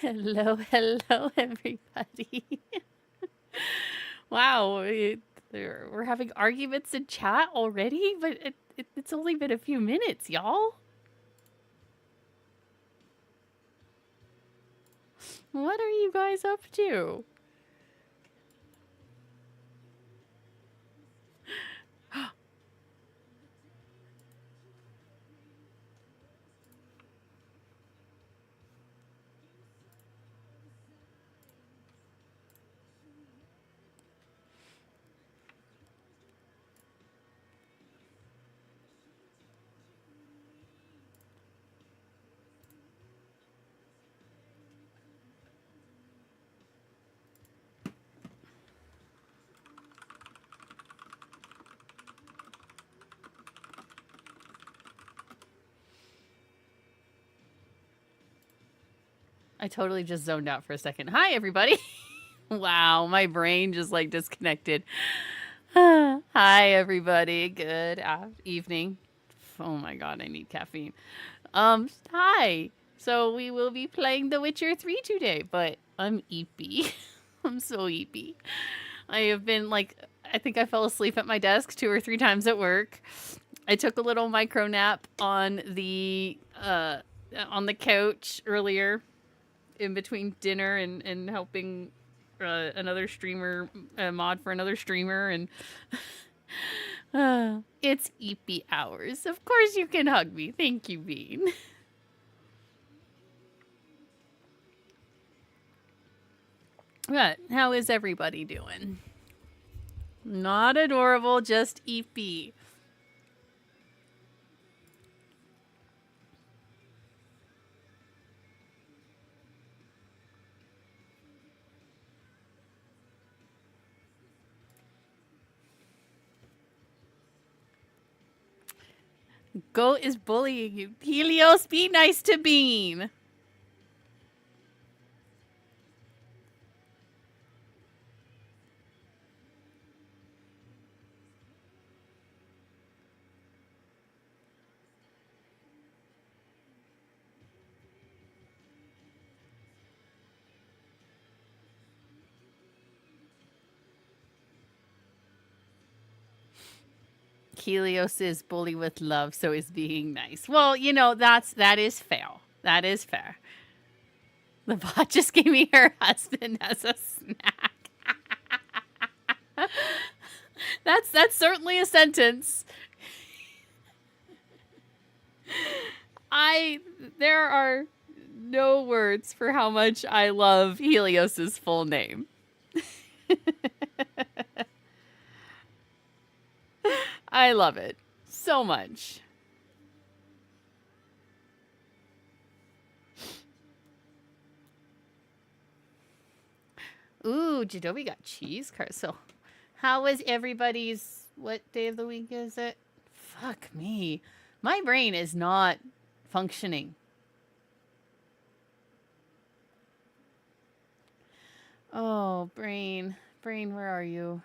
Hello, hello, everybody. Wow, we're having arguments in chat already, but it's only been a few minutes, y'all. What are you guys up to? I totally just zoned out for a second. Hi, everybody. Wow, my brain just like disconnected. Hi, everybody. Good evening. Oh my god, I need caffeine. Hi. So we will be playing The Witcher 3 today, but I'm Eepy. I'm so Eepy. I have been like, I think I fell asleep at my desk 2 or 3 times at work. I took a little micro nap on the couch earlier in between dinner and helping another streamer mod for another streamer, and it's Eepy hours. Of course you can hug me. Thank you, Bean. But how is everybody doing? Not adorable, just Eepy. Goat is bullying you. Helios, be nice to Bean. Helios is bully with love, so is being nice. Well, you know, that is fair. That is fair. The bot just gave me her husband as a snack. That's certainly a sentence. There are no words for how much I love Helios's full name. I love it so much. Ooh, Jadobi got cheese curds. So, how was everybody's? What day of the week is it? Fuck me. My brain is not functioning. Oh, brain. Brain, where are you?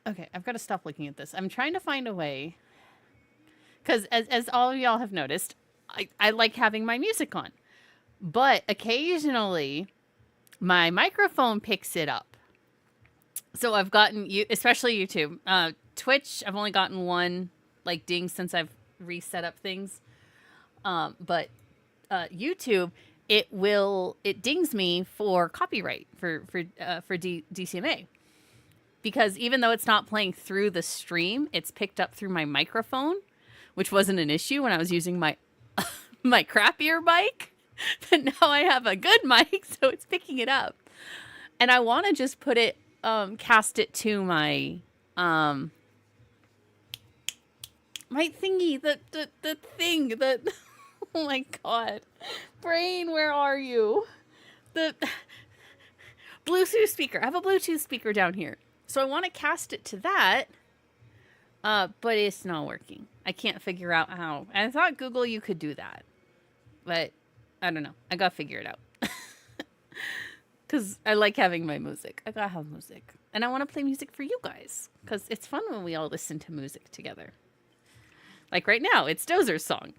Okay, I've got to stop looking at this. I'm trying to find a way. Because as all of y'all have noticed, I like having my music on. But occasionally, my microphone picks it up. So I've gotten, especially YouTube. Twitch, I've only gotten one like ding since I've reset up things. But YouTube, it dings me for copyright for DCMA. Because even though it's not playing through the stream, it's picked up through my microphone, which wasn't an issue when I was using my my crappier mic. But now I have a good mic, so it's picking it up. And I want to just put it, cast it to my my thingy, the thing that. Oh my god, brain, where are you? The Bluetooth speaker. I have a Bluetooth speaker down here. So I want to cast it to that, but it's not working. I can't figure out how. And I thought Google, you could do that, but I don't know. I got to figure it out. Because I like having my music. I gotta have music. And I want to play music for you guys. Because it's fun when we all listen to music together. Like right now, it's Dozer's song.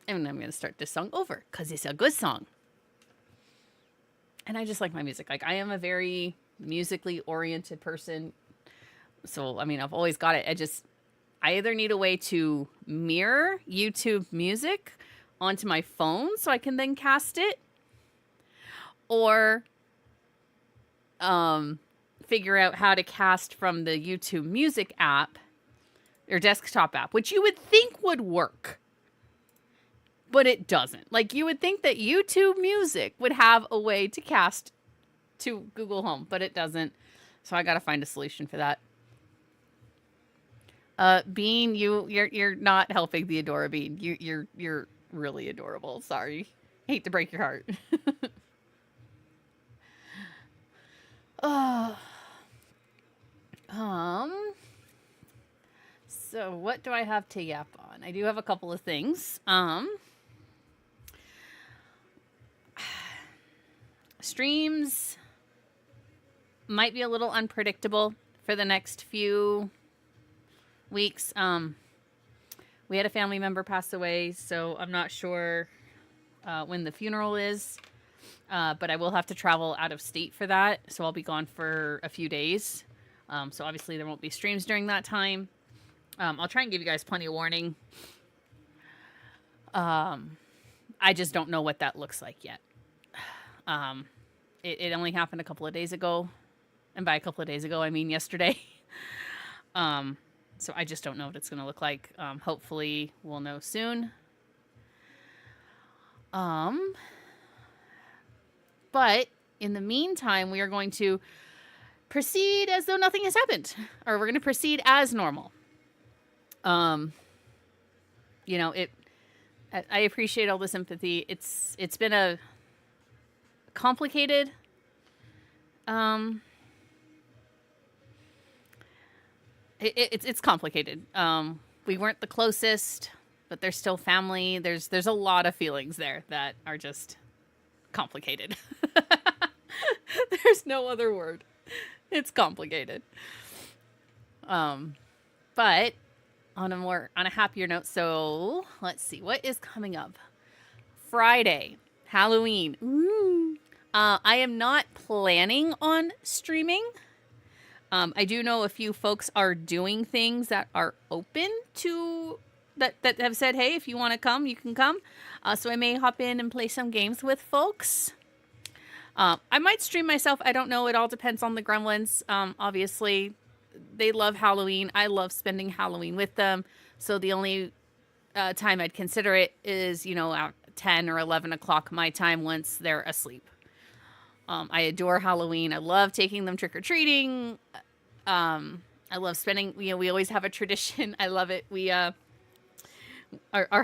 And I'm going to start this song over because it's a good song. And I just like my music. Like, I am a very musically oriented person. So, I mean, I've always got it. I either need a way to mirror YouTube music onto my phone so I can then cast it, or figure out how to cast from the YouTube Music app or desktop app, which you would think would work. But it doesn't. Like, you would think that YouTube Music would have a way to cast to Google Home, but it doesn't. So I got to find a solution for that. Bean, you're not helping the Adora Bean. You're really adorable. Sorry. Hate to break your heart. So what do I have to yap on? I do have a couple of things. Streams might be a little unpredictable for the next few weeks. We had a family member pass away, so I'm not sure when the funeral is. But I will have to travel out of state for that, so I'll be gone for a few days. So obviously there won't be streams during that time. I'll try and give you guys plenty of warning. I just don't know what that looks like yet. It only happened a couple of days ago. And by a couple of days ago, I mean yesterday. So I just don't know what it's going to look like. Hopefully we'll know soon. But in the meantime, we are going to proceed as though nothing has happened. Or we're going to proceed as normal. You know, I appreciate all the sympathy. It's been a complicated it's complicated. We weren't the closest, but they're still family. There's a lot of feelings there that are just complicated. There's no other word. It's complicated. But on a happier note, so let's see what is coming up. Friday, Halloween. Ooh. I am not planning on streaming. I do know a few folks are doing things that are open to that have said, hey, if you want to come, you can come. So I may hop in and play some games with folks. I might stream myself. I don't know. It all depends on the gremlins. Obviously, they love Halloween. I love spending Halloween with them. So the only time I'd consider it is, at 10 or 11 o'clock my time once they're asleep. I adore Halloween. I love taking them trick-or-treating. I love spending, we always have a tradition. I love it. We, our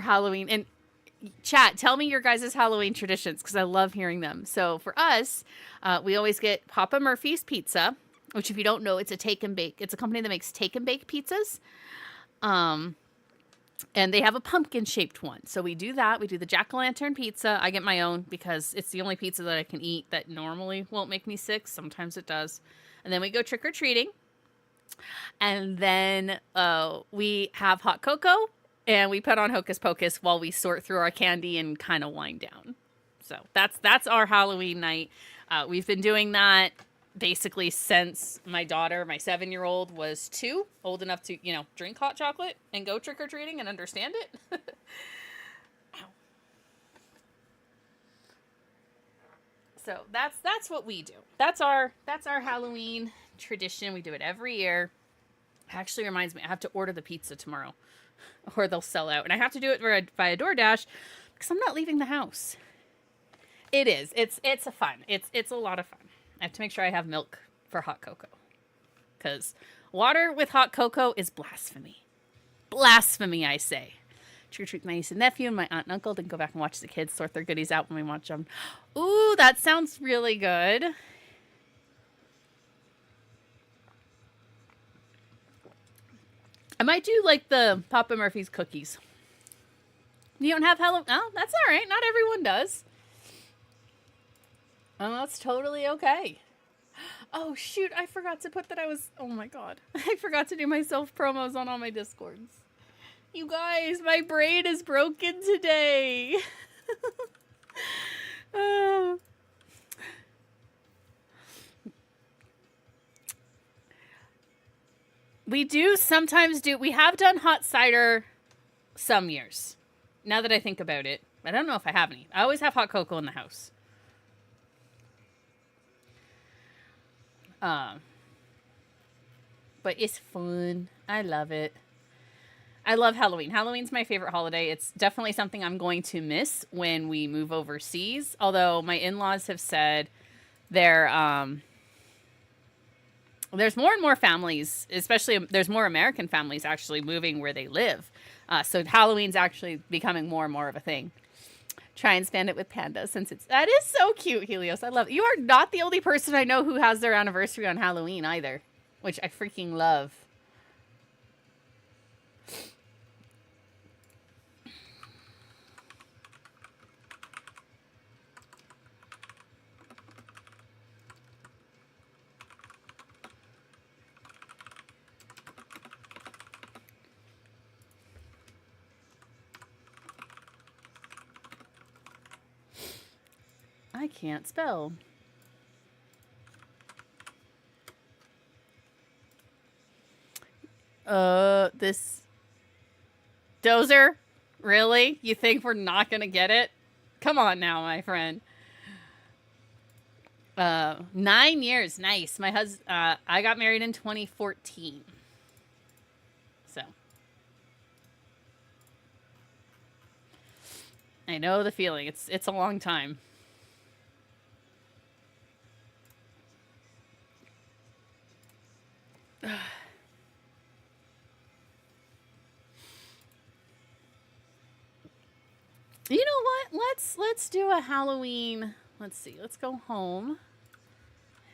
Halloween, and chat, tell me your guys' Halloween traditions, because I love hearing them. So for us, we always get Papa Murphy's Pizza, which if you don't know, it's a take and bake. It's a company that makes take and bake pizzas. And they have a pumpkin-shaped one. So we do that. We do the jack-o'-lantern pizza. I get my own because it's the only pizza that I can eat that normally won't make me sick. Sometimes it does. And then we go trick-or-treating. And then we have hot cocoa. And we put on Hocus Pocus while we sort through our candy and kind of wind down. So that's our Halloween night. We've been doing that basically since my daughter, my 7-year-old, was 2, old enough to, drink hot chocolate and go trick-or-treating and understand it. So that's what we do. That's our Halloween tradition. We do it every year. Actually reminds me, I have to order the pizza tomorrow or they'll sell out. And I have to do it via DoorDash because I'm not leaving the house. It is. It's a fun. It's a lot of fun. I have to make sure I have milk for hot cocoa. Because water with hot cocoa is blasphemy. Blasphemy, I say. Trick-or-treat my niece and nephew and my aunt and uncle. Then go back and watch the kids sort their goodies out when we watch them. Ooh, that sounds really good. I might do like the Papa Murphy's cookies. You don't have Halloween? Oh, that's all right. Not everyone does. Oh, that's totally okay. Oh, shoot. I forgot to put that I was... Oh, my God. I forgot to do my self-promos on all my Discords. You guys, my brain is broken today. We do sometimes do... We have done hot cider some years. Now that I think about it. I don't know if I have any. I always have hot cocoa in the house. But it's fun. I love it. I love Halloween. Halloween's my favorite holiday. It's definitely something I'm going to miss when we move overseas. Although my in-laws have said there's more and more families, especially there's more American families actually moving where they live. So Halloween's actually becoming more and more of a thing. Try and spend it with pandas since that is so cute, Helios. I love it. You are not the only person I know who has their anniversary on Halloween either, which I freaking love. I can't spell. This Dozer? Really? You think we're not gonna get it? Come on now, my friend. 9 years. Nice. My husband, I got married in 2014. So. I know the feeling. It's a long time. You know what? Let's do a Halloween. Let's see. Let's go home.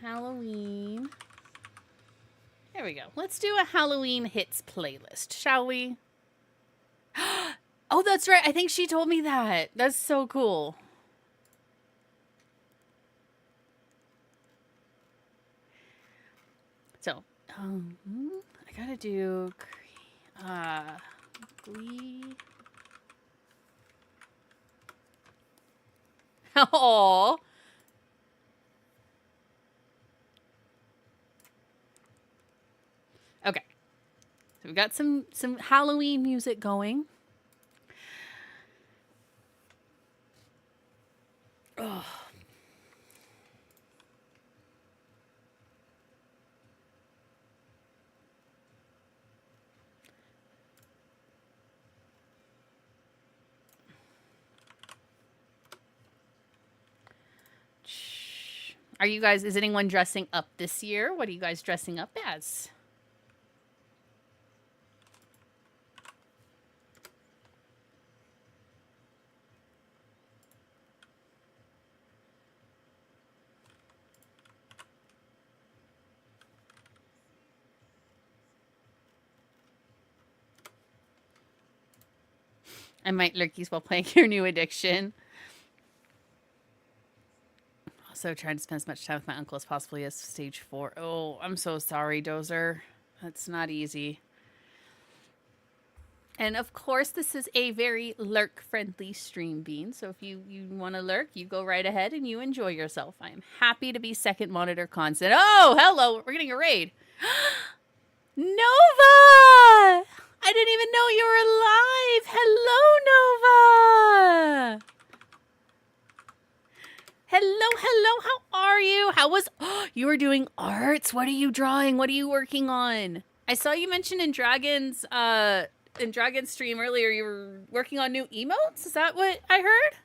Halloween. There we go. Let's do a Halloween hits playlist, shall we? Oh, that's right. I think she told me that. That's so cool. So, I gotta do Glee. Oh. Okay. So we've got some Halloween music going. Oh. Are you guys, is anyone dressing up this year? What are you guys dressing up as? I might lurkies while playing your new addiction. Also trying to spend as much time with my uncle as possible. Yes, stage 4. Oh, I'm so sorry, Dozer. That's not easy. And of course, this is a very lurk-friendly stream, Bean. So if you want to lurk, you go right ahead and you enjoy yourself. I am happy to be second monitor constant. Oh, hello. We're getting a raid. Nova! I didn't even know you were alive. Hello, Nova. Hello. How are you? How was... Oh, you were doing arts. What are you drawing? What are you working on? I saw you mention in Dragon's stream earlier you were working on new emotes. Is that what I heard?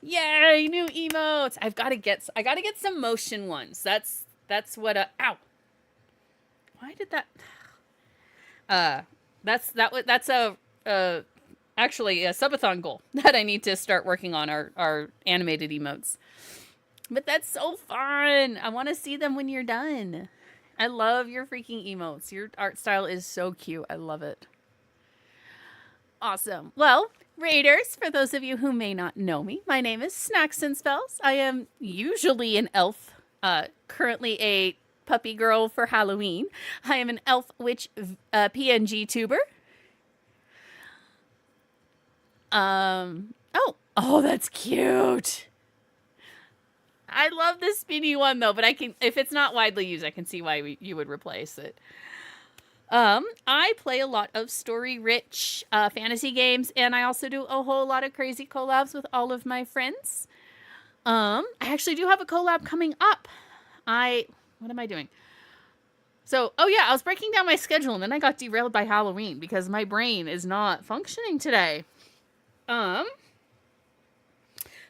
Yay, new emotes. I gotta get some motion ones. That's what ow. Why did that that's actually a subathon goal that I need to start working on our animated emotes. But that's so fun. I want to see them when you're done. I love your freaking emotes. Your art style is so cute. I love it. Awesome. Well, Raiders, for those of you who may not know me, my name is Snacks and Spells. I am usually an elf, currently a puppy girl for Halloween. I am an elf witch PNG tuber. Oh, that's cute. I love this spinny one though, but I can, if it's not widely used, I can see why you would replace it. I play a lot of story-rich fantasy games, and I also do a whole lot of crazy collabs with all of my friends. I actually do have a collab coming up. What am I doing? So, oh yeah, I was breaking down my schedule, and then I got derailed by Halloween because my brain is not functioning today.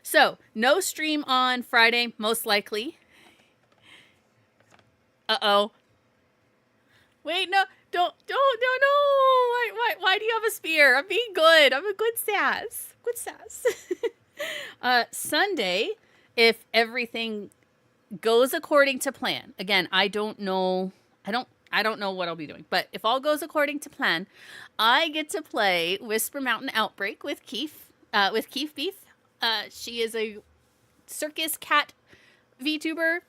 So, no stream on Friday, most likely. Uh-oh. Wait, no. Don't, no. Why do you have a spear? I'm being good. I'm a good sass. Good sass. Sunday, if everything goes according to plan. Again, I don't know what I'll be doing, but if all goes according to plan, I get to play Whisper Mountain Outbreak with Keef Beef. She is a circus cat VTuber.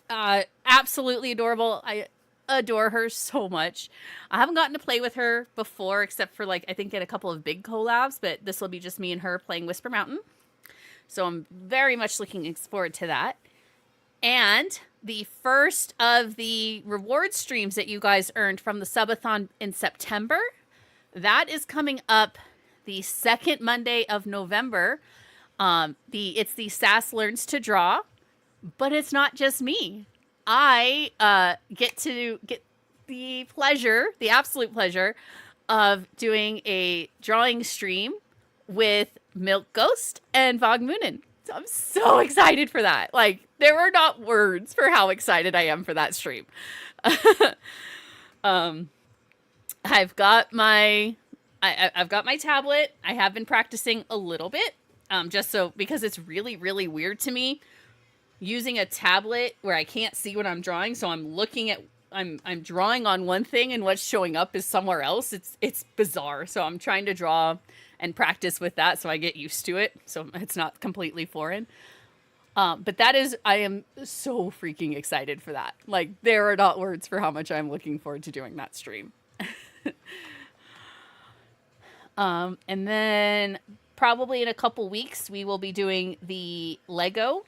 Absolutely adorable. I adore her so much. I haven't gotten to play with her before, except for I think in a couple of big collabs, but this will be just me and her playing Whisper Mountain. So I'm very much looking forward to that. And the first of the reward streams that you guys earned from the subathon in September, that is coming up the second Monday of November. It's the SAS Learns to Draw, but it's not just me. I get the absolute pleasure of doing a drawing stream with Milk Ghost and Vog Moonin. So I'm so excited for that. There are not words for how excited I am for that stream. I've got my tablet. I have been practicing a little bit, because it's really, really weird to me using a tablet where I can't see what I'm drawing. So I'm drawing on one thing and what's showing up is somewhere else. It's bizarre. So I'm trying to draw and practice with that so I get used to it. So it's not completely foreign. But I am so freaking excited for that. There are not words for how much I'm looking forward to doing that stream. And then probably in a couple weeks, we will be doing the Lego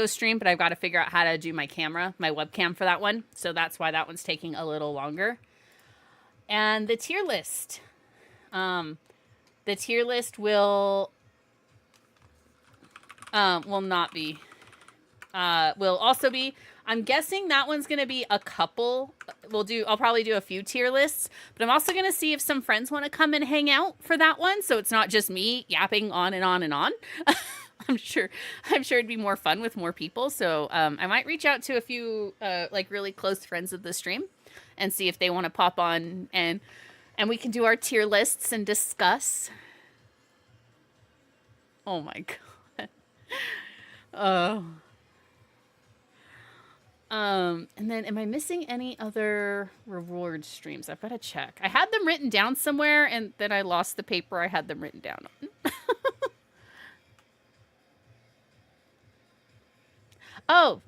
stream, but I've got to figure out how to do my webcam for that one. So that's why that one's taking a little longer. And the tier list. The tier list will not be. Will also be. I'm guessing that one's going to be a couple. I'll probably do a few tier lists, but I'm also going to see if some friends want to come and hang out for that one. So it's not just me yapping on and on and on. I'm sure it'd be more fun with more people. So, I might reach out to a few, really close friends of the stream and see if they want to pop on and we can do our tier lists and discuss. Oh my God. Oh. And then am I missing any other reward streams? I've got to check. I had them written down somewhere and then I lost the paper I had them written down on. Oh,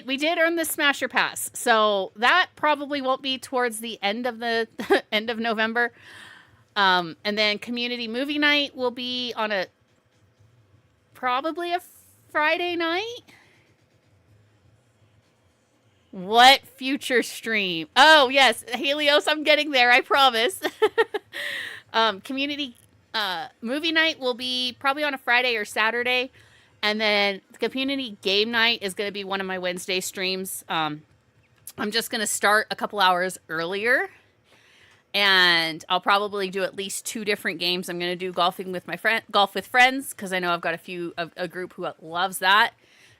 we did earn the Smasher Pass. So that probably won't be towards the end of the end of November. And then community movie night will be on probably a Friday night. What future stream? Oh, yes. Helios, I'm getting there. I promise. Community movie night will be probably on a Friday or Saturday. And then the community game night is going to be one of my Wednesday streams. I'm just going to start a couple hours earlier. And I'll probably do at least 2 different games. I'm going to do golf with friends, because I know I've got a group who loves that.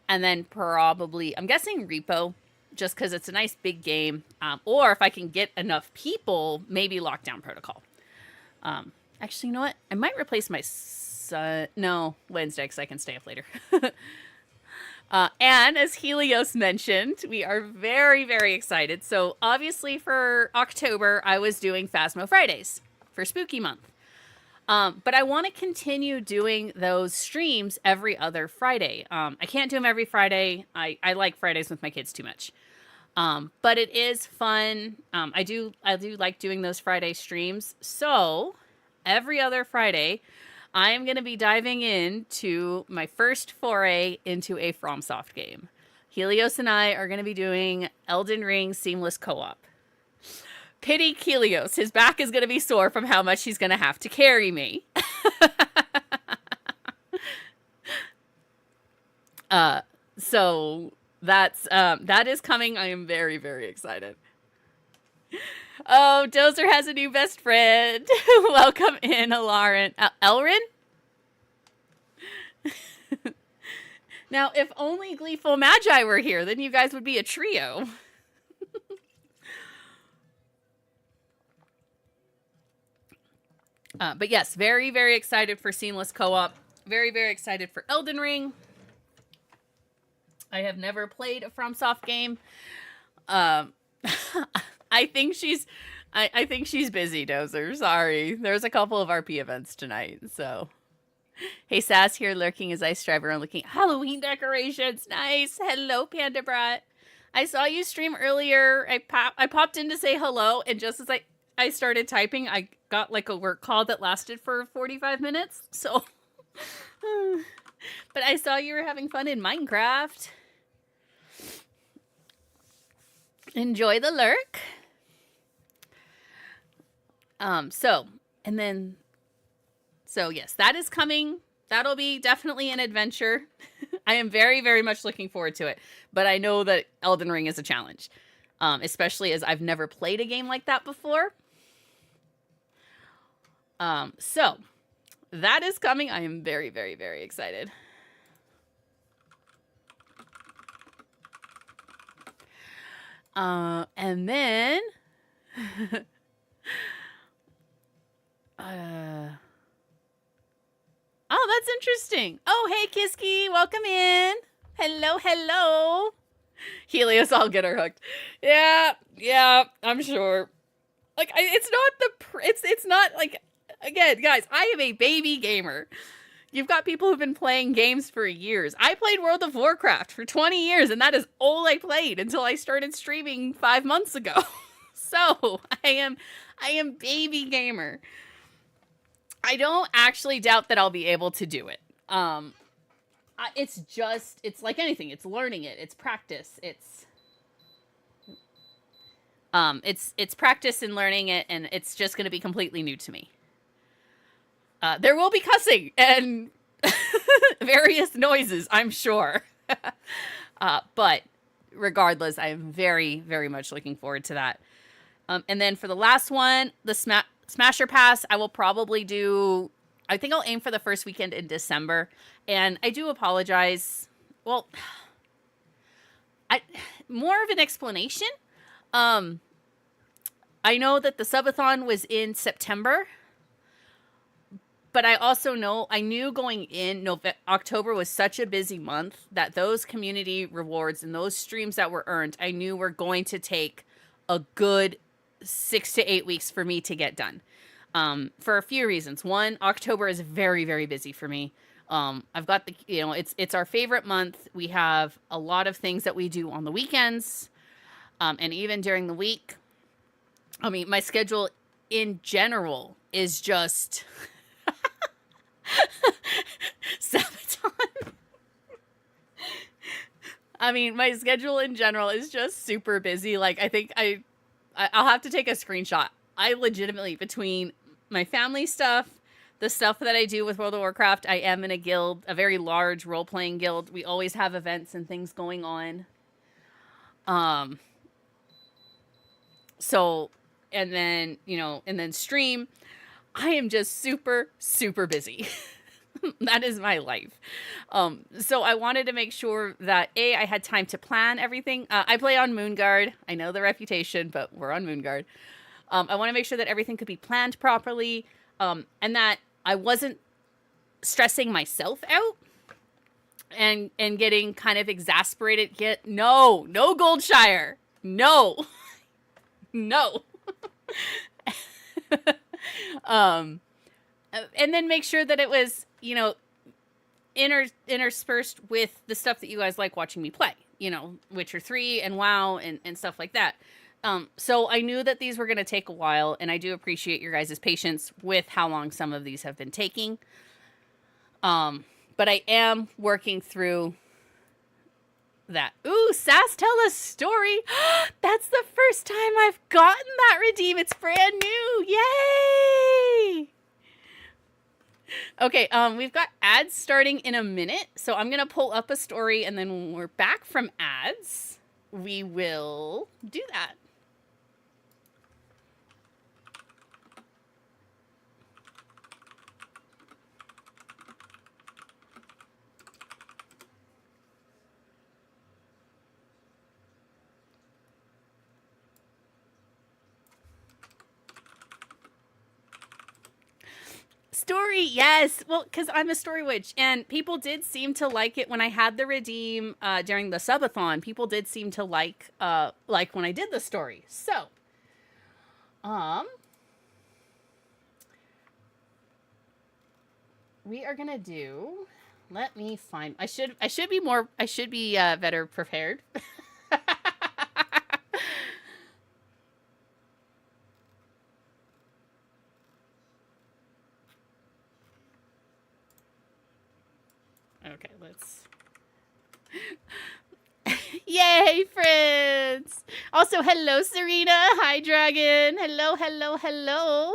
And then probably, I'm guessing Repo, just because it's a nice big game. Or if I can get enough people, maybe Lockdown Protocol. Actually, you know what? I might replace my Wednesday, because I can stay up later. And as Helios mentioned, we are very, very excited. So obviously for October, I was doing Phasmo Fridays for Spooky Month. But I want to continue doing those streams every other Friday. I can't do them every Friday. I like Fridays with my kids too much. But it is fun. I do like doing those Friday streams. So every other Friday, I am going to be diving into my first foray into a FromSoft game. Helios and I are going to be doing Elden Ring Seamless Co-op. Pity Helios. His back is going to be sore from how much he's going to have to carry me. So that is coming. I am very, very excited. Oh, Dozer has a new best friend. Welcome in, Lauren. Elrin? Now, if only Gleeful Magi were here, then you guys would be a trio. But yes, very, very excited for Seamless Co-op. Very, very excited for Elden Ring. I have never played a FromSoft game. I think she's busy, Dozer. Sorry. There's a couple of RP events tonight, so. Hey, Sass here lurking as I strive around looking at Halloween decorations. Nice. Hello, Panda Brat. I saw you stream earlier. I popped in to say hello, and just as I started typing, I got like a work call that lasted for 45 minutes. So, but I saw you were having fun in Minecraft. Enjoy the lurk. So yes, that is coming. That'll be definitely an adventure. I am very, very much looking forward to it. But I know that Elden Ring is a challenge, especially as I've never played a game like that before. So that is coming. I am very, very, very excited. And then, oh, that's interesting. Oh, hey, Kiski, welcome in. Hello, hello. Helios, I'll get her hooked. Yeah, I'm sure. Like, it's not like, again, guys, I am a baby gamer. You've got people who've been playing games for years. I played World of Warcraft for 20 years, and that is all I played until I started streaming 5 months ago. So, I am baby gamer. I don't actually doubt that I'll be able to do it. It's like anything. It's learning it. It's practice. It's practice and learning it, and it's just going to be completely new to me. There will be cussing and various noises, I'm sure. But regardless, I am very, very much looking forward to that. And then for the last one, the Smasher Pass, I will probably do, I think I'll aim for the first weekend in December. And I do apologize. Well, more of an explanation. I know that the subathon was in September. But I also know, I knew going in, October was such a busy month that those community rewards and those streams that were earned, I knew were going to take a good 6 to 8 weeks for me to get done. For a few reasons. One, October is very, very busy for me. I've got it's our favorite month. We have a lot of things that we do on the weekends, and even during the week. I mean, my schedule in general is just... Sabaton. I mean, my schedule in general is just super busy. Like, I think I'll have to take a screenshot. I legitimately, between my family stuff, the stuff that I do with World of Warcraft, I am in a guild, a very large role-playing guild. We always have events and things going on. So, and then stream. I am just super, super busy. That is my life. So I wanted to make sure that, I had time to plan everything. I play on Moonguard. I know the reputation, but we're on Moonguard. I want to make sure that everything could be planned properly, and that I wasn't stressing myself out. and getting kind of exasperated. No Goldshire. No. No. um and then make sure that it was, interspersed with the stuff that you guys like watching me play, Witcher 3 and WoW and stuff like that. So I knew that these were going to take a while, and I do appreciate your guys' patience with how long some of these have been taking. But I am working through that. Ooh, Sass, tell a story. That's the first time I've gotten that redeem. It's brand new. Yay! Okay, we've got ads starting in a minute, so I'm gonna pull up a story, and then when we're back from ads, we will do that. Story, yes. Well, because I'm a story witch, and people did seem to like it when I had the redeem during the subathon. People did seem to like when I did the story. So, we are gonna do. Let me find. I should be more. I should be better prepared. Okay, let's. Yay, friends! Also, hello, Serena. Hi, Dragon. Hello, hello, hello.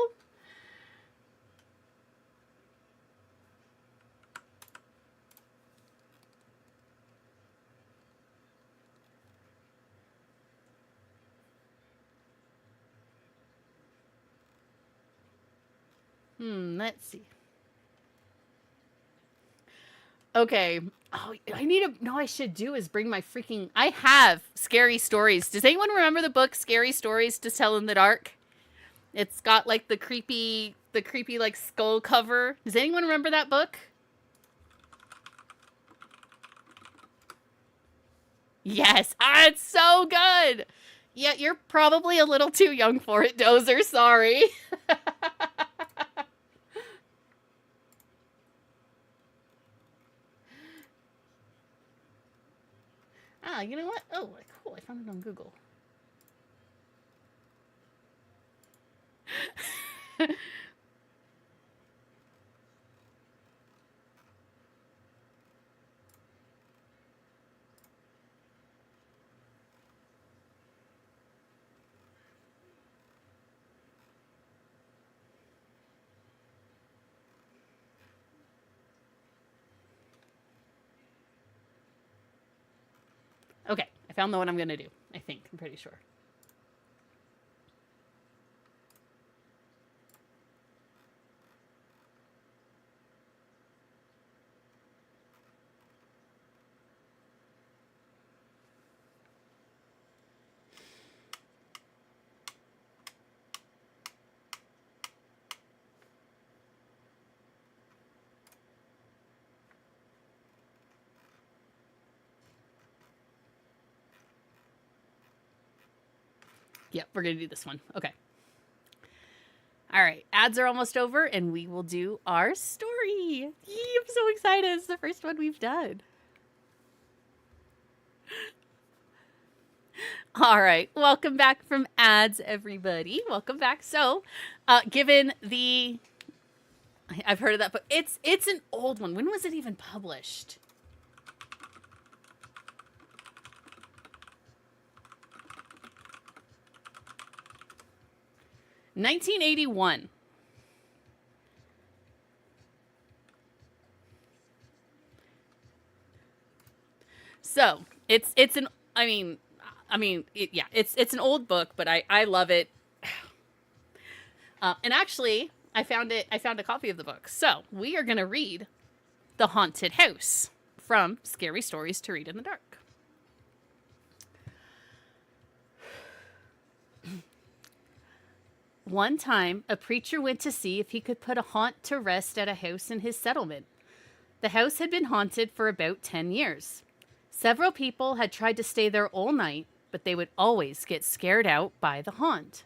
Let's see. Okay. Oh, I should do is bring my freaking. I have scary stories. Does anyone remember the book Scary Stories to Tell in the Dark? It's got like the creepy like skull cover. Does anyone remember that book? Yes. Ah, it's so good. Yeah, you're probably a little too young for it, Dozer. Sorry. Ah, you know what? Oh, cool. I found it on Google. Okay, I found the one I'm going to do. I think. I'm pretty sure. Yep, we're going to do this one. Okay. All right, ads are almost over, and we will do our story. Yee, I'm so excited. It's the first one we've done. All right, welcome back from ads, everybody. Welcome back. So, given the, I've heard of that, but it's an old one. When was it even published? $1981. So it's an it's an old book, but I love it. And actually, I found a copy of the book. So we are gonna read The Haunted House from Scary Stories to Read in the Dark. One time, a preacher went to see if he could put a haunt to rest at a house in his settlement. The house had been haunted for about 10 years. Several people had tried to stay there all night, but they would always get scared out by the haunt.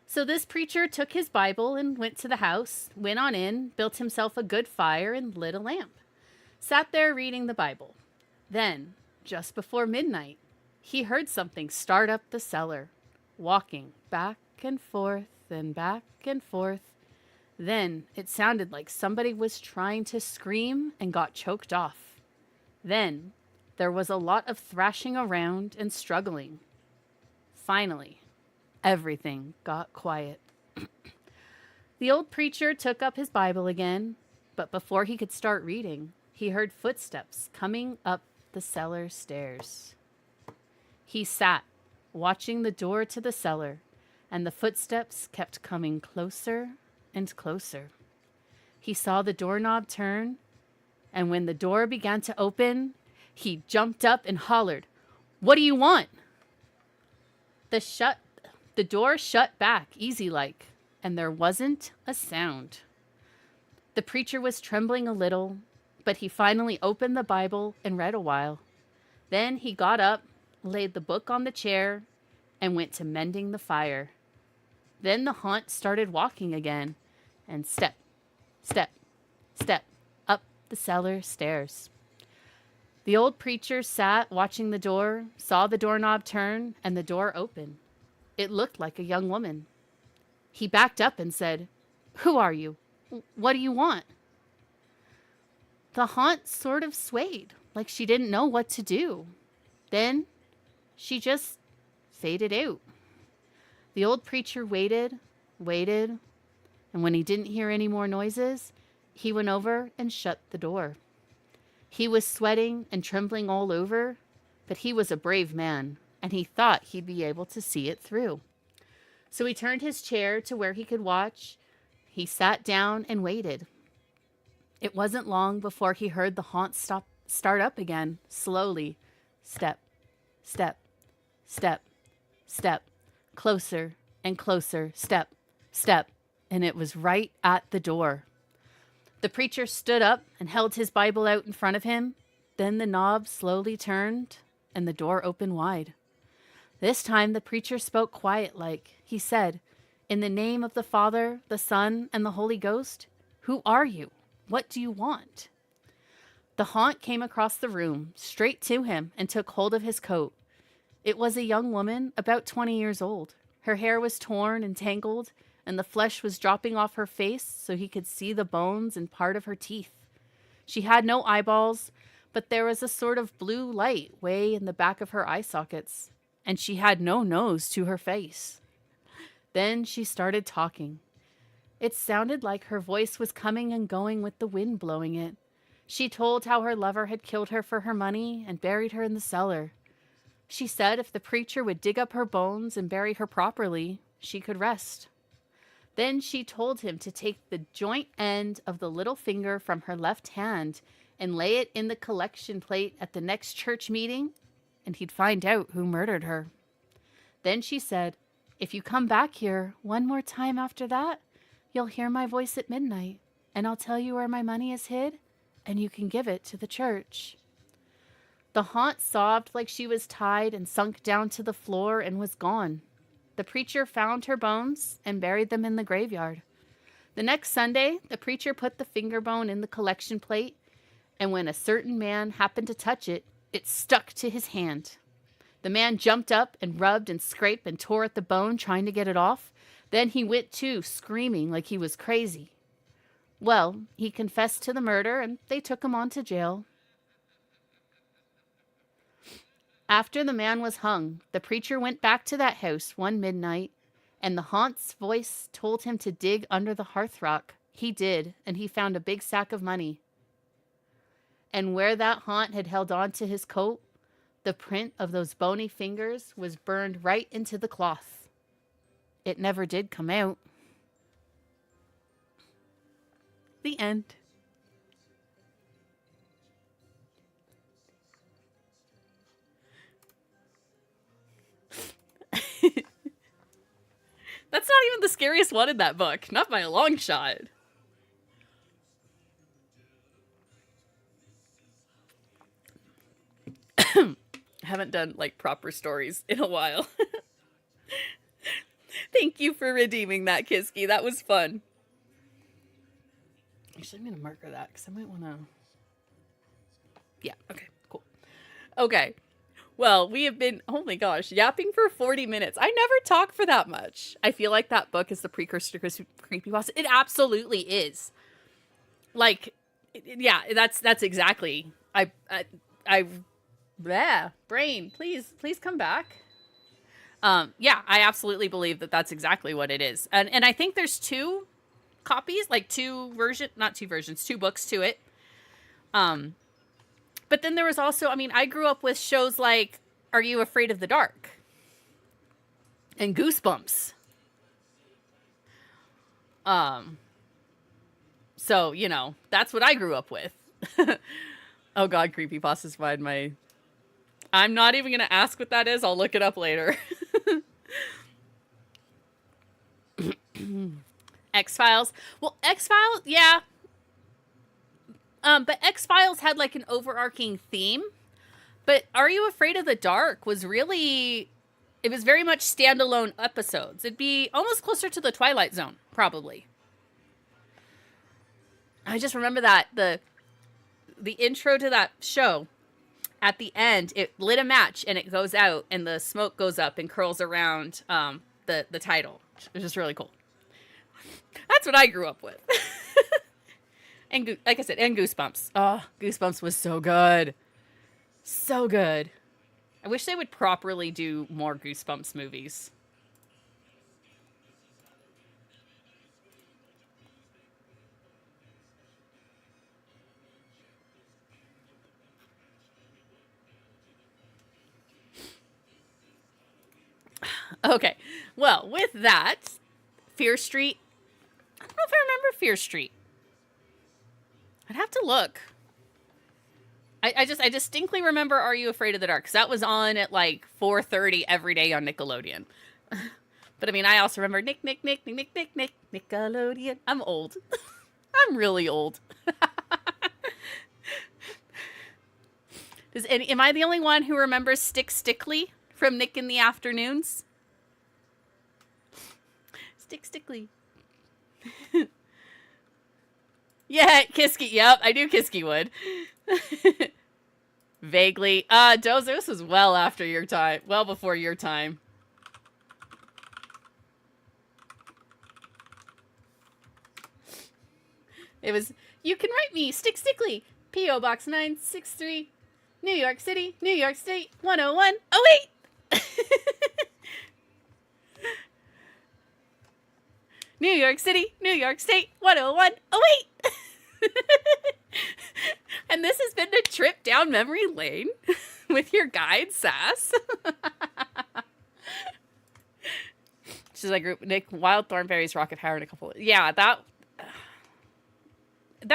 So this preacher took his Bible and went to the house, went on in, built himself a good fire, and lit a lamp. Sat there reading the Bible. Then, just before midnight, he heard something start up the cellar, walking back and forth and back and forth. Then it sounded like somebody was trying to scream and got choked off. Then there was a lot of thrashing around and struggling. Finally, everything got quiet. The old preacher took up his Bible again, but before he could start reading, he heard footsteps coming up the cellar stairs. He sat, watching the door to the cellar, and the footsteps kept coming closer and closer. He saw the doorknob turn, and when the door began to open, he jumped up and hollered, "What do you want?" The door shut back easy-like, and there wasn't a sound. The preacher was trembling a little, but he finally opened the Bible and read a while. Then he got up, laid the book on the chair, and went to mending the fire. Then the haunt started walking again, and step, step, step, up the cellar stairs. The old preacher sat watching the door, saw the doorknob turn, and the door open. It looked like a young woman. He backed up and said, "Who are you? What do you want?" The haunt sort of swayed, like she didn't know what to do. Then she just faded out. The old preacher waited, and when he didn't hear any more noises, he went over and shut the door. He was sweating and trembling all over, but he was a brave man, and he thought he'd be able to see it through. So he turned his chair to where he could watch. He sat down and waited. It wasn't long before he heard the haunt start up again, slowly. Step, step, step, step, closer and closer, step, step, and it was right at the door. The preacher stood up and held his Bible out in front of him. Then the knob slowly turned and the door opened wide. This time the preacher spoke quiet-like. He said, "In the name of the Father, the Son, and the Holy Ghost, who are you? What do you want?" The haunt came across the room, straight to him, and took hold of his coat. It was a young woman, about 20 years old. Her hair was torn and tangled, and the flesh was dropping off her face so he could see the bones and part of her teeth. She had no eyeballs, but there was a sort of blue light way in the back of her eye sockets, and she had no nose to her face. Then she started talking. It sounded like her voice was coming and going with the wind blowing it. She told how her lover had killed her for her money and buried her in the cellar. She said if the preacher would dig up her bones and bury her properly, she could rest. Then she told him to take the joint end of the little finger from her left hand and lay it in the collection plate at the next church meeting, and he'd find out who murdered her. Then she said, "If you come back here one more time after that, you'll hear my voice at midnight, and I'll tell you where my money is hid, and you can give it to the church." The haunt sobbed like she was tied and sunk down to the floor and was gone. The preacher found her bones and buried them in the graveyard. The next Sunday, the preacher put the finger bone in the collection plate, and when a certain man happened to touch it, it stuck to his hand. The man jumped up and rubbed and scraped and tore at the bone, trying to get it off. Then he went too, screaming like he was crazy. Well, he confessed to the murder, and they took him on to jail. After the man was hung, the preacher went back to that house one midnight, and the haunt's voice told him to dig under the hearthrug. He did, and he found a big sack of money. And where that haunt had held on to his coat, the print of those bony fingers was burned right into the cloth. It never did come out. The end. That's not even the scariest one in that book. Not by a long shot. I haven't done like proper stories in a while. Thank you for redeeming that, Kiski. That was fun. Actually, I'm going to marker that because I might want to... Yeah, okay, cool. Okay. Well, we have been, oh my gosh, yapping for 40 minutes. I never talk for that much. I feel like that book is the precursor to creepypasta. It absolutely is. Like, yeah, that's exactly. Bleh, brain, please come back. Yeah, I absolutely believe that that's exactly what it is. And I think there's two copies, like two books to it. But then there was also, I mean, I grew up with shows like Are You Afraid of the Dark? And Goosebumps. So, you know, that's what I grew up with. Oh God, creepypasta's fine. I'm not even going to ask what that is. I'll look it up later. X-Files. Well, X-Files, yeah. But X-Files had like an overarching theme. But Are You Afraid of the Dark was really... It was very much standalone episodes. It'd be almost closer to the Twilight Zone, probably. I just remember that the intro to that show, at the end, it lit a match and it goes out and the smoke goes up and curls around the title. It was just really cool. That's what I grew up with. And like I said, and Goosebumps. Oh, Goosebumps was so good. So good. I wish they would properly do more Goosebumps movies. Okay. Well, with that, Fear Street. I don't know if I remember Fear Street. I'd have to look. I distinctly remember Are You Afraid of the Dark? Because that was on at like 4:30 every day on Nickelodeon. But I mean, I also remember Nickelodeon. I'm old. I'm really old. Am I the only one who remembers Stick Stickly from Nick in the Afternoons? Stick Stickly. Yeah, Kiski. Yep, I knew Kiski would. Vaguely. Doze, this was well after your time. Well before your time. It was, you can write me, Stick Stickly, P.O. Box 963, New York City, New York State, 10108. New York City, New York State, 10108. And this has been a trip down memory lane with your guide, Sass. She's like, group Nick, Wild Thornberries, Rocket Power, and a couple. Yeah, that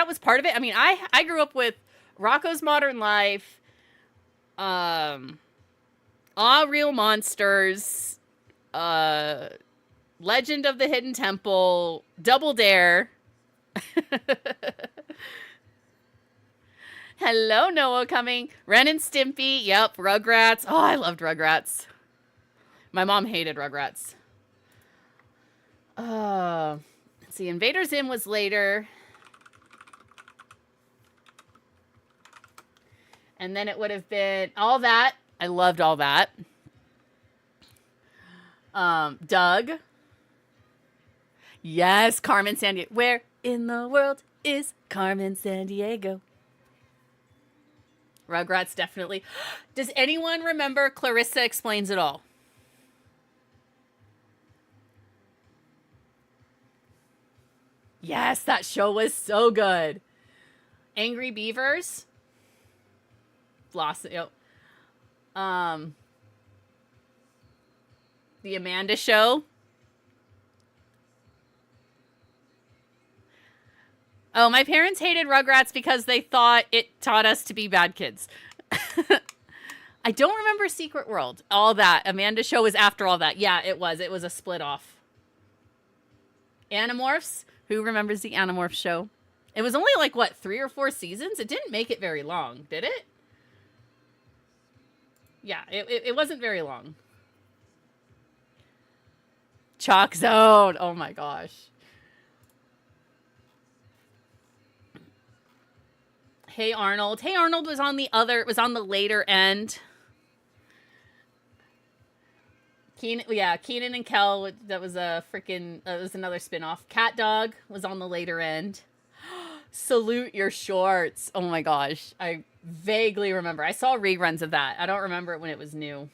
was part of it. I mean, I grew up with Rocko's Modern Life, All Real Monsters, Legend of the Hidden Temple, Double Dare. Hello, Noah coming. Ren and Stimpy. Yep, Rugrats. Oh, I loved Rugrats. My mom hated Rugrats. Let's see. Invader Zim was later. And then it would have been All That. I loved All That. Doug. Yes, Carmen Sandiego. Where in the world is Carmen Sandiego? Rugrats, definitely. Does anyone remember Clarissa Explains It All? Yes, that show was so good. Angry Beavers. Blossom. The Amanda Show. Oh, my parents hated Rugrats because they thought it taught us to be bad kids. I don't remember Secret World. All That. Amanda Show was after All That. Yeah, it was. It was a split off. Animorphs. Who remembers the Animorphs show? It was only like, what, 3 or 4 seasons? It didn't make it very long, did it? Yeah, it wasn't very long. Chalk Zone. Oh my gosh. Hey Arnold. Hey Arnold was on the later end. Keenan and Kel. That was that was another spinoff. Cat Dog was on the later end. Salute Your Shorts. Oh my gosh. I vaguely remember. I saw reruns of that. I don't remember it when it was new.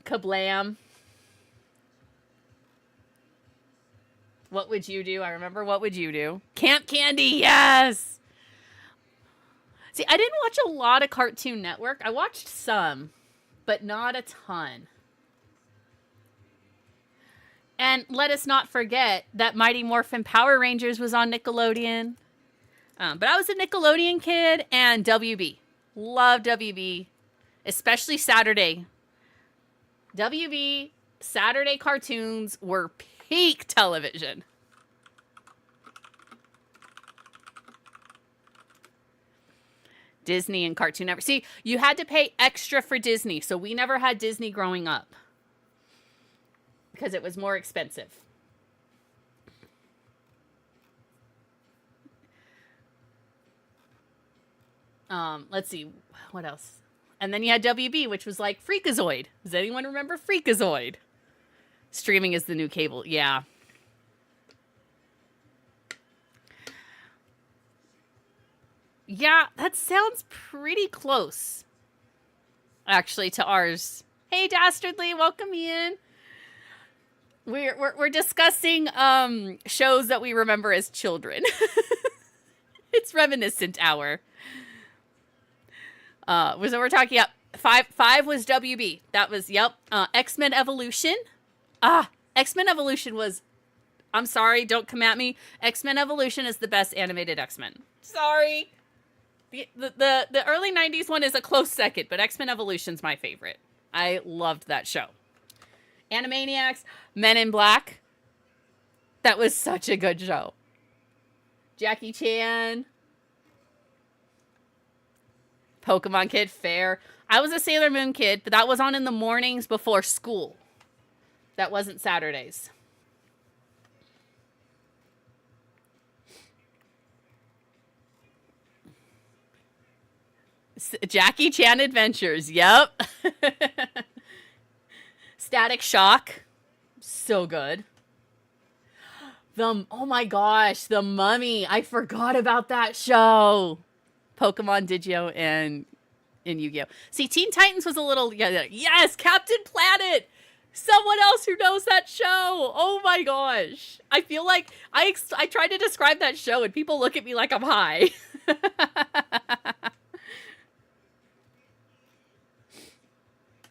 Kablam. What Would You Do? I remember What Would You Do? Camp Candy, yes! See, I didn't watch a lot of Cartoon Network. I watched some, but not a ton. And let us not forget that Mighty Morphin Power Rangers was on Nickelodeon. But I was a Nickelodeon kid, and WB. Love WB, especially Saturday. WB Saturday cartoons were peak television. Disney and Cartoon Network. See, you had to pay extra for Disney, so we never had Disney growing up because it was more expensive. Let's see, what else? And then you had WB, which was like Freakazoid. Does anyone remember Freakazoid? Streaming is the new cable. Yeah. Yeah, that sounds pretty close, actually, to ours. Hey, Dastardly, welcome in. We're discussing shows that we remember as children. It's reminiscent hour. So we're talking about five was WB. That was, yep. X-Men Evolution. X-Men Evolution was, I'm sorry, don't come at me. X-Men Evolution is the best animated X-Men. Sorry. The early 90s one is a close second, but X-Men Evolution's my favorite. I loved that show. Animaniacs, Men in Black. That was such a good show. Jackie Chan. Pokemon Kid, fair. I was a Sailor Moon kid, but that was on in the mornings before school. That wasn't Saturdays. Jackie Chan Adventures, yep. Static Shock, so good. Oh my gosh, The Mummy. I forgot about that show. Pokemon, Digio, and Yu-Gi-Oh. See, Teen Titans was a little... Yes, Captain Planet! Someone else who knows that show! Oh my gosh. I feel like I try to describe that show and people look at me like I'm high.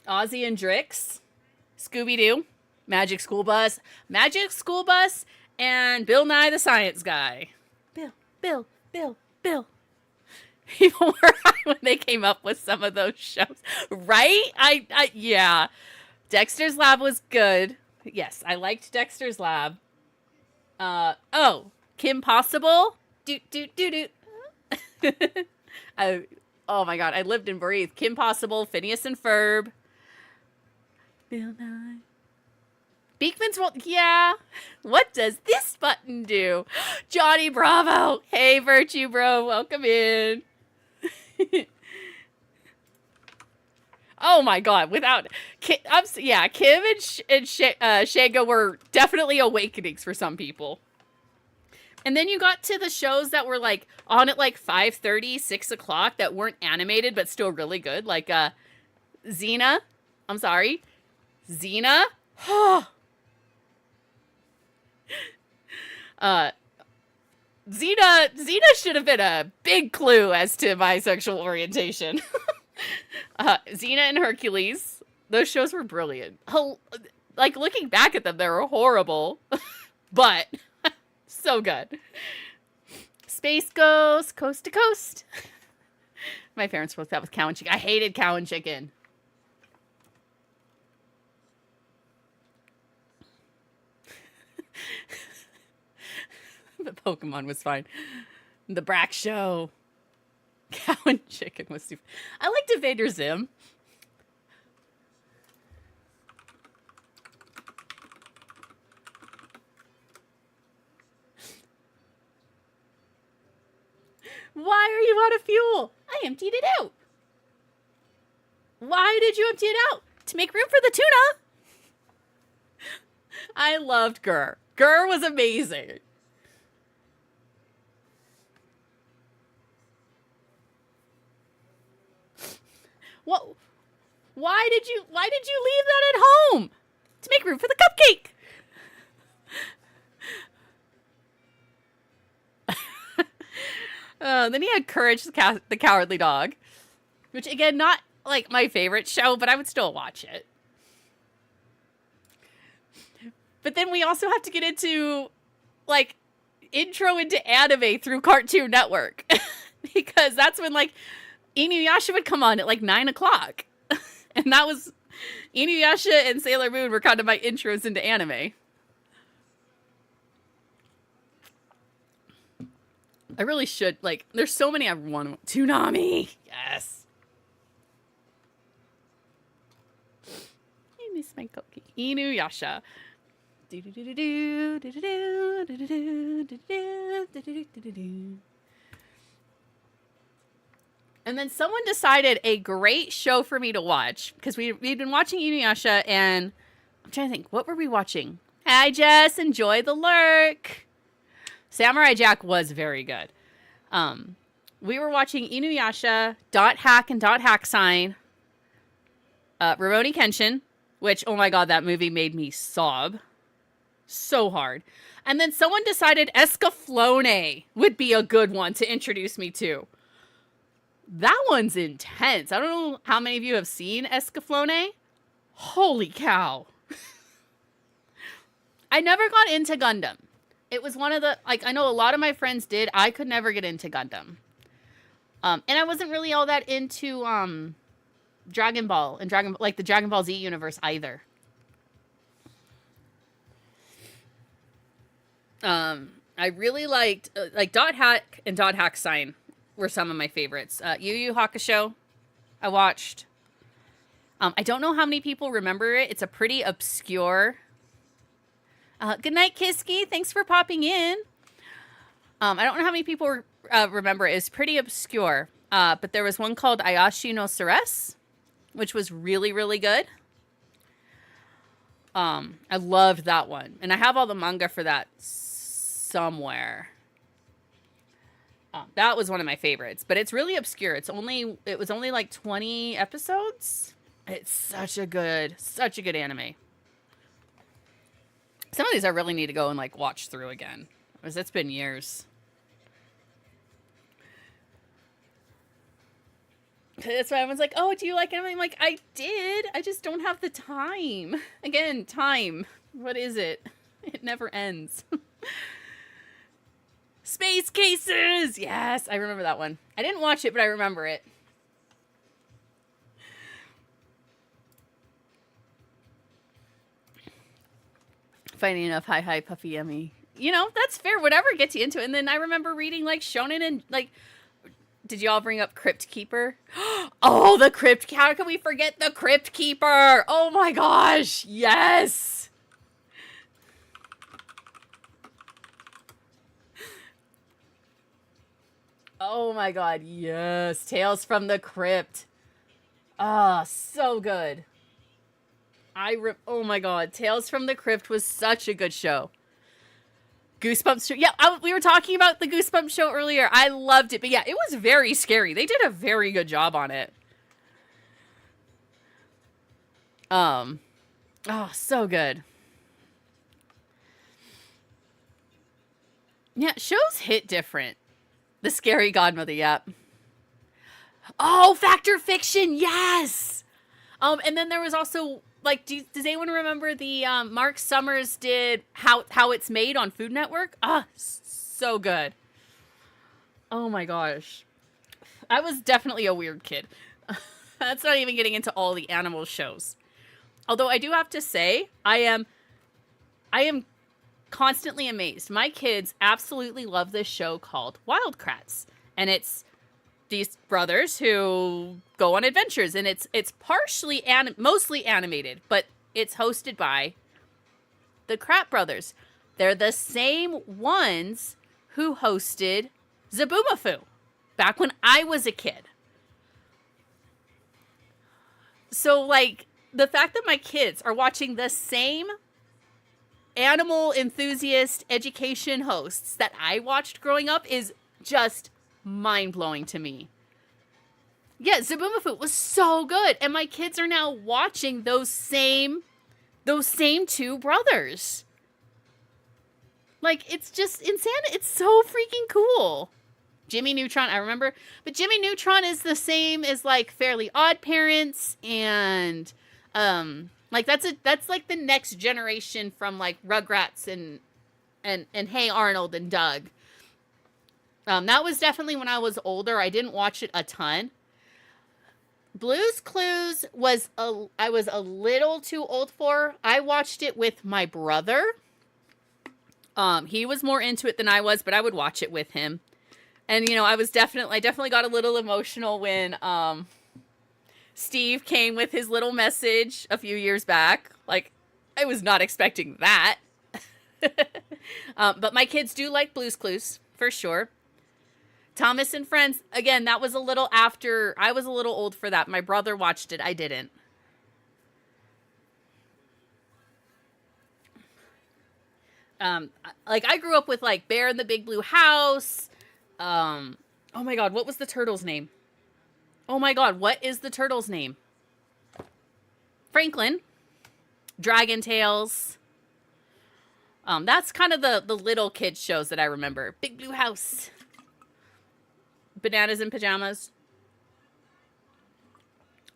Ozzy and Drix. Scooby-Doo. Magic School Bus. Magic School Bus and Bill Nye the Science Guy. Bill. People were high when they came up with some of those shows. Right? Yeah. Dexter's Lab was good. Yes, I liked Dexter's Lab. Kim Possible. Do. Oh my god, I lived and breathed. Kim Possible, Phineas and Ferb. Bill Nye. Beekman's World. Yeah. What does this button do? Johnny Bravo. Hey, Virtue Bro. Welcome in. Oh my god, without Kim and Shaga were definitely awakenings for some people. And then you got to the shows that were like on at like 5:30, 6 o'clock that weren't animated but still really good, like Xena. I'm sorry, Xena. Xena should have been a big clue as to my sexual orientation. Xena and Hercules. Those shows were brilliant. Like, looking back at them, they were horrible. But, so good. Space Ghost, Coast to Coast. My parents spoke that with Cow and Chicken. I hated Cow and Chicken. But Pokemon was fine. The Brack Show. Cow and chicken was stupid. I liked Evader Zim. Why are you out of fuel? I emptied it out. Why did you empty it out? To make room for the tuna. I loved Gurr. Gurr was amazing. What? Why did you leave that at home? To make room for the cupcake. Then he had Courage the Cowardly Dog, which again, not like my favorite show, but I would still watch it. But then we also have to get into like intro into anime through Cartoon Network because that's when like Inuyasha would come on at like 9 o'clock. And that was Inuyasha and Sailor Moon were kind of my intros into anime. I really should, like, there's so many I want to. Toonami! Yes! I miss my cupcake. Inuyasha. And then someone decided a great show for me to watch, because we'd been watching Inuyasha, and I'm trying to think, what were we watching? I just enjoy the lurk. Samurai Jack was very good. We were watching Inuyasha, Dot Hack and Dot Hack Sign, Rurouni Kenshin, which, oh my god, that movie made me sob so hard. And then someone decided Escaflowne would be a good one to introduce me to. That one's intense. I don't know how many of you have seen Escaflowne. Holy cow. I never got into Gundam. It was one of the, like, I know a lot of my friends did. I could never get into Gundam. And I wasn't really all that into Dragon Ball and the Dragon Ball Z universe either. I really liked, like, Dot Hack and Dot Hack Sign were some of my favorites. Yu Yu Hakusho, I watched. I don't know how many people remember it. It's a pretty obscure. Good night, Kiski. Thanks for popping in. I don't know how many people remember it. It's pretty obscure. But there was one called Ayashi no Ceres, which was really, really good. I loved that one. And I have all the manga for that somewhere. That was one of my favorites. But it's really obscure. It was only like 20 episodes. It's such a good anime. Some of these I really need to go and like watch through again, because it's been years. That's why everyone's like, "Oh, do you like anime?" I'm like, "I did. I just don't have the time." Again, time. What is it? It never ends. Space Cases. Yes, I remember that one. I didn't watch it, but I remember it. Funny enough, hi, Puffy Yummy. You know, that's fair. Whatever gets you into it. And then I remember reading, like, Shonen and, like, did you all bring up Crypt Keeper? Oh, the Crypt. How can we forget the Crypt Keeper? Oh, my gosh. Yes. Oh, my God. Yes. Tales from the Crypt. Ah, so good. Oh my god, Tales from the Crypt was such a good show. Goosebumps show. Yeah, we were talking about the Goosebumps show earlier. I loved it. But yeah, it was very scary. They did a very good job on it. Oh, so good. Yeah, shows hit different. The Scary Godmother, yep. Oh, Fact or Fiction, yes! And then there was also... Like, does anyone remember the Mark Summers did How It's Made on Food Network? Ah, so good. Oh my gosh. I was definitely a weird kid. That's not even getting into all the animal shows. Although I do have to say, I am constantly amazed. My kids absolutely love this show called Wildcrats. And it's these brothers who go on adventures, and it's partially mostly animated, but it's hosted by the Kratt brothers. They're the same ones who hosted Zaboomafoo back when I was a kid. So, like, the fact that my kids are watching the same animal enthusiast education hosts that I watched growing up is just mind-blowing to me. Yeah, Zaboomafoo was so good, and my kids are now watching those same two brothers. Like, it's just insane. It's so freaking cool. Jimmy Neutron, I remember. But Jimmy Neutron is the same as, like, Fairly Odd Parents. And, like, that's like the next generation from, like, Rugrats and Hey Arnold and Doug. That was definitely when I was older. I didn't watch it a ton. Blue's Clues I was a little too old for. I watched it with my brother. He was more into it than I was, but I would watch it with him. And, you know, I definitely got a little emotional when, Steve came with his little message a few years back. Like, I was not expecting that. But my kids do like Blue's Clues, for sure. Thomas and Friends, again, that was a little after, I was a little old for that. My brother watched it, I didn't. Like, I grew up with, like, Bear in the Big Blue House. Oh my god, what was the turtle's name? Oh my god, what is the turtle's name? Franklin. Dragon Tales. That's kind of the little kids shows that I remember. Big Blue House. Bananas in Pajamas.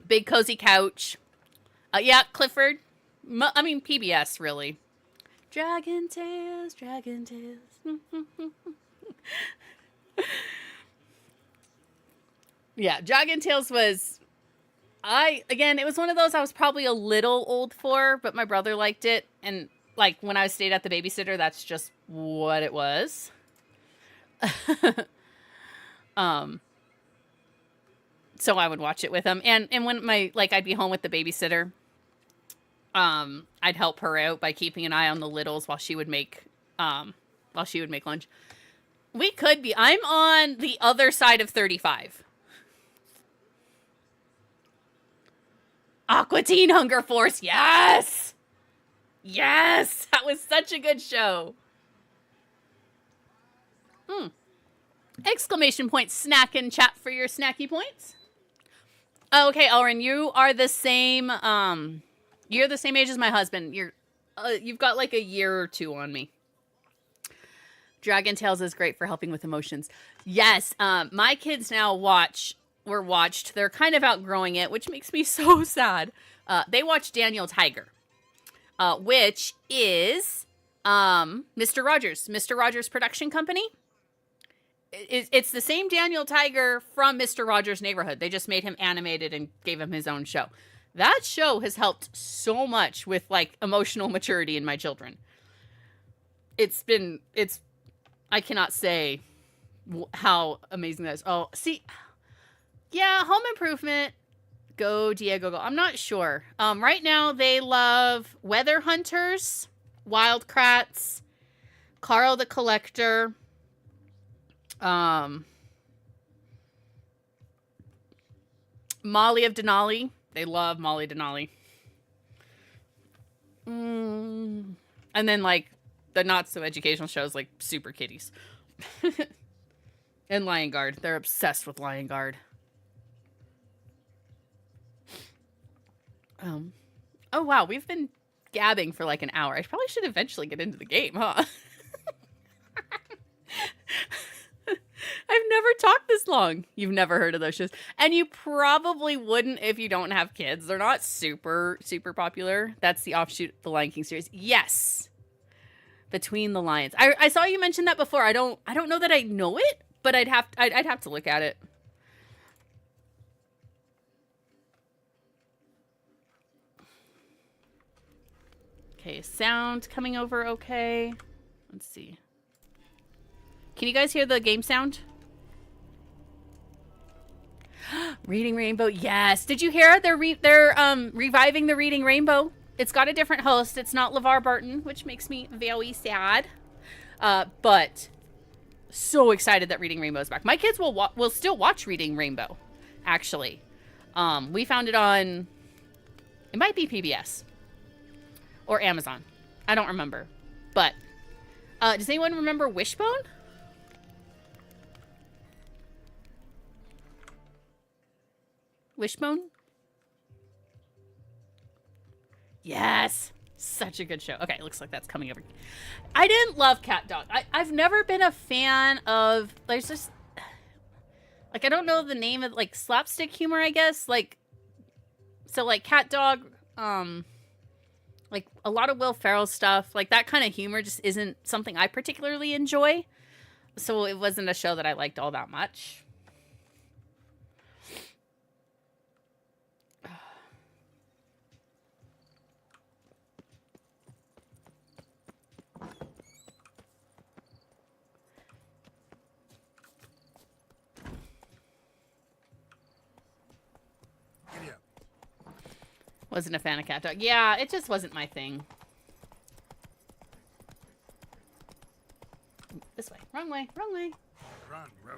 Big Cozy Couch. Yeah, Clifford. I mean, PBS, really. Dragon Tales, Dragon Tales. Yeah, Dragon Tales was... Again, it was one of those I was probably a little old for, but my brother liked it. And, like, when I stayed at the babysitter, that's just what it was. So I would watch it with him. And when I'd be home with the babysitter, I'd help her out by keeping an eye on the littles while she would make lunch. I'm on the other side of 35. Aqua Teen Hunger Force, yes! Yes! That was such a good show. Exclamation point snack in chat for your snacky points. Oh, okay, Elrin, you are the same, you're the same age as my husband. You've got like a year or two on me. Dragon Tales is great for helping with emotions. Yes, my kids now were watched. They're kind of outgrowing it, which makes me so sad. They watch Daniel Tiger, which is Mr. Rogers production company. It's the same Daniel Tiger from Mr. Rogers' Neighborhood. They just made him animated and gave him his own show. That show has helped so much with, like, emotional maturity in my children. I cannot say how amazing that is. Oh, see, yeah, Home Improvement, go Diego, go. I'm not sure. Right now they love Weather Hunters, Wild Kratts, Carl the Collector, Molly of Denali. They love Molly Denali. And then, like, the not-so-educational shows, like Super Kitties. And Lion Guard. They're obsessed with Lion Guard. Oh, wow. We've been gabbing for, like, an hour. I probably should eventually get into the game, huh? I've never talked this long. You've never heard of those shows. And you probably wouldn't if you don't have kids. They're not super, super popular. That's the offshoot, the Lion King series. Yes. Between the Lions. I saw you mention that before. I don't know that I know it, but I'd have to look at it. Okay, sound coming over okay. Let's see. Can you guys hear the game sound? Reading Rainbow, yes. Did you hear? They're reviving the Reading Rainbow. It's got a different host. It's not LeVar Burton, which makes me very sad. But so excited that Reading Rainbow is back. My kids will still watch Reading Rainbow, actually. We found it on, it might be PBS or Amazon. I don't remember. But does anyone remember Wishbone? Wishbone? Yes. Such a good show. Okay, it looks like that's coming over. I didn't love Cat Dog. I've never been a fan of, there's just, like, I don't know the name of, like, slapstick humor, I guess. Like, so, like, Cat Dog, like, a lot of Will Ferrell stuff, like, that kind of humor just isn't something I particularly enjoy. So it wasn't a show that I liked all that much. Wasn't a fan of Cat Dog. Yeah, it just wasn't my thing. This way. Wrong way. Wrong way. Run, run.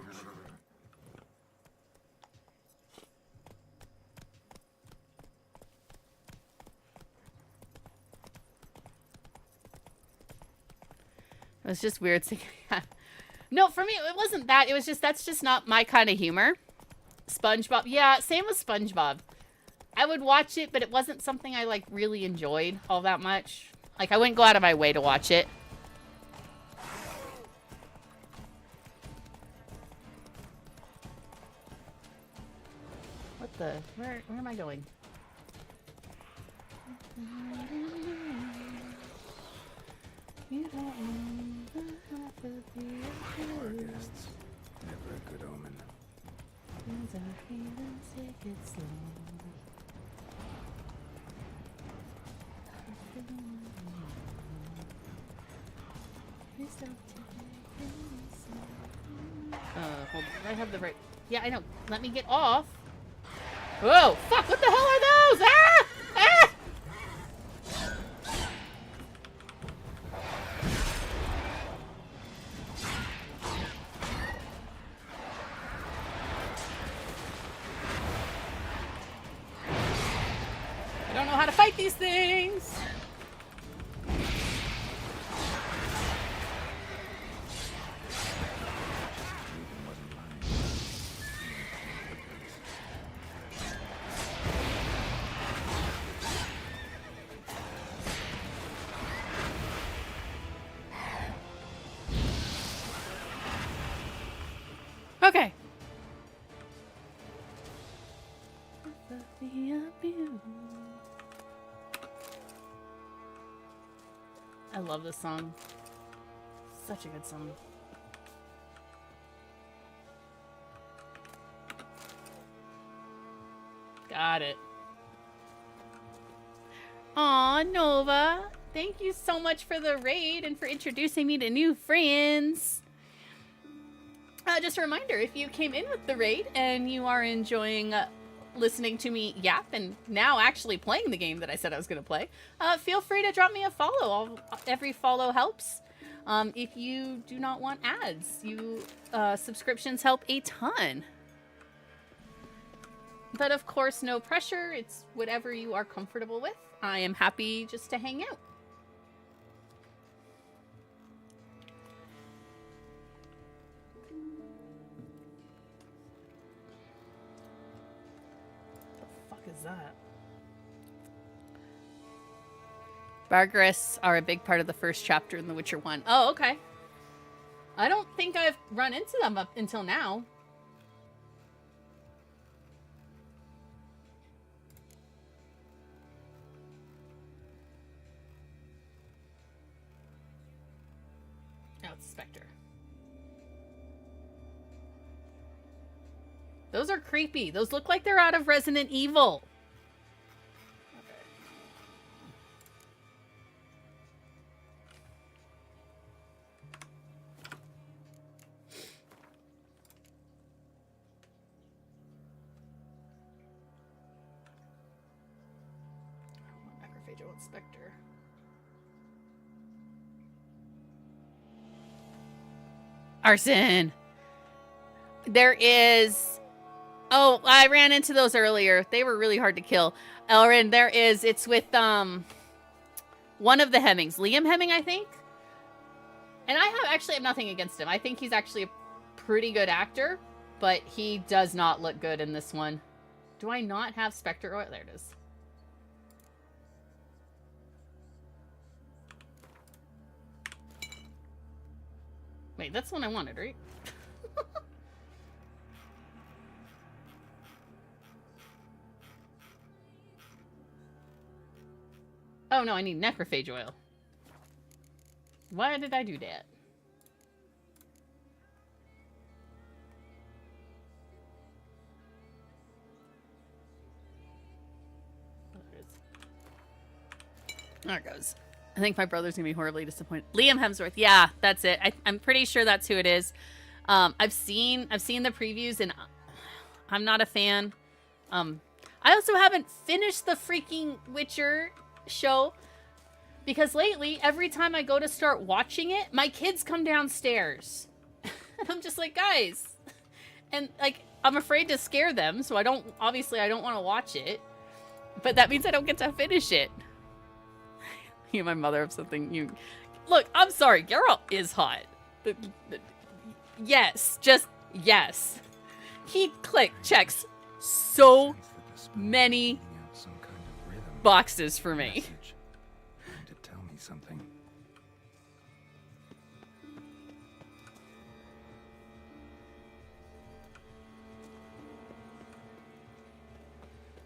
It was just weird. No, for me, it wasn't that. It was just, that's just not my kind of humor. SpongeBob. Yeah, same with SpongeBob. I would watch it, but it wasn't something I, like, really enjoyed all that much. Like, I wouldn't go out of my way to watch it. What the? Where am I going? You don't know the half of the Our guests. Never a good omen. Take it slow. Hold on. I have the right. Yeah, I know. Let me get off. Whoa! Fuck! What the hell are those? Ah! Ah! I don't know how to fight these things. Okay. I love this song. Such a good song. Got it. Aw, Nova. Thank you so much for the raid and for introducing me to new friends. Just a reminder, if you came in with the raid and you are enjoying listening to me yap and now actually playing the game that I said I was going to play, feel free to drop me a follow. Every follow helps. If you do not want ads, subscriptions help a ton. But of course, no pressure. It's whatever you are comfortable with. I am happy just to hang out. Is that? Bargarists are a big part of the first chapter in The Witcher 1. Oh, okay. I don't think I've run into them up until now. Oh, it's Spectre. Those are creepy. Those look like they're out of Resident Evil. Necrophage. I want Spectre. Arson! There is... Oh, I ran into those earlier. They were really hard to kill. Elrin, there is... It's with, one of the Hemmings. Liam Hemming, I think? And I actually have nothing against him. I think he's actually a pretty good actor, but he does not look good in this one. Do I not have Spectre oil? There it is. Wait, that's the one I wanted, right? Oh no, I need necrophage oil. Why did I do that? There it goes. I think my brother's gonna be horribly disappointed. Liam Hemsworth, yeah, that's it. I'm pretty sure that's who it is. I've seen the previews and I'm not a fan. I also haven't finished the freaking Witcher show because lately, every time I go to start watching it, my kids come downstairs, and I'm just like, guys, and like I'm afraid to scare them, so I don't want to watch it. But that means I don't get to finish it. You, my mother, of something. You look. I'm sorry. Geralt is hot. Yes, just yes. He checks so many boxes for me. To tell me something.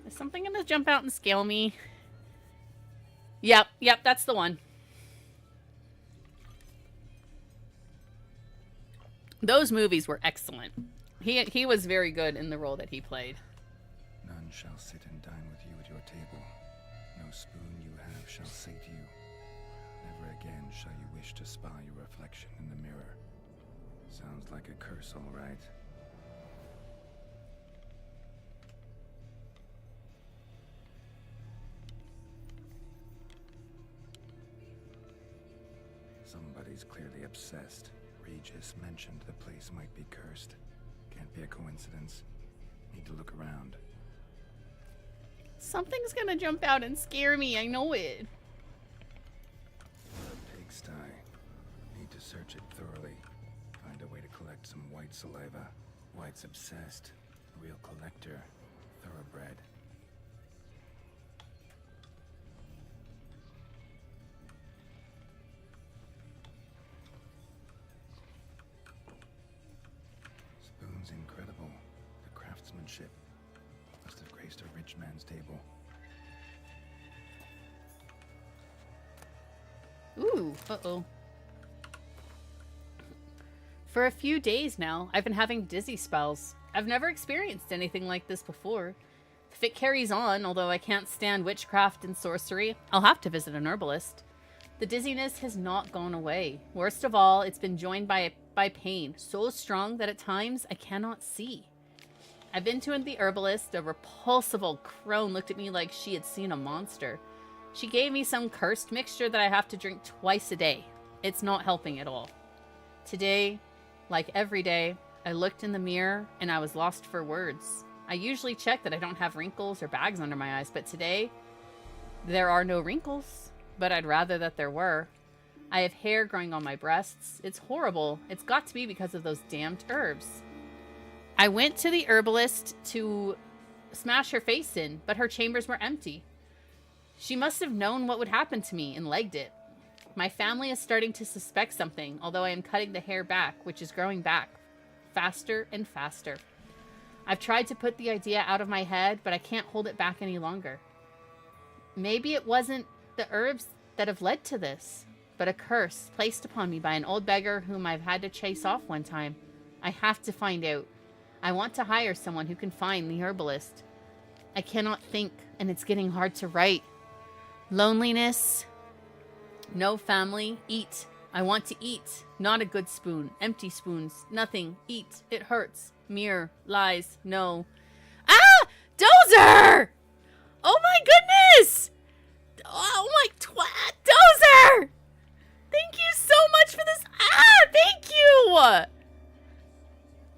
Is something gonna jump out and scale me? Yep, that's the one. Those movies were excellent. He was very good in the role that he played. None shall sit and dine with you at your table. No spoon you have shall say to you. Never again shall you wish to spy your reflection in the mirror. Sounds like a curse, all right. Somebody's clearly obsessed. Regis mentioned the place might be cursed. Can't be a coincidence. Need to look around. Something's gonna jump out and scare me. I know it. A pigsty. Need to search it thoroughly. Find a way to collect some white saliva. White's obsessed. Real collector. Thoroughbred. Spoon's incredible. The craftsmanship must have graced a rich man's table. Ooh, uh-oh. For a few days now, I've been having dizzy spells. I've never experienced anything like this before. If it carries on, although I can't stand witchcraft and sorcery, I'll have to visit an herbalist. The dizziness has not gone away. Worst of all, it's been joined by pain, so strong that at times I cannot see. I've been to the herbalist. A repulsive crone looked at me like she had seen a monster. She gave me some cursed mixture that I have to drink twice a day. It's not helping at all. Today, like every day, I looked in the mirror and I was lost for words. I usually check that I don't have wrinkles or bags under my eyes, but today, there are no wrinkles, but I'd rather that there were. I have hair growing on my breasts. It's horrible. It's got to be because of those damned herbs. I went to the herbalist to smash her face in, but her chambers were empty. She must have known what would happen to me and legged it. My family is starting to suspect something, although I am cutting the hair back, which is growing back faster and faster. I've tried to put the idea out of my head, but I can't hold it back any longer. Maybe it wasn't the herbs that have led to this, but a curse placed upon me by an old beggar whom I've had to chase off one time. I have to find out. I want to hire someone who can find the herbalist. I cannot think, and it's getting hard to write. Loneliness. No family. Eat. I want to eat. Not a good spoon. Empty spoons. Nothing. Eat. It hurts. Mirror. Lies. No. Ah! Dozer! Oh my goodness! Oh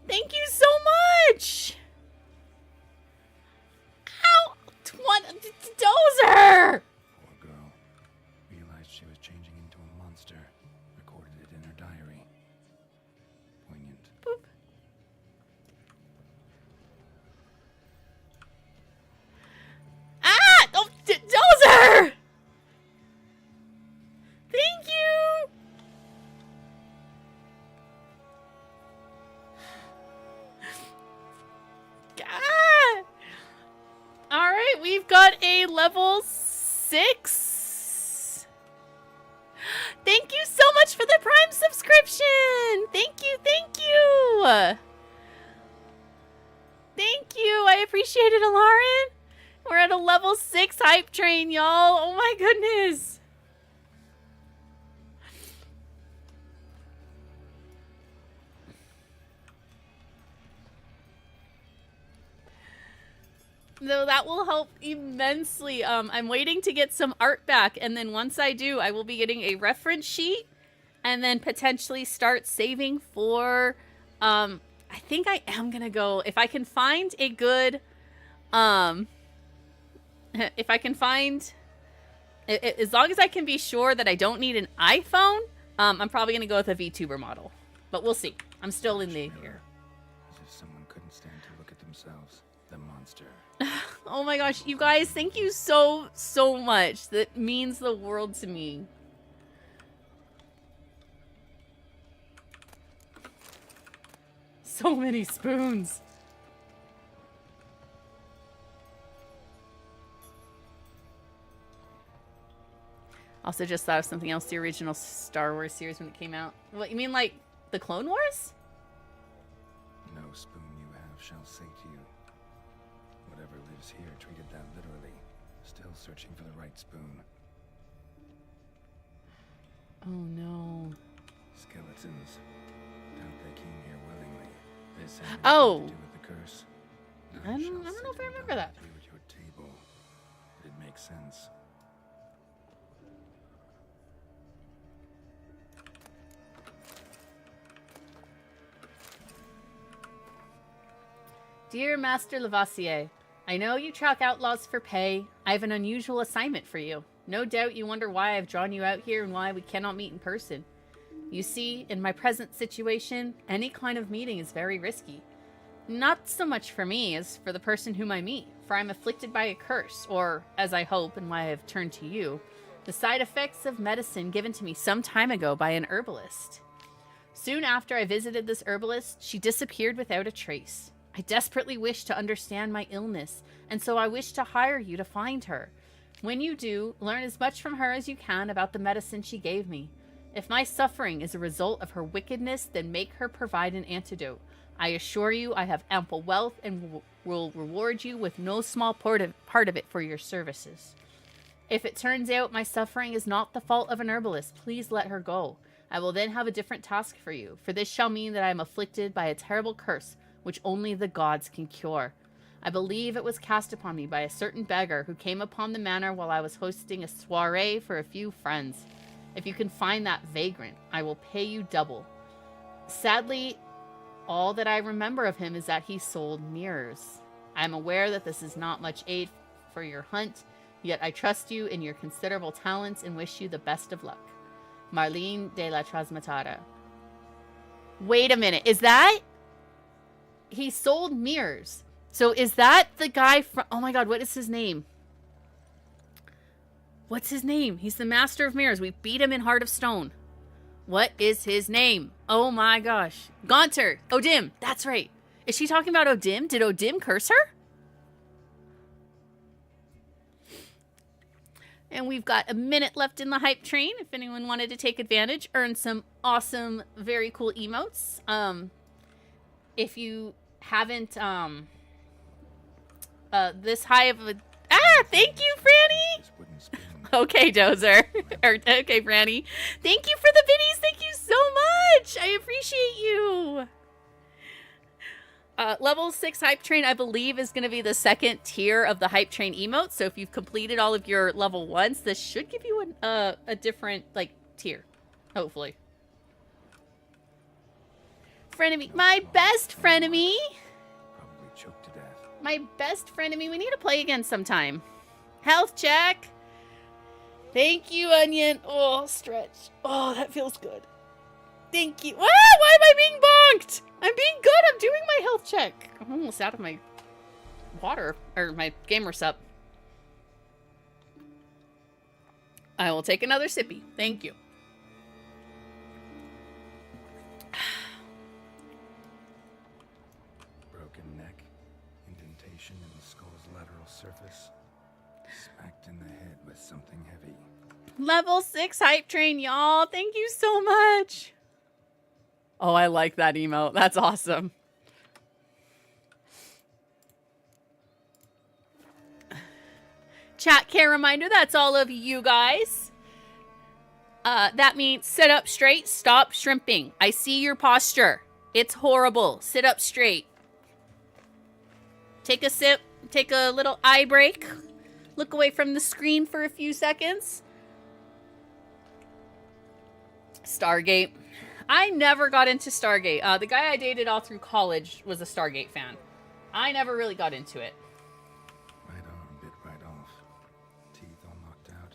Thank you so much! Ow! Dozer! Poor girl. Realized she was changing into a monster. Recorded it in her diary. Poignant. Boop. Ah! Oh, Dozer! Thank you! Ah! Alright, we've got a level 6. Thank you so much for the Prime subscription! Thank you, thank you! Thank you, I appreciate it, Alarin. We're at a level 6 hype train, y'all. Oh my goodness. No, that will help immensely. I'm waiting to get some art back, and then once I do, I will be getting a reference sheet, and then potentially start saving for, I think I am gonna go, if I can find a good, if I can find, as long as I can be sure that I don't need an iPhone, I'm probably gonna go with a VTuber model, but we'll see. I'm still in the here. As if someone couldn't stand to look at themselves. The monster. Oh my gosh, you guys, thank you so much. That means the world to me. So many spoons. Also just thought of something else, the original Star Wars series when it came out. What, you mean like the Clone Wars? No spoon you have shall sate you. Whatever lives here treated that literally. Still searching for the right spoon. Oh no. Skeletons. Doubt they came here willingly. This had Oh. nothing to do with the curse. I don't know if I remember that. You at your table. It makes sense. Dear Master Lavoisier, I know you track outlaws for pay. I have an unusual assignment for you. No doubt you wonder why I've drawn you out here and why we cannot meet in person. You see, in my present situation, any kind of meeting is very risky. Not so much for me as for the person whom I meet, for I'm afflicted by a curse, or, as I hope and why I have turned to you, the side effects of medicine given to me some time ago by an herbalist. Soon after I visited this herbalist, she disappeared without a trace. I desperately wish to understand my illness, and so I wish to hire you to find her. When you do, learn as much from her as you can about the medicine she gave me. If my suffering is a result of her wickedness, then make her provide an antidote. I assure you I have ample wealth and will reward you with no small part of it for your services. If it turns out my suffering is not the fault of an herbalist, please let her go. I will then have a different task for you, for this shall mean that I am afflicted by a terrible curse which only the gods can cure. I believe it was cast upon me by a certain beggar who came upon the manor while I was hosting a soiree for a few friends. If you can find that vagrant, I will pay you double. Sadly, all that I remember of him is that he sold mirrors. I am aware that this is not much aid for your hunt, yet I trust you in your considerable talents and wish you the best of luck. Marlene de la Trasmatara. Wait a minute, is that... He sold mirrors. So is that the guy from... Oh my god, what is his name? What's his name? He's the master of mirrors. We beat him in Heart of Stone. What is his name? Oh my gosh. Gaunter. Odim. That's right. Is she talking about Odim? Did Odim curse her? And we've got a minute left in the hype train. If anyone wanted to take advantage, earn some awesome, very cool emotes. If you haven't, this high of a... Ah! Thank you, Franny! This wooden spoon. Okay, Dozer. Okay, Franny. Thank you for the biddies. Thank you so much. I appreciate you. Level 6 hype train, I believe, is going to be the second tier of the hype train emotes. So if you've completed all of your level 1s, this should give you a different, like, tier. Hopefully. Frenemy. My best frenemy. Probably choked to death. My best frenemy. We need to play again sometime. Health check. Thank you, Onion. Oh, stretch. Oh, that feels good. Thank you. Ah, why am I being bonked? I'm being good. I'm doing my health check. I'm almost out of my water, or my gamer sup. I will take another sippy. Thank you. Broken neck, indentation in the skull's lateral surface, smacked in the head with something heavy. Level 6 hype train, y'all. Thank you so much. Oh, I like that emote. That's awesome. Chat care reminder, that's all of you guys. That means sit up straight, stop shrimping. I see your posture. It's horrible. Sit up straight. Take a sip, take a little eye break. Look away from the screen for a few seconds. Stargate. I never got into Stargate. The guy I dated all through college was a Stargate fan. I never really got into it. Right arm bit right off. Teeth all knocked out.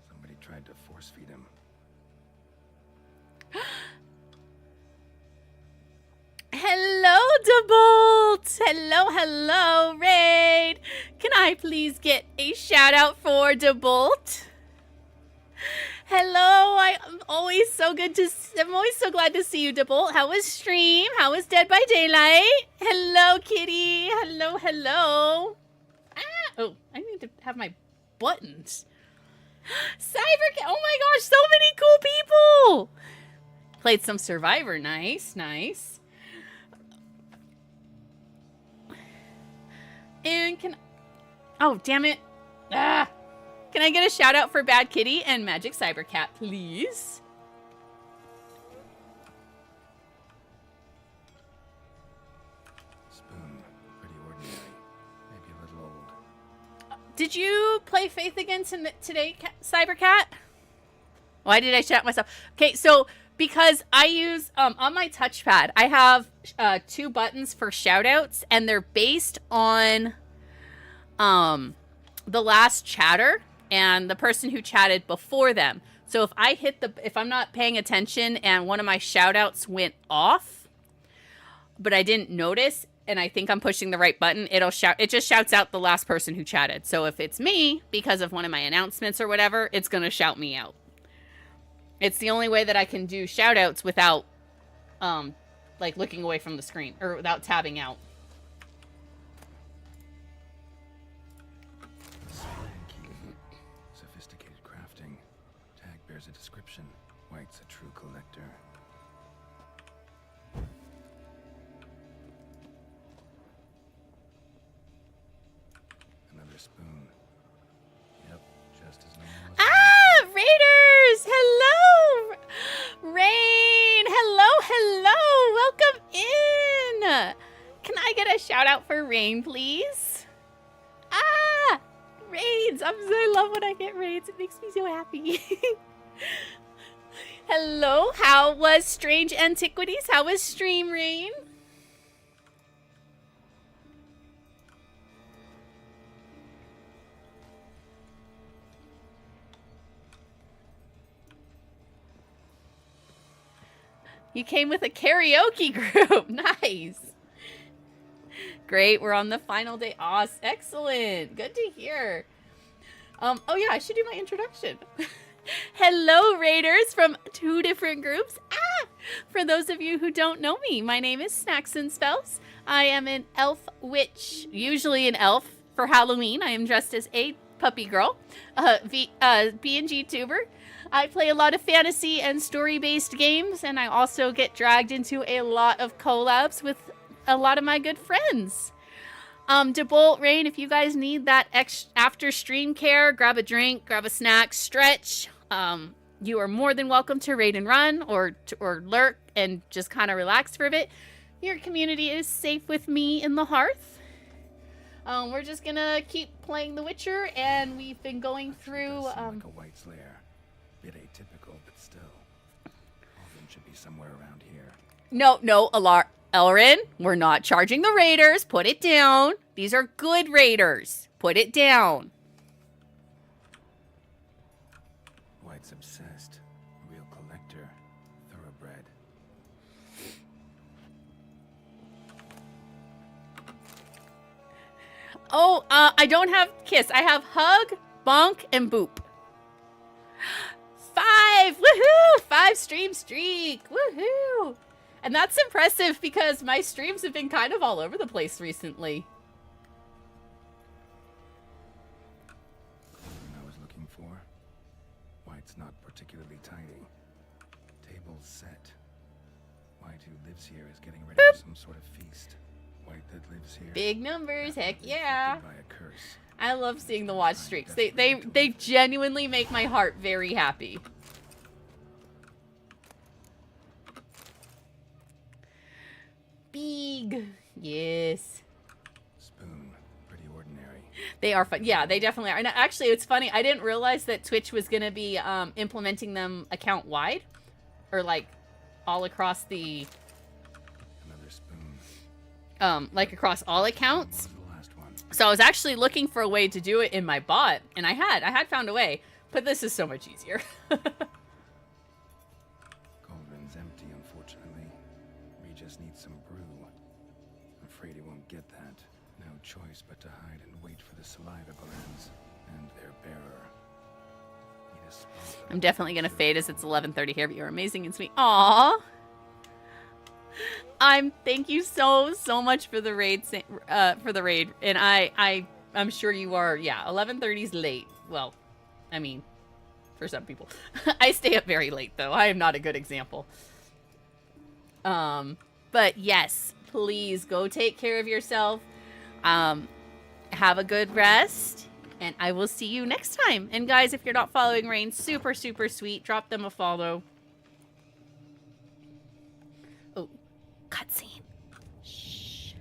Somebody tried to force feed him. Hello, DeBolt! Hello, hello, Raid! Can I please get a shout out for DeBolt? Hello, I'm always so glad to see you, DeBolt. How was stream? How was Dead by Daylight? Hello, kitty. Hello, hello. Ah! Oh, I need to have my buttons. Cyber, oh my gosh, so many cool people. Played some Survivor. Nice, nice. And oh, damn it. Ah! Can I get a shout out for Bad Kitty and Magic Cybercat, please? Spoon, pretty ordinary. Maybe a little old. Did you play Faith again today, Cybercat? Why did I shout myself? Okay, so because I use, on my touchpad, I have 2 buttons for shoutouts, and they're based on the last chatter and the person who chatted before them. So if I hit if I'm not paying attention and one of my shoutouts went off, but I didn't notice, and I think I'm pushing the right button, it just shouts out the last person who chatted. So if it's me, because of one of my announcements or whatever, it's gonna shout me out. It's the only way that I can do shoutouts without, like looking away from the screen, or without tabbing out. Sophisticated crafting. Tag bears a description. White's a true collector. Another spoon. Yep, just as normal as Raiders! Hello! Rain! Hello, hello! Welcome in! Can I get a shout out for Rain, please? Ah! Raids! I love when I get raids. It makes me so happy. Hello, how was Strange Antiquities? How was stream, Rain? You came with a karaoke group. Nice. Great. We're on the final day. Awesome. Excellent. Good to hear. Oh yeah, I should do my introduction. Hello, Raiders from 2 different groups. For those of you who don't know me, my name is Snacks and Spells. I am an elf witch, usually an elf for Halloween. I am dressed as a puppy girl, B&G tuber. I play a lot of fantasy and story-based games, and I also get dragged into a lot of collabs with a lot of my good friends. DeBolt, Rain, if you guys need that after stream care, grab a drink, grab a snack, stretch. You are more than welcome to raid and run or lurk and just kind of relax for a bit. Your community is safe with me in the hearth. We're just gonna keep playing The Witcher, and we've been going through. like a White's lair. Bit atypical, but still. Alden should be somewhere around here. No, no, Elrin, we're not charging the raiders. Put it down. These are good raiders. Put it down. White's obsessed. Real collector. Thoroughbred. Oh, I don't have kiss. I have hug, bonk, and boop. 5! Woohoo! 5 stream streak. Woohoo! And that's impressive because my streams have been kind of all over the place recently. I was looking for. White's not particularly tidy. Table's set. White who lives here is getting ready for some sort of feast. White that lives here. Big numbers, heck yeah. By a curse. I love seeing the watch streaks. They genuinely make my heart very happy. Big. Yes. Spoon. Pretty ordinary. They are fun. Yeah, they definitely are. And actually, it's funny. I didn't realize that Twitch was going to be implementing them account-wide. Or, like, all across the... Another spoon. Like, across all accounts. What was the last one? So I was actually looking for a way to do it in my bot. And I had found a way. But this is so much easier. Cauldron's empty, unfortunately. We just need some brew. I'm afraid he won't get that. No choice but to hide and wait for the saliva glands and their bearer. Need a spot that I'm definitely going to fade as it's 11:30 here, but you're amazing and sweet. Aww. Thank you so much for the raid, and I'm sure you are. Yeah, 11:30's late. Well, I mean, for some people, I stay up very late though. I am not a good example. But yes, please go take care of yourself. Have a good rest, and I will see you next time. And guys, if you're not following Rain, super sweet. Drop them a follow. Oh, cutscene. Shh.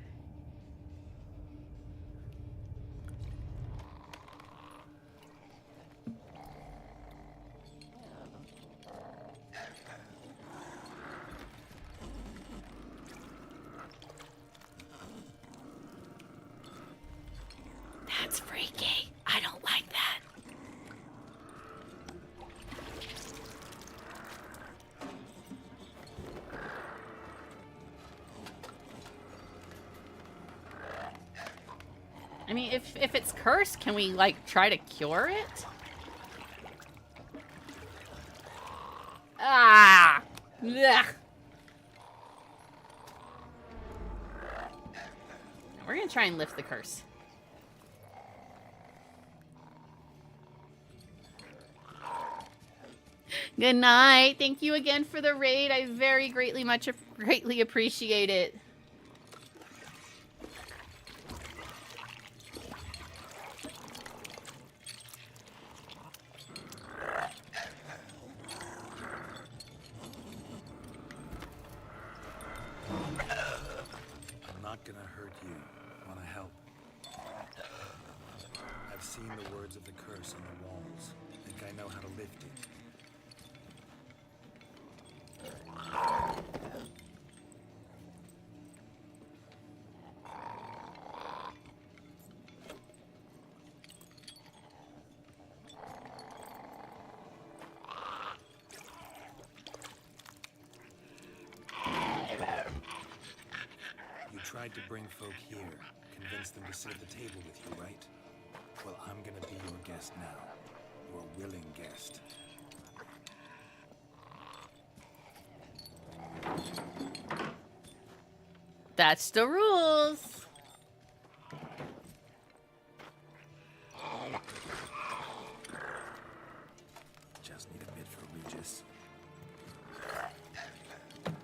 That's freaky. I don't like that. I mean, if it's cursed, can we, like, try to cure it? Ah! Ugh. We're gonna try and lift the curse. Good night. Thank you again for the raid. I very greatly appreciate it. I'm not gonna hurt you. Wanna help? I've seen the words of the curse on the walls. Think I know how to lift it. You tried to bring folk here, convince them to sit at the table with you, right? Well, I'm gonna be your guest now. Your willing guest. That's the rules. Just need a bit for Regis. And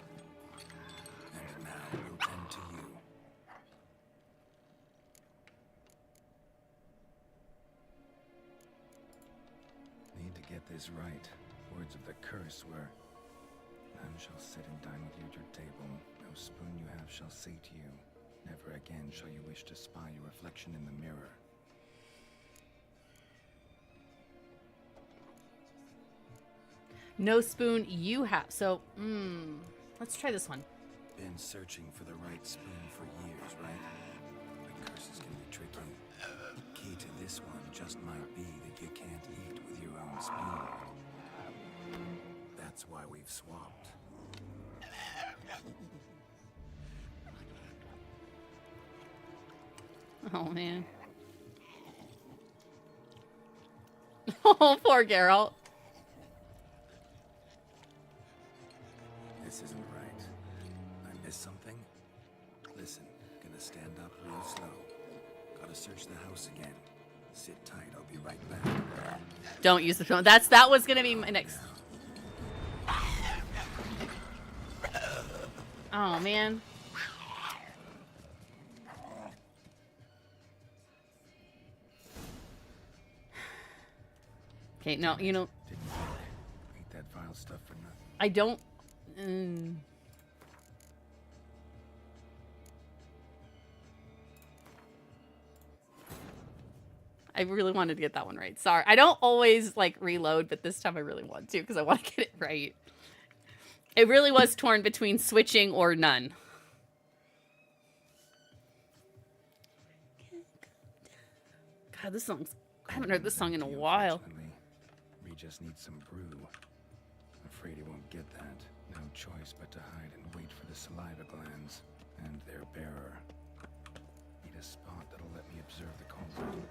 now we'll tend to you. Need to get this right. Words of the curse were, none shall sit and dine with you at your table. No spoon you have shall say to you, never again shall you wish to spy your reflection in the mirror. No spoon you have. So, let's try this one. Been searching for the right spoon for years, right? The curses can be tricky. Key to this one just might be that you can't eat with your own spoon. That's why we've swapped. Oh, man. Oh, poor Geralt. This isn't right. I missed something? Listen, gonna stand up real slow. Gotta search the house again. Sit tight, I'll be right back. Don't use the phone. That was gonna be my next. Oh, man. Okay, no, you know, Didn't eat that vile stuff for nothing. I don't. I really wanted to get that one right. Sorry. I don't always like reload, but this time I really want to because I want to get it right. It really was torn between switching or none. God, this song's... I haven't heard this song in a while. We just need some brew. I'm afraid he won't get that. No choice but to hide and wait for the saliva glands and their bearer. Need a spot that'll let me observe the culprit.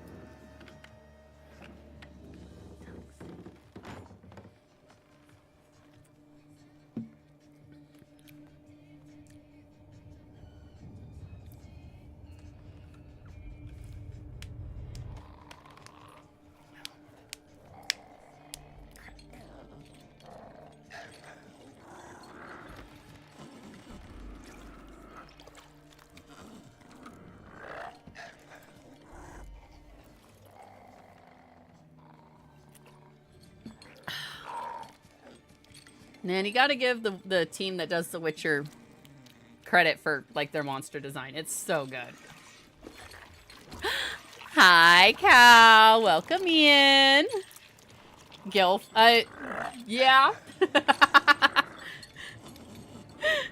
Man, you gotta give the team that does The Witcher credit for, like, their monster design. It's so good. Hi, Cal. Welcome in. Gilf. Yeah.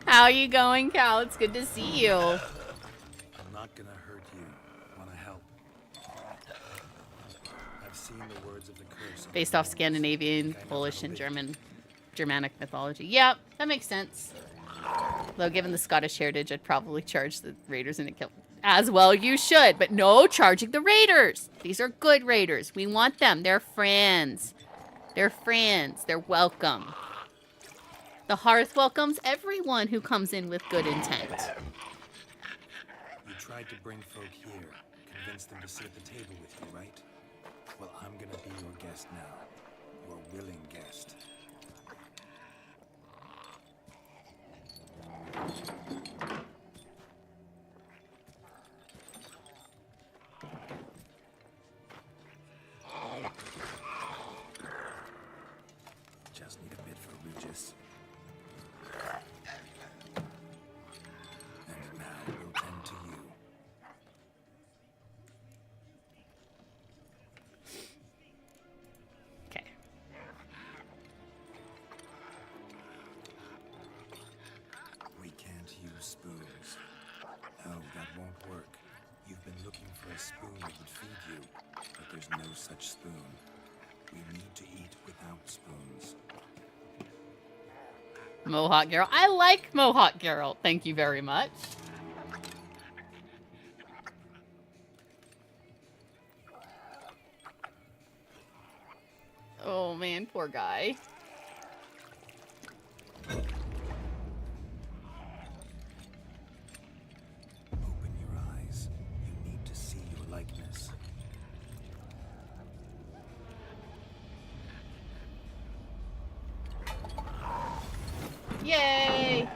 How are you going, Cal? It's good to see you. I'm not gonna hurt you. Wanna help? I've seen the words of the curse. Based off Scandinavian, Polish, and Germanic mythology. Yep, that makes sense. Though given the Scottish heritage, I'd probably charge the raiders and kill as well. You should, but no charging the raiders. These are good raiders. We want them. They're friends. They're friends. They're welcome. The hearth welcomes everyone who comes in with good intent. You tried to bring folk here, convince them to sit at the table with you, right? Well, I'm gonna be your guest now. Your willing guest. Just need a bit for Regis. And now we'll tend to you. Okay. We can't use spoons. No, that won't work. You've been looking for a spoon that would feed you, but there's no such spoon. We need to eat without spoons. Mohawk Geralt. I like Mohawk Geralt. Thank you very much. Oh man, poor guy. Open your eyes. You need to see your likeness. Yay!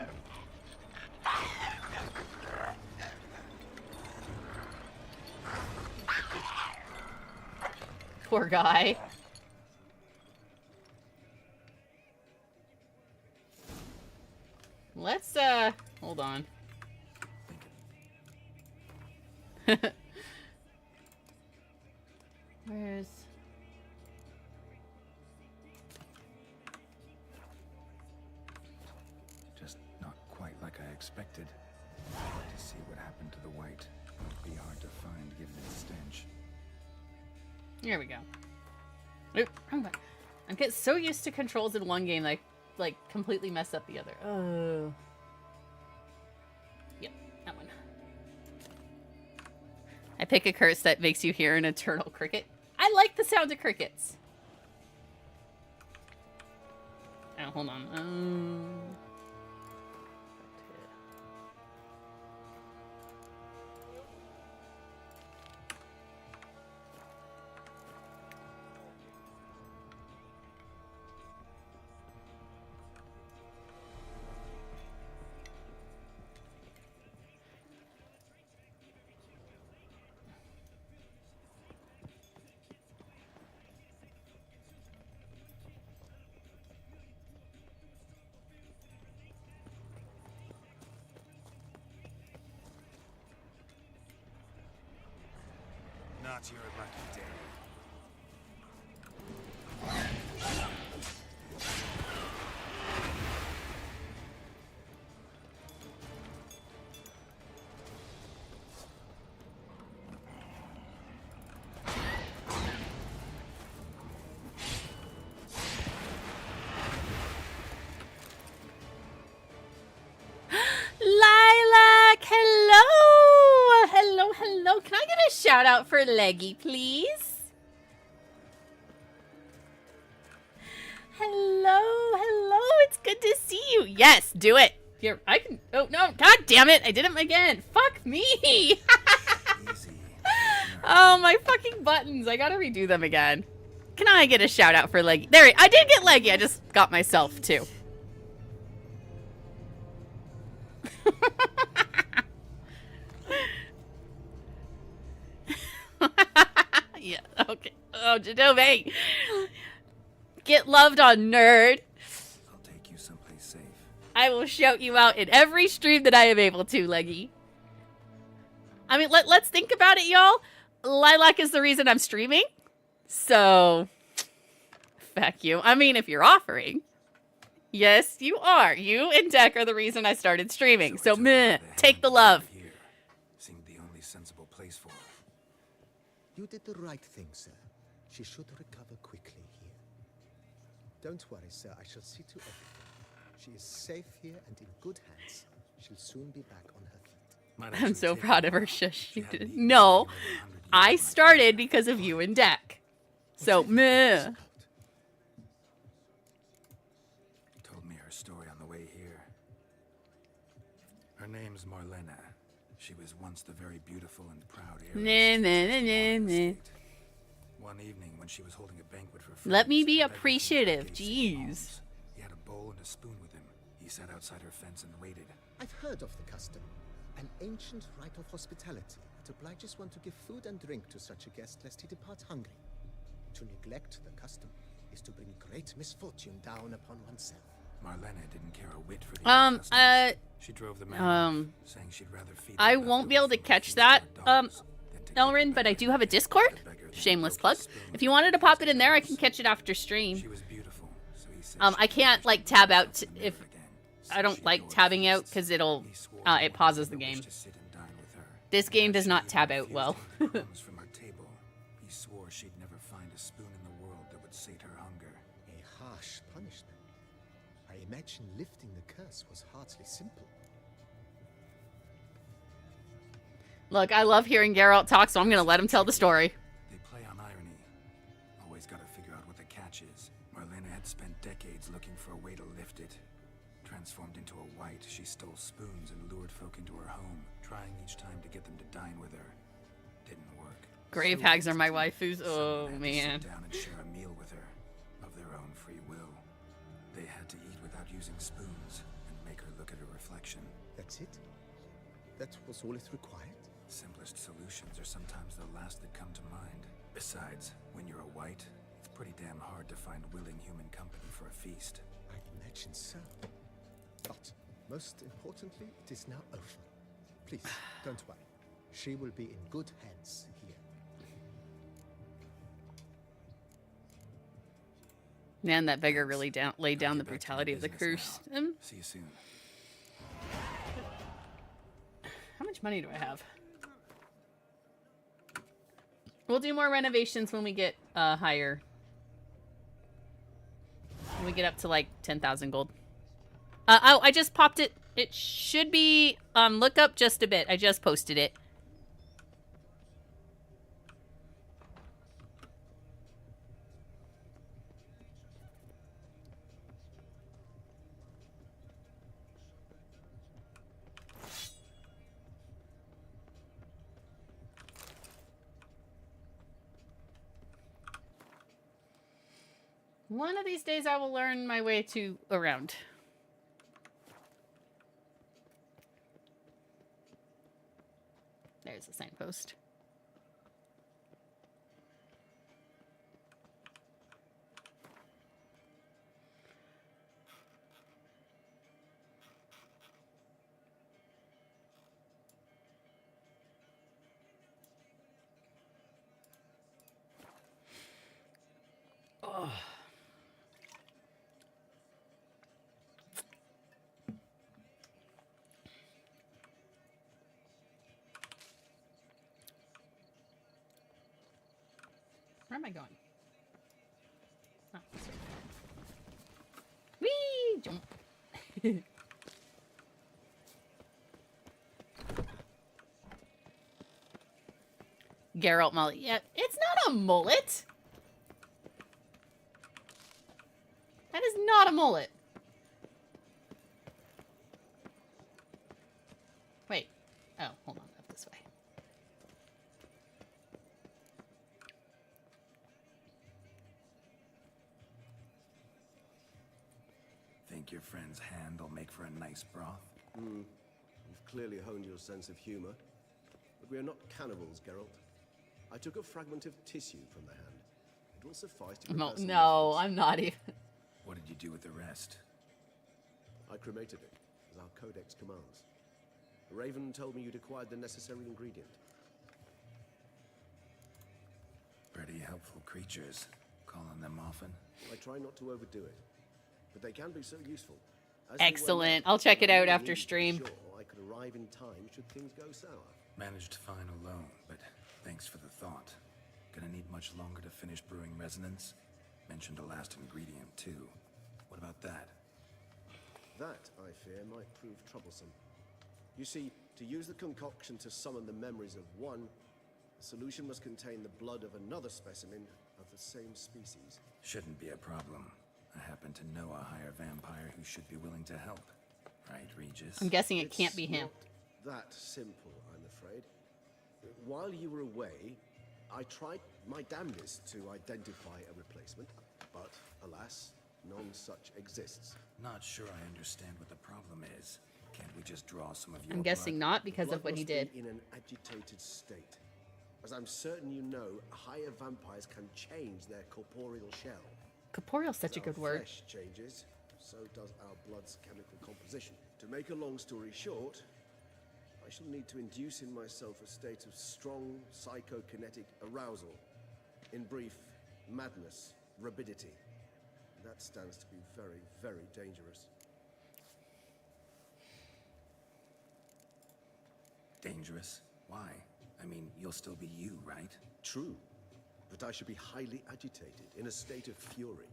Poor guy. Let's, hold on. Where's... Just not quite like I expected. Here we go. Oop, wrong button. I get so used to controls in one game that I, like, completely mess up the other. Oh. Yep, that one. I pick a curse that makes you hear an eternal cricket. I like the sound of crickets. Oh, hold on. Not your lucky day. Lilac, hello! Hello, hello. Can I get a shout out for Leggy, please? Hello, hello. It's good to see you. Yes, do it. Here, I can. Oh, no. God damn it. I did it again. Fuck me. Easy. Oh, my fucking buttons. I gotta redo them again. Can I get a shout out for Leggy? There, I did get Leggy. I just got myself, too. Yeah, okay. Oh, Jadove. Get loved on, nerd. I'll take you someplace safe. I will shout you out in every stream that I am able to, Leggy. I mean, let's think about it, y'all. Lilac is the reason I'm streaming. So, fuck you. I mean, if you're offering. Yes, you are. You and Deck are the reason I started streaming. So, meh, take the love. Here seemed the only sensible place for her. You did the right thing, sir. She should recover quickly here. Don't worry, sir. I shall see to everything. She is safe here and in good hands. She'll soon be back on her feet. I'm so proud of her. Shush. No, I started because of you and Deck. So, meh. Told me her story on the way here. Her name's Marlena. She was once the very beautiful and proud heiress. One evening when she was holding a banquet for friends, Let me be begged her to appreciative. give some Jeez. alms. He had a bowl and a spoon with him. He sat outside her fence and waited. I've heard of the custom. An ancient rite of hospitality that obliges one to give food and drink to such a guest lest he depart hungry. To neglect the custom is to bring great misfortune down upon oneself. Marlena didn't care a whit for the She drove the man off, saying she'd rather feed I the won't be able to leftovers catch from that, the dogs than to give Elrin, the but I beggar do have a Discord. the beggar that Shameless broke plug. his spoon. If you wanted to pop it in there, I can catch it after stream. She was beautiful, so he said I she'd can't, never like, tab out never if again. I don't She like adored tabbing out feasts. because it'll, He swore it he pauses the never game. wished to sit and dine with her. This game Perhaps does not she tab even out well. refused to eat crumbs from her table. He swore she'd never find a spoon in the world that would sate her hunger. A harsh punishment. I imagine lifting the curse was hardly simple. Look, I love hearing Geralt talk, so I'm going to let him tell the story. They play on irony. Always gotta figure out what the catch is. Marlena had spent decades looking for a way to lift it. Transformed into a wight, she stole spoons and lured folk into her home, trying each time to get them to dine with her. Didn't work. Grave hags are my waifus. Someone Oh, had to man. sit down and share a meal with her, of their own free will. They had to eat without using spoons, and make her look at her reflection. That's it? That was all it required? Simplest solutions are sometimes the last that come to mind. Besides, when you're a wight, it's pretty damn hard to find willing human company for a feast. I imagine so. But, most importantly, it is now over. Please, don't worry. She will be in good hands here. Man, that beggar really laid down the Get back to brutality your of the business curse. now. See you soon. How much money do I have? We'll do more renovations when we get higher. When we get up to like 10,000 gold. Oh, I just popped it. It should be look up just a bit. I just posted it. One of these days I will learn my way to around. There's a signpost. Oh. Where am I going? Oh, sorry. Whee! Jump. Geralt mullet. Yeah, it's not a mullet. That is not a mullet. Wait. Oh, hold on. Up this way. Think your friend's hand will make for a nice broth? You've clearly honed your sense of humor. But we are not cannibals, Geralt. I took a fragment of tissue from the hand. It will suffice to prepare some No, medicines. I'm not even. What did you do with the rest? I cremated it, as our codex commands. Raven told me you'd acquired the necessary ingredient. Pretty helpful creatures. Calling them often? I try not to overdo it, but they can be so useful. As Excellent. they were I'll check it I out really after need to be stream. Sure, I could arrive in time should things go sour. Managed fine alone, but thanks for the thought. Gonna need much longer to finish brewing resonance? Mentioned a last ingredient, too. What about that? That, I fear, might prove troublesome. You see, to use the concoction to summon the memories of one, the solution must contain the blood of another specimen of the same species. Shouldn't be a problem. I happen to know a higher vampire who should be willing to help. Right, Regis? I'm guessing it It's can't be him. not that simple, I'm afraid. While you were away, I tried my damnedest to identify a replacement, but alas, none such exists. Not sure I understand what the problem is. Can't we just draw some of your I'm guessing blood? not because Blood of what he must be did. in an agitated state. As I'm certain you know, higher vampires can change their corporeal shell. Corporeal's such a As good our word. flesh changes, so does our blood's chemical composition. To make a long story short, I shall need to induce in myself a state of strong psychokinetic arousal. In brief, madness, rabidity. That stands to be very, very dangerous. Dangerous? Why? I mean, you'll still be you, right? True, but I should be highly agitated, in a state of fury.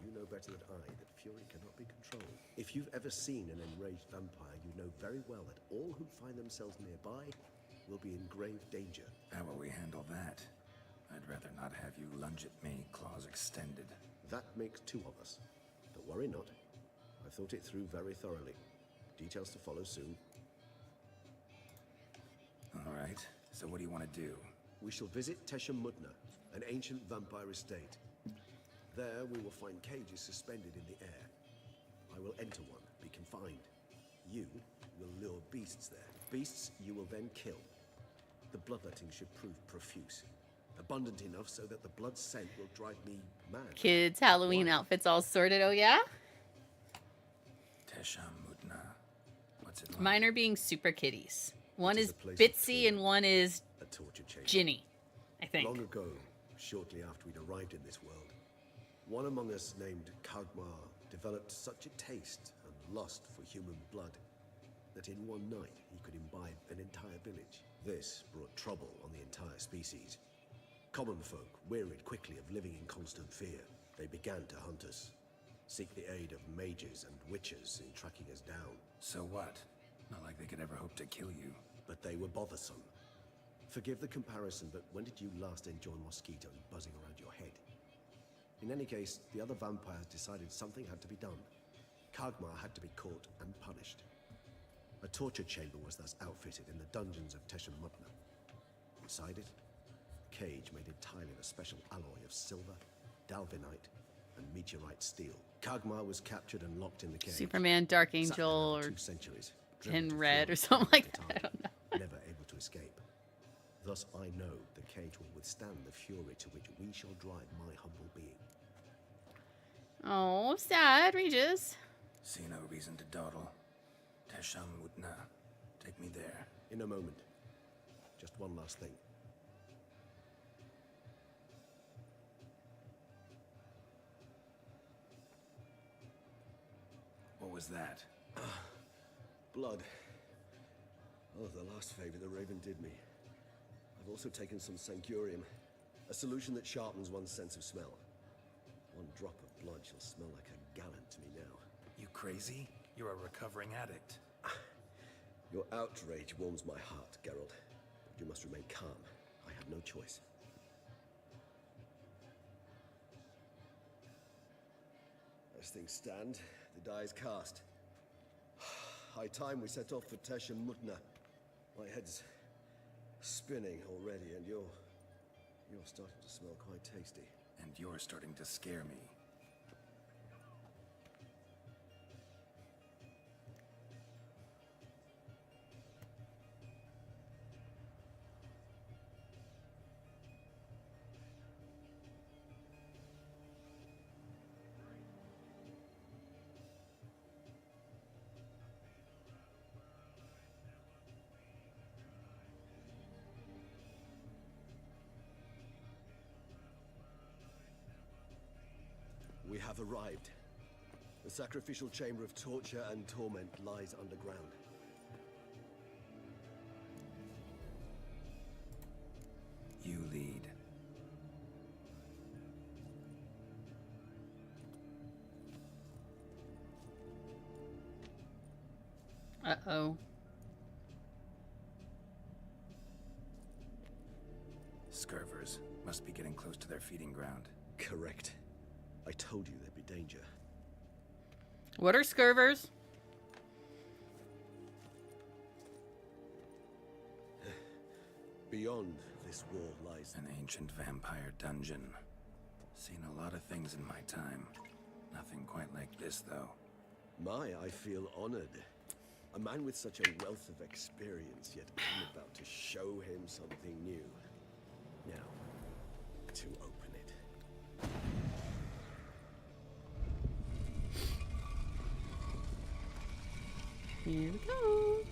You know better than I that fury cannot be controlled. If you've ever seen an enraged vampire, you know very well that all who find themselves nearby will be in grave danger. How will we handle that? I'd rather not have you lunge at me, claws extended. That makes two of us. But worry not. I've thought it through very thoroughly. Details to follow soon. All right, so what do you want to do? We shall visit Toussaint, an ancient vampire estate. There we will find cages suspended in the air. I will enter one, be confined. You will lure beasts there. Beasts you will then kill. The bloodletting should prove profuse. Abundant enough so that the blood scent will drive me mad. Kids' Halloween outfits all sorted, oh yeah? Toussaint. What's it like? Mine are being super kitties. One It is is a place of Bitsy and torment. one is A torture chamber. Ginny, I think. Long ago, shortly after we'd arrived in this world, one among us named Kagmar developed such a taste and lust for human blood that in one night he could imbibe an entire village. This brought trouble on the entire species. Common folk wearied quickly of living in constant fear. They began to hunt us, seek the aid of mages and witches in tracking us down. So what? Not like they could ever hope to kill you. But they were bothersome. Forgive the comparison, but when did you last enjoy mosquitoes buzzing around your head? In any case, the other vampires decided something had to be done. Kagmar had to be caught and punished. A torture chamber was thus outfitted in the dungeons of Toussaint. Inside it, a cage made entirely of a special alloy of silver, dalvinite, and meteorite steel. Kagmar was captured and locked in the cage. Superman, Dark Sat there Angel, for or 2 centuries, driven in to Red, fury or something like all that. I the don't know. time, never able to escape. Thus I know the cage will withstand the fury to which we shall drive my humble being. Oh, sad, Regis. See no reason to dawdle. Toussaint Mutna. Take me there. In a moment. Just one last thing. What was that? Blood. Oh, the last favor the Raven did me. I've also taken some Sancurium, a solution that sharpens one's sense of smell. One drop of blood shall smell like a gallon to me now. You crazy? You're a recovering addict. Your outrage warms my heart, Geralt. But you must remain calm. I have no choice. As things stand, the die is cast. High time we set off for Toussaint. My head's spinning already, and you're starting to smell quite tasty. And you're starting to scare me. We have arrived. The sacrificial chamber of torture and torment lies underground. You lead. Uh-oh. Scurvers must be getting close to their feeding ground. Correct. I told you there'd be danger. What are scurvers? Beyond this wall lies An ancient vampire dungeon. Seen a lot of things in my time. Nothing quite like this, though. I feel honored. A man with such a wealth of experience, yet I'm about to show him something new. Now, to open it. Here we go.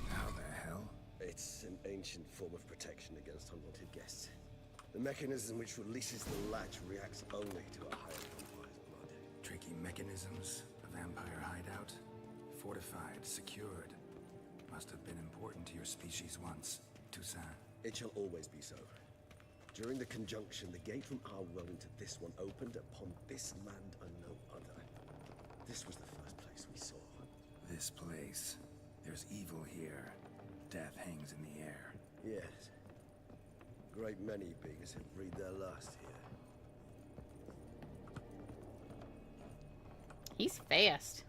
How the hell? It's an ancient form of protection against unwanted guests. The mechanism which releases the latch reacts only to a higher vampire's blood. Tricky mechanisms, a vampire hideout. Fortified, secured. Must have been important to your species once, Toussaint. It shall always be so. During the conjunction, the gate from our world into this one opened upon this land and no other. This was the first place we saw. This place. There's evil here. Death hangs in the air. Yes. Great many beings have breathed their last here. He's fast.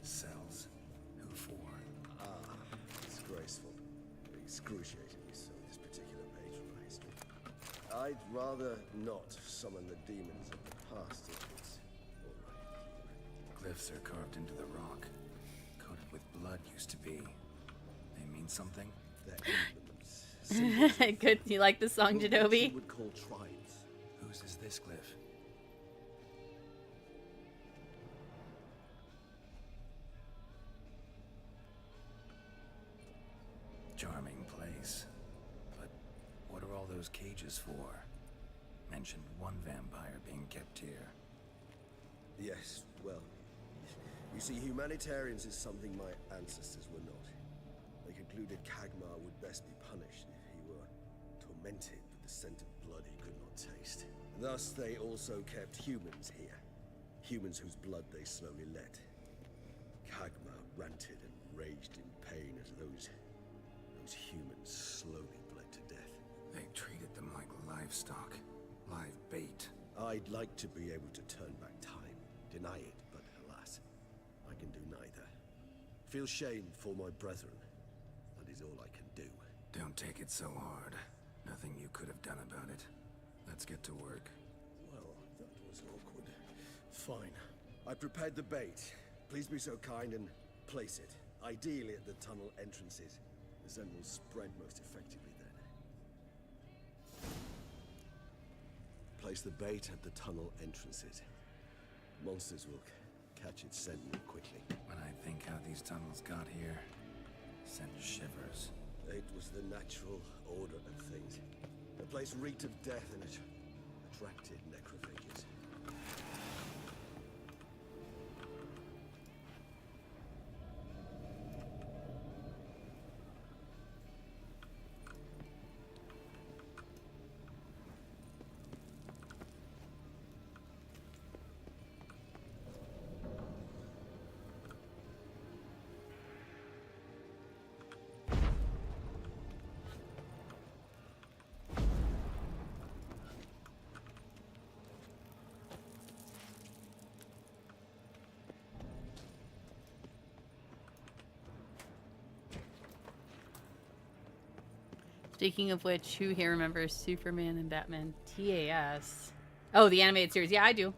Cells. Who for? Disgraceful. Excruciatingly so, this particular page from our history. I'd rather not summon the demons of the past if it's alright. Glyphs are carved into the rock. Coated with blood used to be. They mean something? They're emblems. Symbols of Good. You like the song, what you Jadobi? would call tribes. Whose is this glyph? Charming place. But what are all those cages for? Mentioned one vampire being kept here. Yes, well, you see, humanitarians is something my ancestors were not. They concluded Kagmar would best be punished if he were tormented with the scent of blood he could not taste. Thus, they also kept humans here. Humans whose blood they slowly let. Kagmar ranted and raged in pain as those humans slowly bled to death. They treated them like livestock. Live bait. I'd like to be able to turn back time, deny it, but alas, I can do neither. Feel shame for my brethren. That is all I can do. Don't take it so hard. Nothing you could have done about it. Let's get to work. Well, that was awkward. Fine. I prepared the bait. Please be so kind and place it. Ideally at the tunnel entrances. The scent will spread most effectively then. Place the bait at the tunnel entrances. Monsters will catch its scent more quickly. When I think how these tunnels got here, send shivers. It was the natural order of things. The place reeked of death and it attracted necrophages. Speaking of which, who here remembers Superman and Batman TAS? Oh, the animated series. Yeah, I do.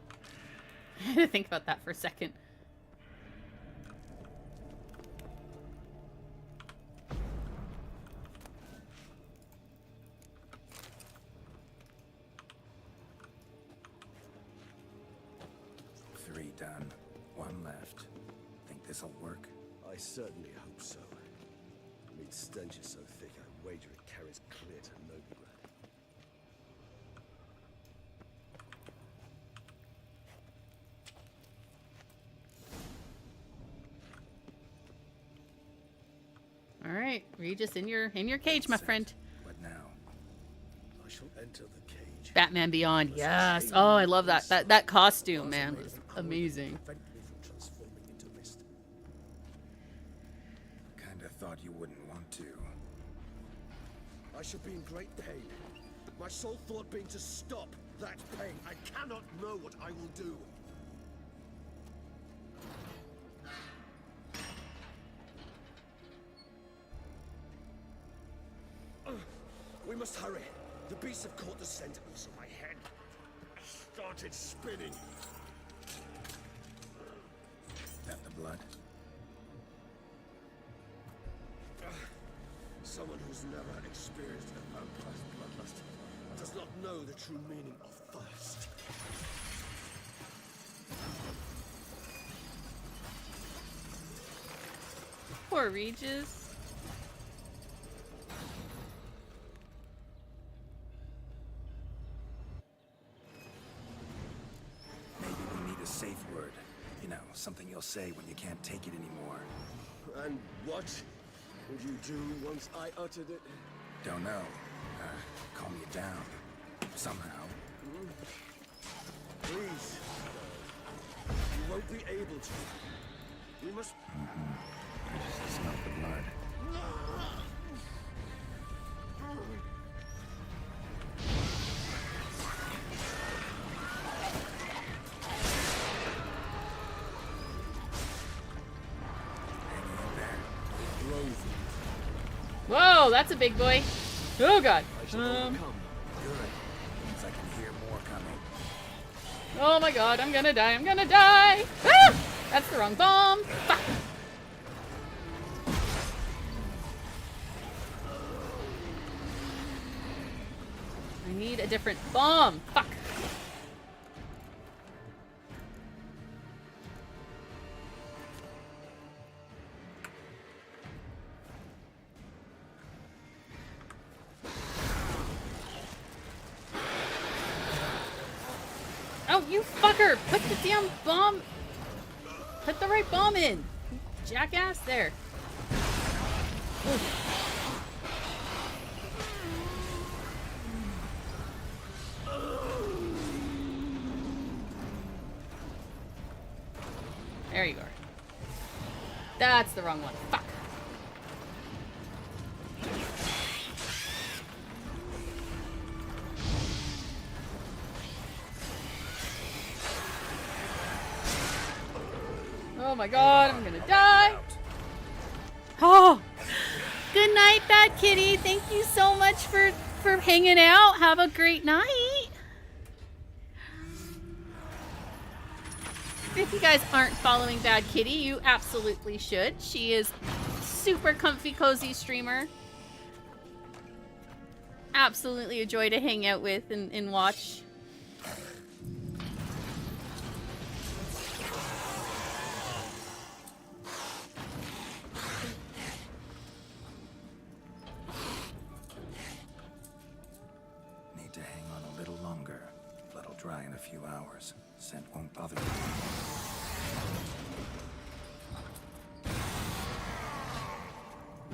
I had to think about that for a second. Three done. One left. Think this'll work? I certainly hope so. The meat stench is so thick, I wager it carries clear to Novigrad. All right, Regis, in your cage, my friend. What now? I shall enter the cage. Batman Beyond. Yes. Oh, I love that. That costume, man, was amazing. Prevent me from transforming into mist. Kinda thought you wouldn't want to. I shall be in great pain. My sole thought being to stop that pain. I cannot know what I will do. We must hurry. The beasts have caught the scent, also my head started spinning. That the blood? Someone who's never experienced a vampire's bloodlust does not know the true meaning of thirst. Poor Regis. Maybe we need a safe word. You know, something you'll say when you can't take it anymore. And what would you do once I uttered it? Don't know. Calm you down. Somehow. Please. You won't be able to. We must... I just smell the blood. Whoa, that's a big boy. Oh god. I shall overcome. Good. Means I can hear more coming. Oh my god, I'm gonna die. I'm gonna die. Ah! That's the wrong bomb. Fuck. I need a different bomb. Fuck. No, you fucker! Put the damn bomb... Put the right bomb in! Jackass! There. Oof. There you go. That's the wrong one. Fuck. Oh my god, I'm gonna die. Oh. Good night, Bad Kitty. Thank you so much for hanging out. Have a great night. If you guys aren't following Bad Kitty, you absolutely should. She is super comfy, cozy streamer. Absolutely a joy to hang out with and watch. Need to hang on a little longer. Blood'll dry in a few hours. Scent won't bother you.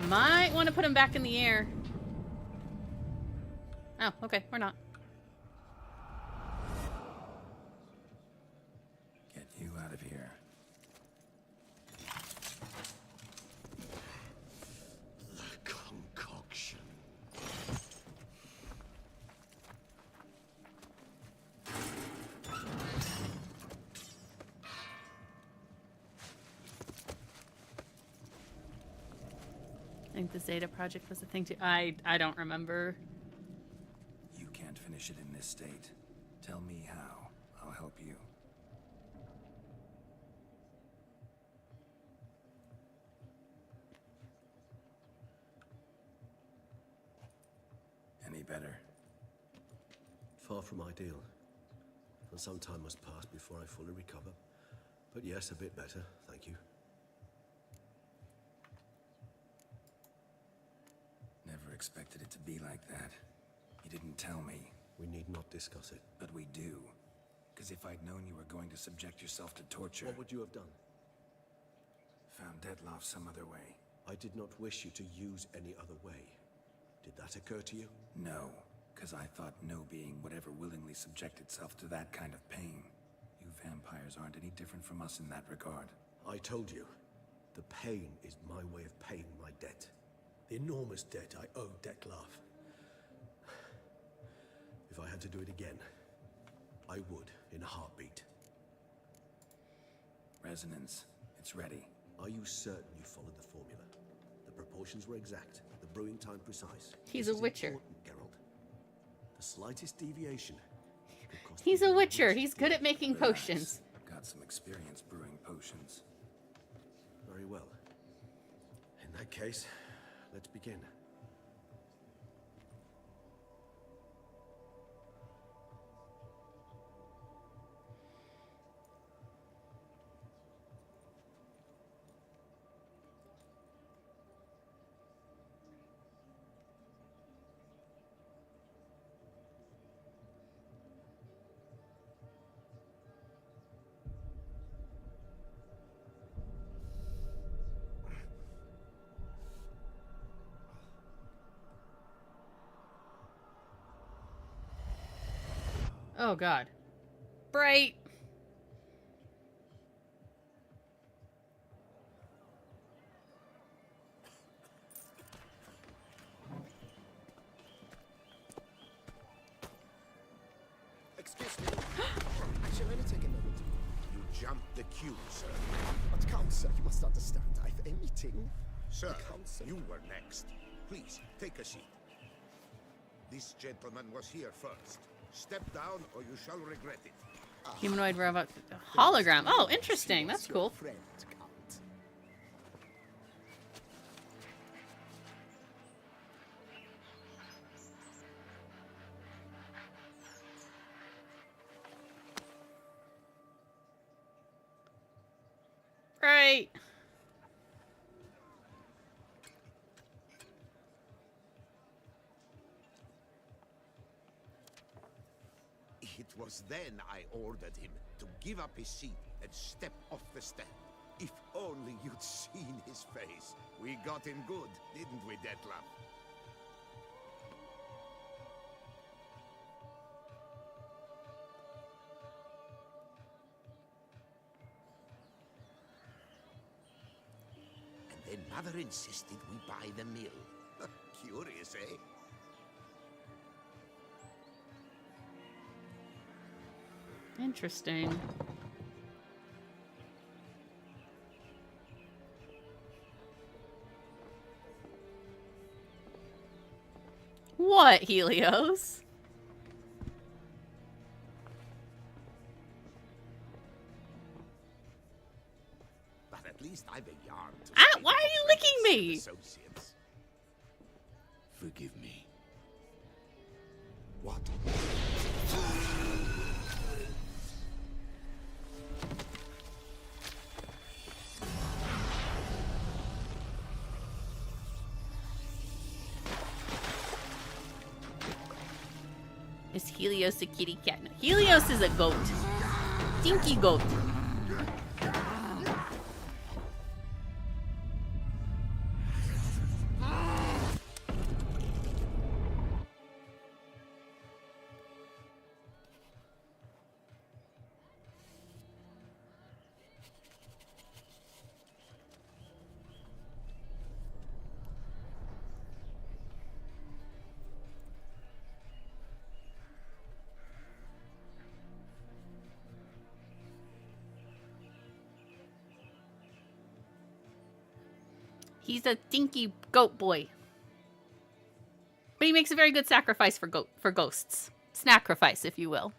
Might want to put him back in the air. Oh, okay, we're not. Get you out of here. The concoction. I think the Zeta project was a thing too. I don't remember. You can't finish it in this state. Tell me how. I'll help you. Any better? Far from ideal. And some time must pass before I fully recover. But yes, a bit better, thank you. Never expected it to be like that. You didn't tell me. We need not discuss it. But we do. Because if I'd known you were going to subject yourself to torture... What would you have done? Found Dettlaff some other way. I did not wish you to use any other way. Did that occur to you? No, because I thought no being would ever willingly subject itself to that kind of pain. You vampires aren't any different from us in that regard. I told you, the pain is my way of paying my debt. The enormous debt I owe Dettlaff. If I had to do it again, I would, in a heartbeat. Resonance. It's ready. Are you certain you followed the formula? The proportions were exact, the brewing time precise. He's This a is witcher. important, Geralt. The slightest deviation could cost He's you a your witcher. life. He's good at making Relax. potions. Got some experience brewing potions. Very well. In that case, let's begin. Oh god. Bright. Excuse me. I shall only take a moment. You jumped the queue, sir. But Count, sir, you must understand. I've a meeting. Sir, Counsel. you were next. Please, take a seat. This gentleman was here first. Step down or you shall regret it. Humanoid robot hologram. Oh, interesting. That's cool. Friend, Count. Right. It was then I ordered him to give up his seat and step off the step. If only you'd seen his face. We got him good, didn't we, Detlef? And then Mother insisted we buy the mill. Curious, eh? Interesting. What, Helios? But at least I've a yarn to Why are you licking me? Associates. Forgive me. What? Is Helios a kitty cat? No, Helios is a goat. Dinky goat. He's a dinky goat boy. But he makes a very good sacrifice for ghosts. Snacrifice, if you will.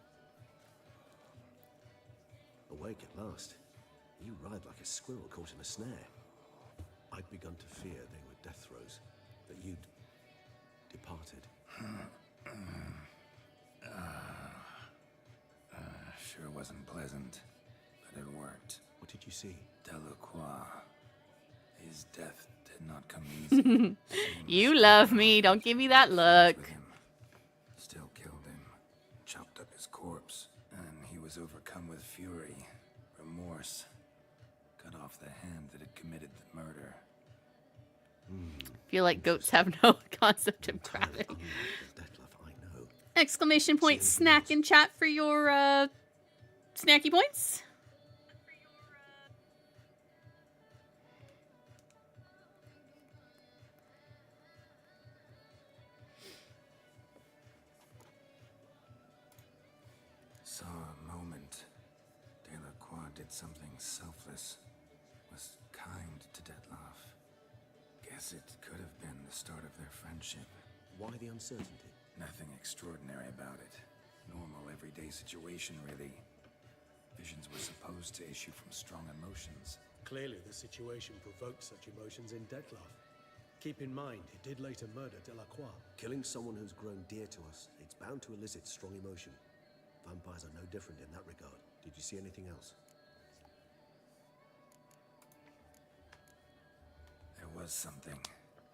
Awake at last. You ride like a squirrel caught in a snare. I'd begun to fear they were death throes, that you'd departed. Sure wasn't pleasant, but it worked. What did you see? Delacroix. His death did not come easy. You love me. Don't give me that look. With him. Still killed him. Chopped up his corpse. And he was overcome with fury, remorse. Cut off the hand that had committed the murder. Feel like goats have no concept of gravity. Detlef, I know. Exclamation point snack in chat for your snacky points. Saw a moment. Delacroix did something selfless. Was kind to Detlef. Guess it could have been the start of their friendship. Why the uncertainty? Nothing extraordinary about it. Normal, everyday situation, really. Visions were supposed to issue from strong emotions. Clearly, the situation provoked such emotions in Detlef. Keep in mind, he did later murder Delacroix. Killing someone who's grown dear to us, it's bound to elicit strong emotion. Vampires are no different in that regard. Did you see anything else? There was something.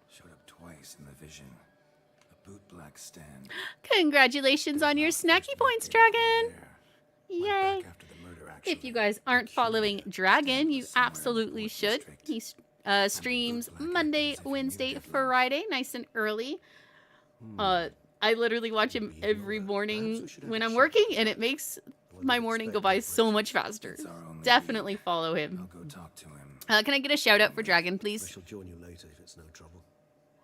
Showed up twice in the vision. A boot-black stand. Congratulations on your snacky points, Dragon. Yay. If you guys aren't following Dragon, you absolutely should. He streams Monday, Wednesday, Friday, nice and early. I literally watch him every morning when I'm working, and it makes my morning go by so much faster. Definitely follow him. I'll go talk to him. Can I get a shout out for Dragon, I please? shall join you later if it's no trouble.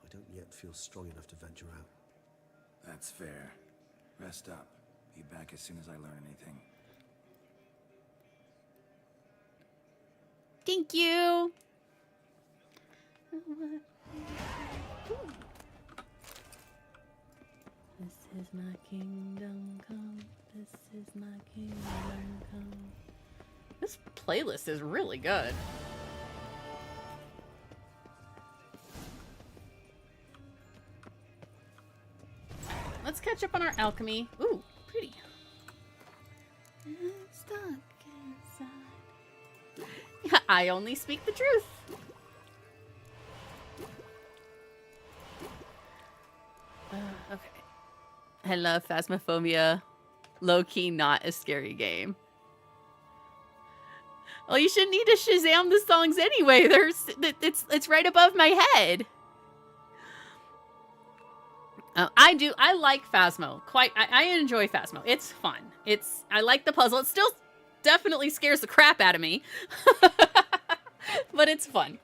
I don't yet feel strong enough to venture out. That's fair. Rest up. Be back as soon as I learn anything. Thank you. This is my kingdom come. This is my kingdom come. This playlist is really good. Let's catch up on our alchemy. Ooh, pretty. Stuck inside. I only speak the truth. Okay. I love Phasmophobia. low-key not a scary game. Well, you shouldn't need to Shazam the songs anyway. It's right above my head. I like Phasmo. I enjoy Phasmo. It's fun. I like the puzzle. It still definitely scares the crap out of me. But it's fun.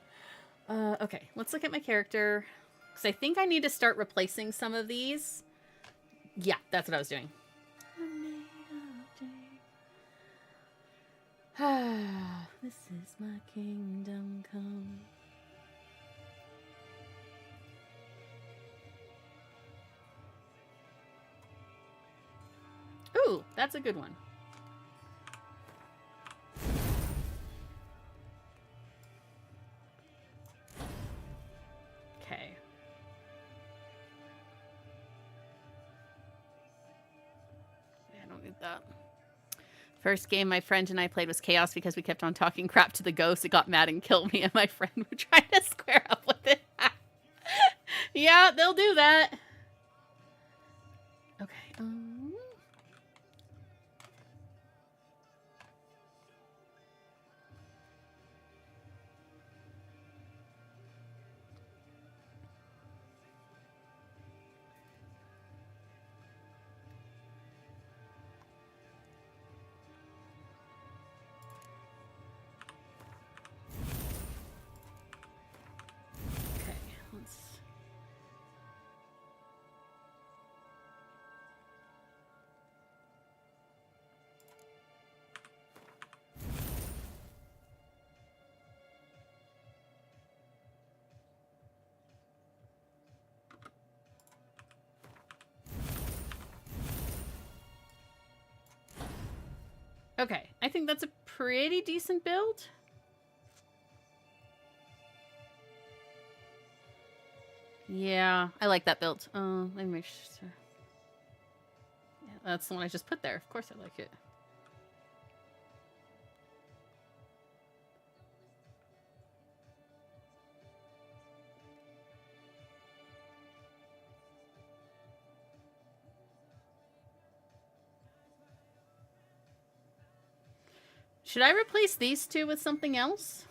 Okay, let's look at my character. Because I think I need to start replacing some of these. Yeah, that's what I was doing. This is my kingdom come. Ooh, that's a good one. Okay. Yeah, I don't need that. First game my friend and I played was Chaos because we kept on talking crap to the ghost. It got mad and killed me, and my friend were trying to square up with it. Yeah, they'll do that. Okay. Okay, I think that's a pretty decent build. Yeah, I like that build. Let me make sure. Yeah, that's the one I just put there. Of course I like it. Should I replace these two with something else?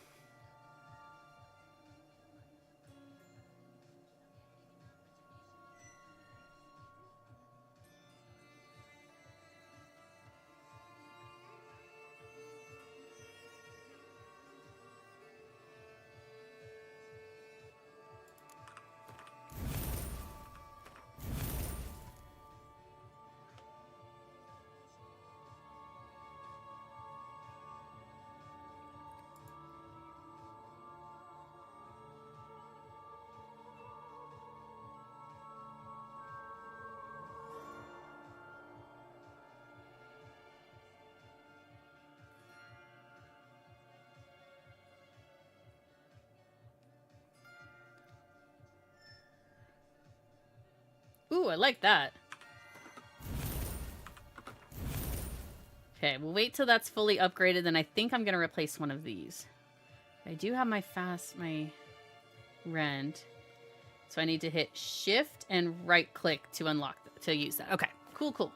Ooh, I like that. Okay, we'll wait till that's fully upgraded, then I think I'm gonna replace one of these. I do have my rend. So I need to hit shift and right click to unlock to use that. Okay, cool.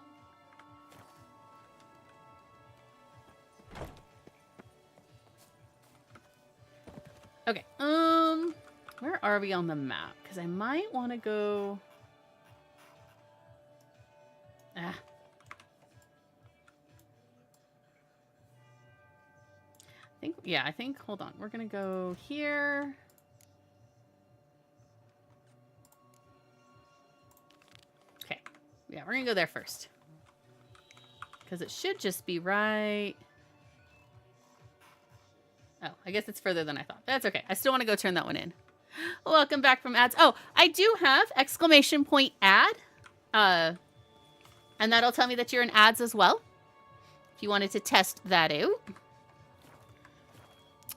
Okay, where are we on the map? Because I might want to go... I think, hold on. We're going to go here. Okay. Yeah, we're going to go there first. Because it should just be right... Oh, I guess it's further than I thought. That's okay. I still want to go turn that one in. Welcome back from ads. Oh, I do have ! Ad. And that'll tell me that you're in ads as well. If you wanted to test that out.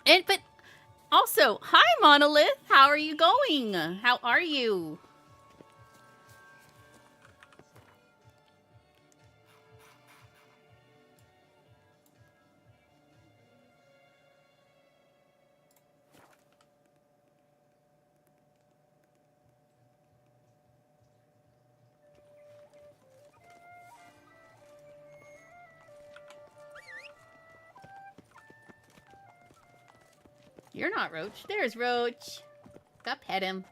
But also, hi Monolith. How are you going? How are you? You're not Roach. There's Roach. Go pet him.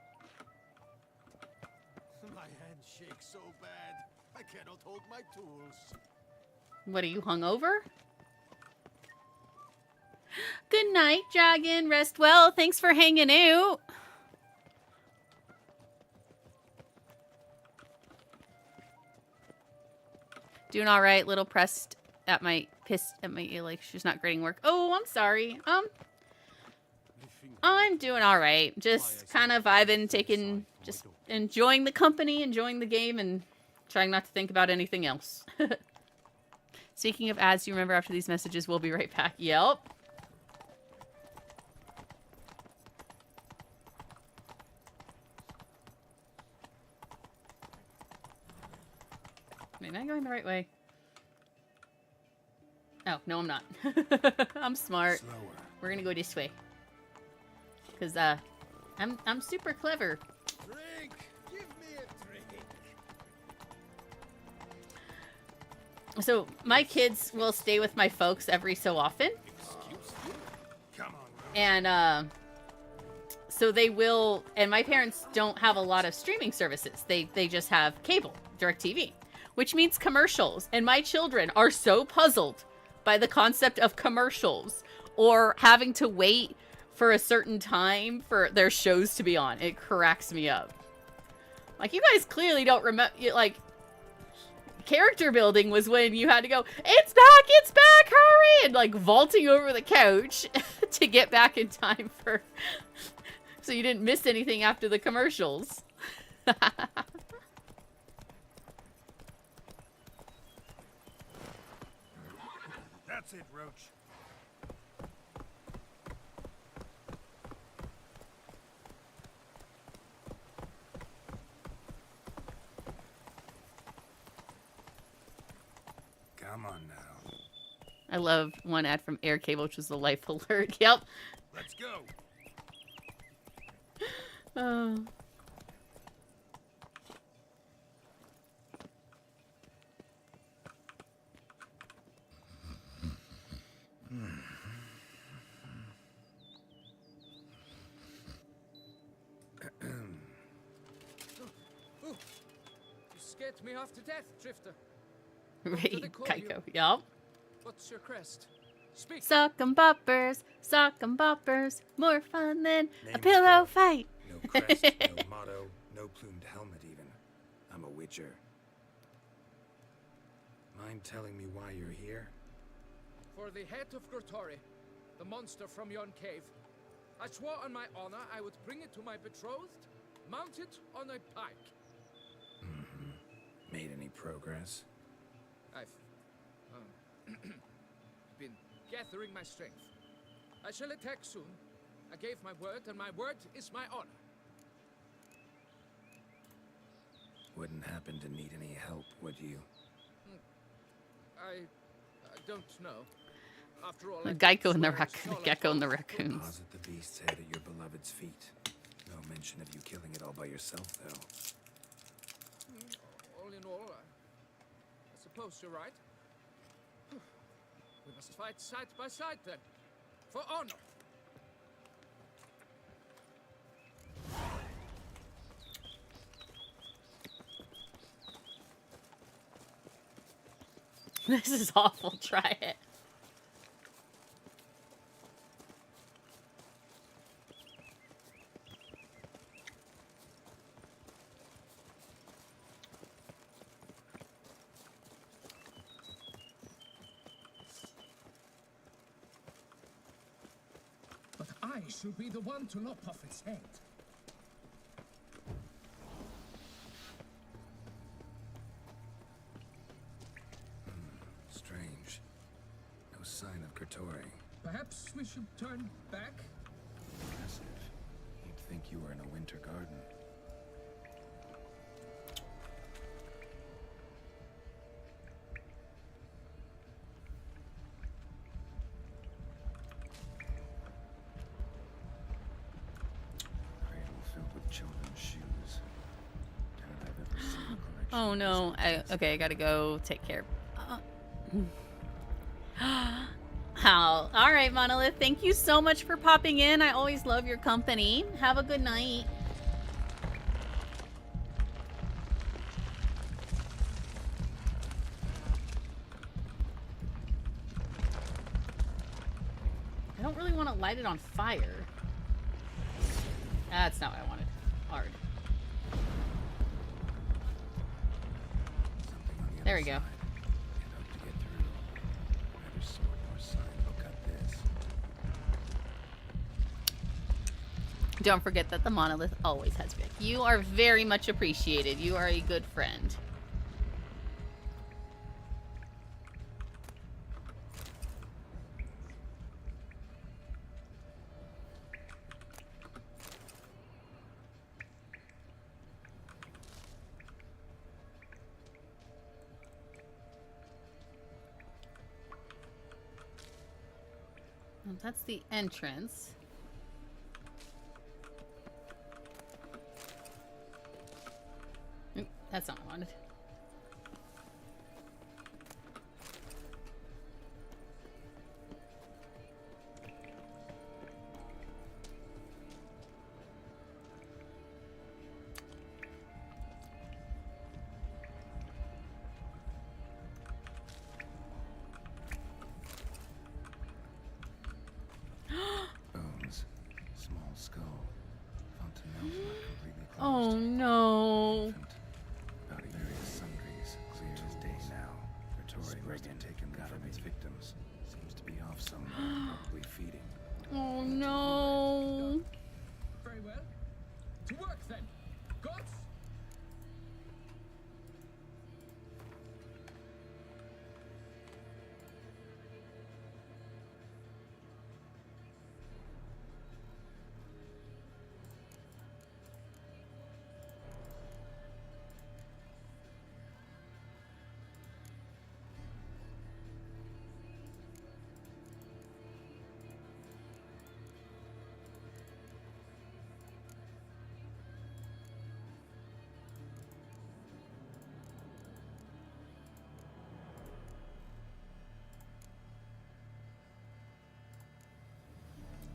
My hand shakes so bad, I cannot hold my tools. What, are you hungover? Good night, dragon. Rest well. Thanks for hanging out. Doing all right. Little pressed at my like she's not grading work. Oh, I'm sorry. I'm doing all right. Just kind of vibing, just enjoying the company, enjoying the game, and trying not to think about anything else. Speaking of ads, do you remember after these messages? We'll be right back. Yep. Am I going the right way? Oh, no, I'm not. I'm smart. Slower. We're gonna go this way. Cause I'm super clever. Drink! Give me a drink! So my kids will stay with my folks every so often. Excuse you? Come on, Roach. And so they will, and my parents don't have a lot of streaming services. They just have cable, DirecTV, which means commercials. And my children are so puzzled by the concept of commercials or having to wait for a certain time for their shows to be on. It cracks me up. Like, you guys clearly don't remember, like, character building was when you had to go, it's back, hurry! And, like, vaulting over the couch to get back in time for... so you didn't miss anything after the commercials. That's it, Roach. Come on now. I love one ad from Air Cable, which was the life alert. Yep. Let's go. Oh. You scared me half to death, Drifter. Right, Kaiko. Yep. What's your crest? Speak. Sock'em boppers, more fun than a Name's pillow Phil. fight. No crest, no motto, no plumed helmet even. I'm a witcher. Mind telling me why you're here? For the head of Gurtori, the monster from yon cave, I swore on my honor I would bring it to my betrothed, mounted on a pike. Made any progress? I've been gathering my strength. I shall attack soon. I gave my word, and my word is my honor. Wouldn't happen to need any help, would you? I don't know. After all, The I Geico and the swear it's all I gecko and the told. raccoons. Posit the beast's head at your beloved's feet. No mention of you killing it all by yourself, though. All in all, I suppose you're right. We must fight side by side then, for honor. This is awful. Try it. But I shall be the one to lop off its head. Strange. No sign of Kurtori. Perhaps we should turn back? Impressive. You'd think you were in a winter garden. Cradle filled with children's shoes. Doubt I've ever seen a collection Oh of no. these kinds. Okay, I gotta go take care. Wow. All right, Monolith. Thank you so much for popping in. I always love your company. Have a good night. I don't really want to light it on fire. That's not what I wanted. Hard. There we go. Don't forget that the Monolith always has Vic. You are very much appreciated. You are a good friend. Well, that's the entrance. Oop, that's not what I wanted. Bones, small skull, fontanelles not completely closed. Oh no. Infant, body various sundries, clear as day now. Vittori must have taken them from its victims. Seems to be off somewhere, probably feeding. Oh no. Very well. To work then. Gods?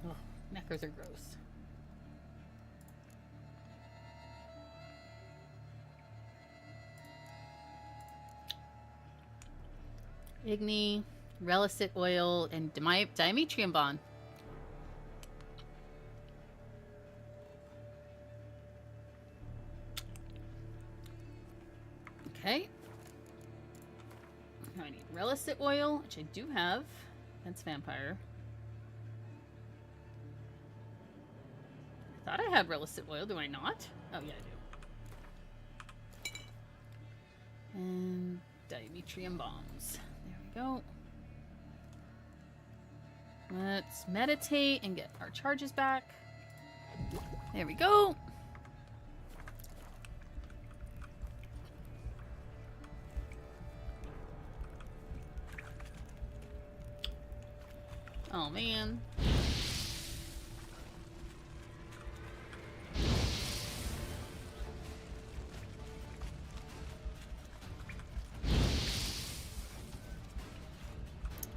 Oh, knackers are gross. Igni, Relicit oil, and Dimetrium bond. Okay. Now I need Relicit oil, which I do have. That's vampire. I thought I had Relicit oil. Do I not? Oh, yeah, I do. And Dimetrium bombs. There we go. Let's meditate and get our charges back. There we go. Oh, man.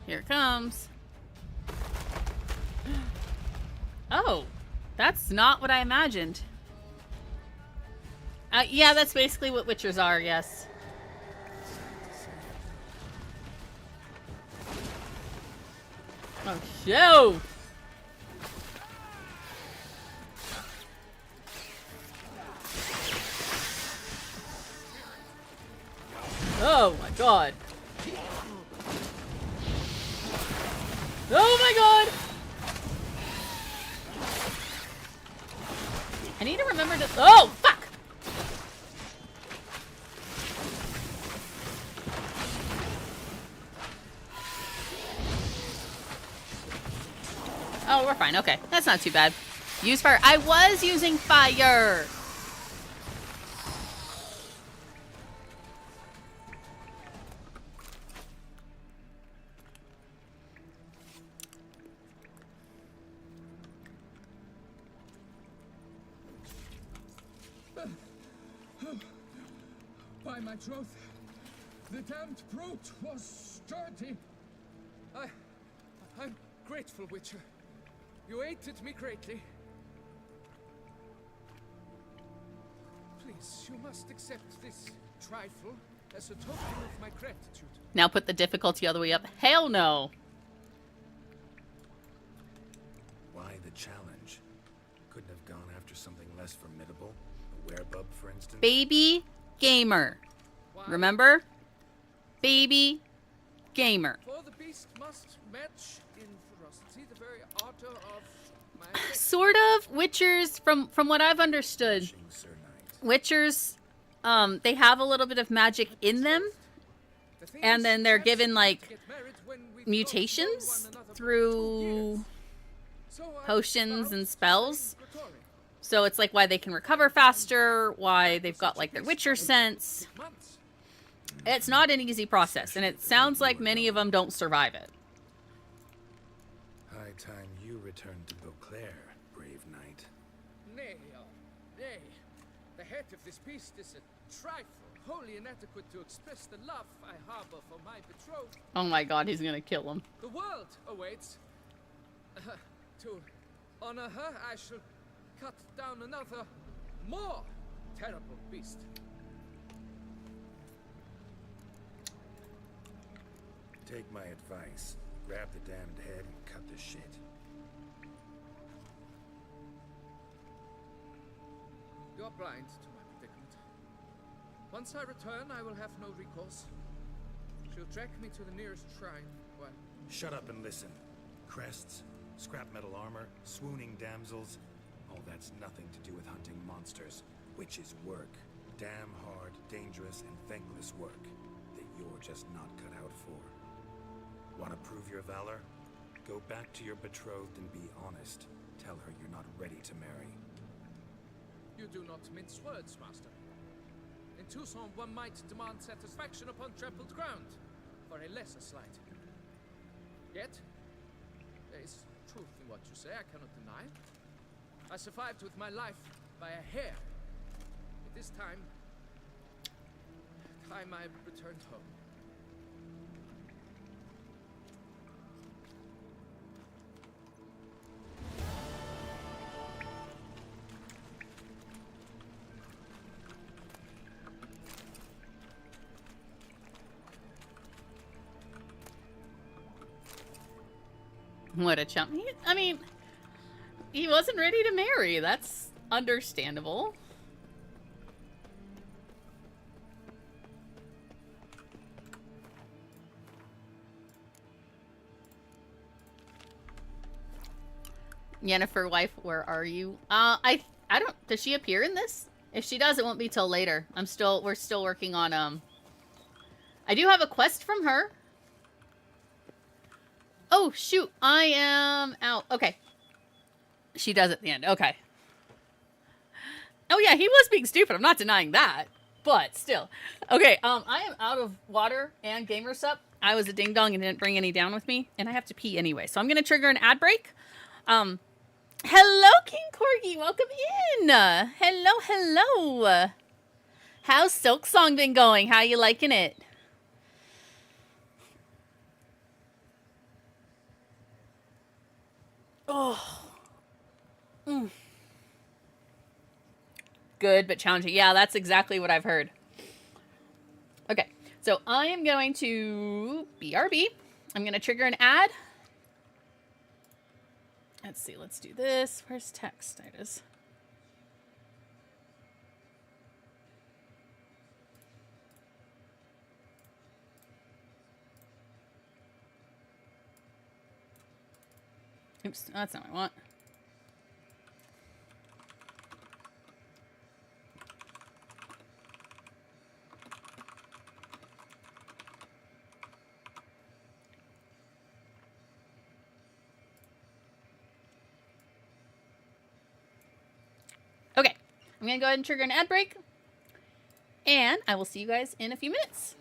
Here it comes. Oh, that's not what I imagined. Yeah, that's basically what Witchers are, yes. Oh, shoot! Oh my god. Oh my god! I need to remember to— oh, fuck! Oh, we're fine. Okay. That's not too bad. Use fire. I was using fire! By my troth, the damned brute was sturdy. I'm grateful, Witcher. You aided me greatly. Please, you must accept this trifle as a token of my gratitude. Now put the difficulty all the way up. Hell no. Why the challenge? Couldn't have gone after something less formidable? A werebub, for instance? Baby gamer. Why? Remember? Baby gamer. For the beast must match in ferocity the very ardor of my affection. Sort of. Witchers, from what I've understood, Pushing Sir Knight. Witchers, they have a little bit of magic in them, The thing and is, then they're chaps given, need like, to get married when we've mutations known one another for 2 through years. So I potions vowed and to spells. study Grottori. So it's like why they can recover faster, why they've got like their Witcher sense. Months. It's not an easy process, and it sounds like many of them don't survive it. High time you returned to Beauclair, brave knight. Nay, nay. The head of this beast is a trifle, wholly inadequate to express the love I harbor for my betrothed. Oh my god, he's gonna kill him. The world awaits. To honor her, I shall cut down another, more terrible beast. Take my advice. Grab the damned head and cut the shit. You're blind to my predicament. Once I return, I will have no recourse. She'll track me to the nearest shrine. Well, Shut up and listen. Crests, scrap metal armor, swooning damsels. All that's nothing to do with hunting monsters, which is work. Damn hard, dangerous, and thankless work that you're just not cut out for. Want to prove your valor? Go back to your betrothed and be honest. Tell her you're not ready to marry. you do not mince words, Master. In Toussaint, one might demand satisfaction upon trampled ground for a lesser slight. Yet, there is truth in what you say, I cannot deny. I survived with my life by a hair. It is time I returned home. What a chump. I mean, he wasn't ready to marry. That's understandable. Yennefer, wife, where are you? I don't, does she appear in this? If she does, it won't be till later. We're still working on, I do have a quest from her. Oh, shoot. I am out. Okay. She does at the end. Okay. Oh, yeah, he was being stupid. I'm not denying that. But still. Okay, I am out of water and gamer sup. I was a ding-dong and didn't bring any down with me. And I have to pee anyway. So I'm going to trigger an ad break. Hello, King Corgi. Welcome in. Hello, hello. How's Silk Song been going? How you liking it? Oh. Good, but challenging. Yeah, that's exactly what I've heard. Okay, so I am going to BRB. I'm going to trigger an ad. Let's see, let's do this. Where's text? There it is. Oops, that's not what I want. Okay, I'm going to go ahead and trigger an ad break, and I will see you guys in a few minutes.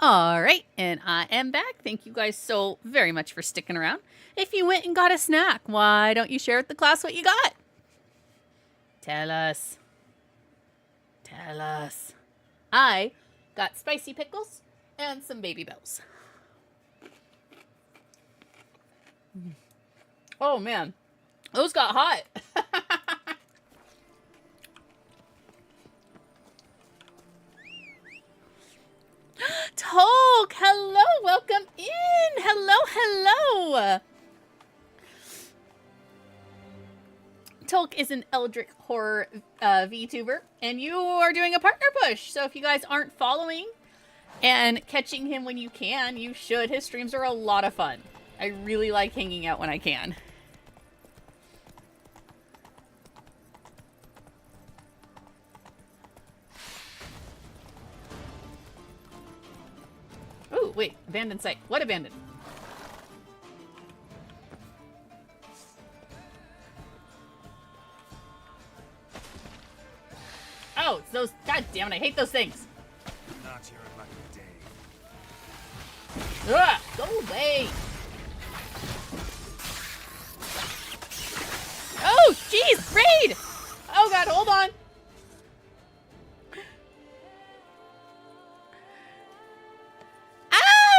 All right, and I am back. Thank you guys so very much for sticking around. If you went and got a snack, why don't you share with the class what you got? Tell us. Tell us. I got spicy pickles and some baby bells. Oh, man. Those got hot. Tolk, hello, welcome in. Hello, hello. Tolk is an Eldritch horror VTuber, and you are doing a partner push. So if you guys aren't following and catching him when you can, you should. His streams are a lot of fun. I really like hanging out when I can. Oh, wait. Abandoned site. What abandoned? Oh, it's those. God damn it, I hate those things. Not your lucky day. Ugh, go away. Oh, jeez, raid! Oh, God, hold on.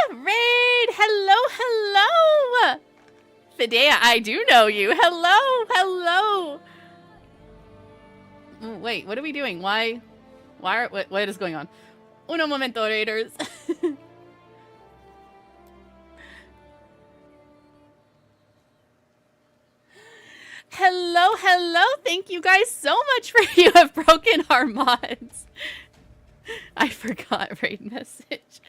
Raid! Hello, hello! Fidea, I do know you. Hello, hello! Wait, what are we doing? What is going on? Uno momento, raiders. Hello, hello! Thank you guys so much for you have broken our mods. I forgot raid message.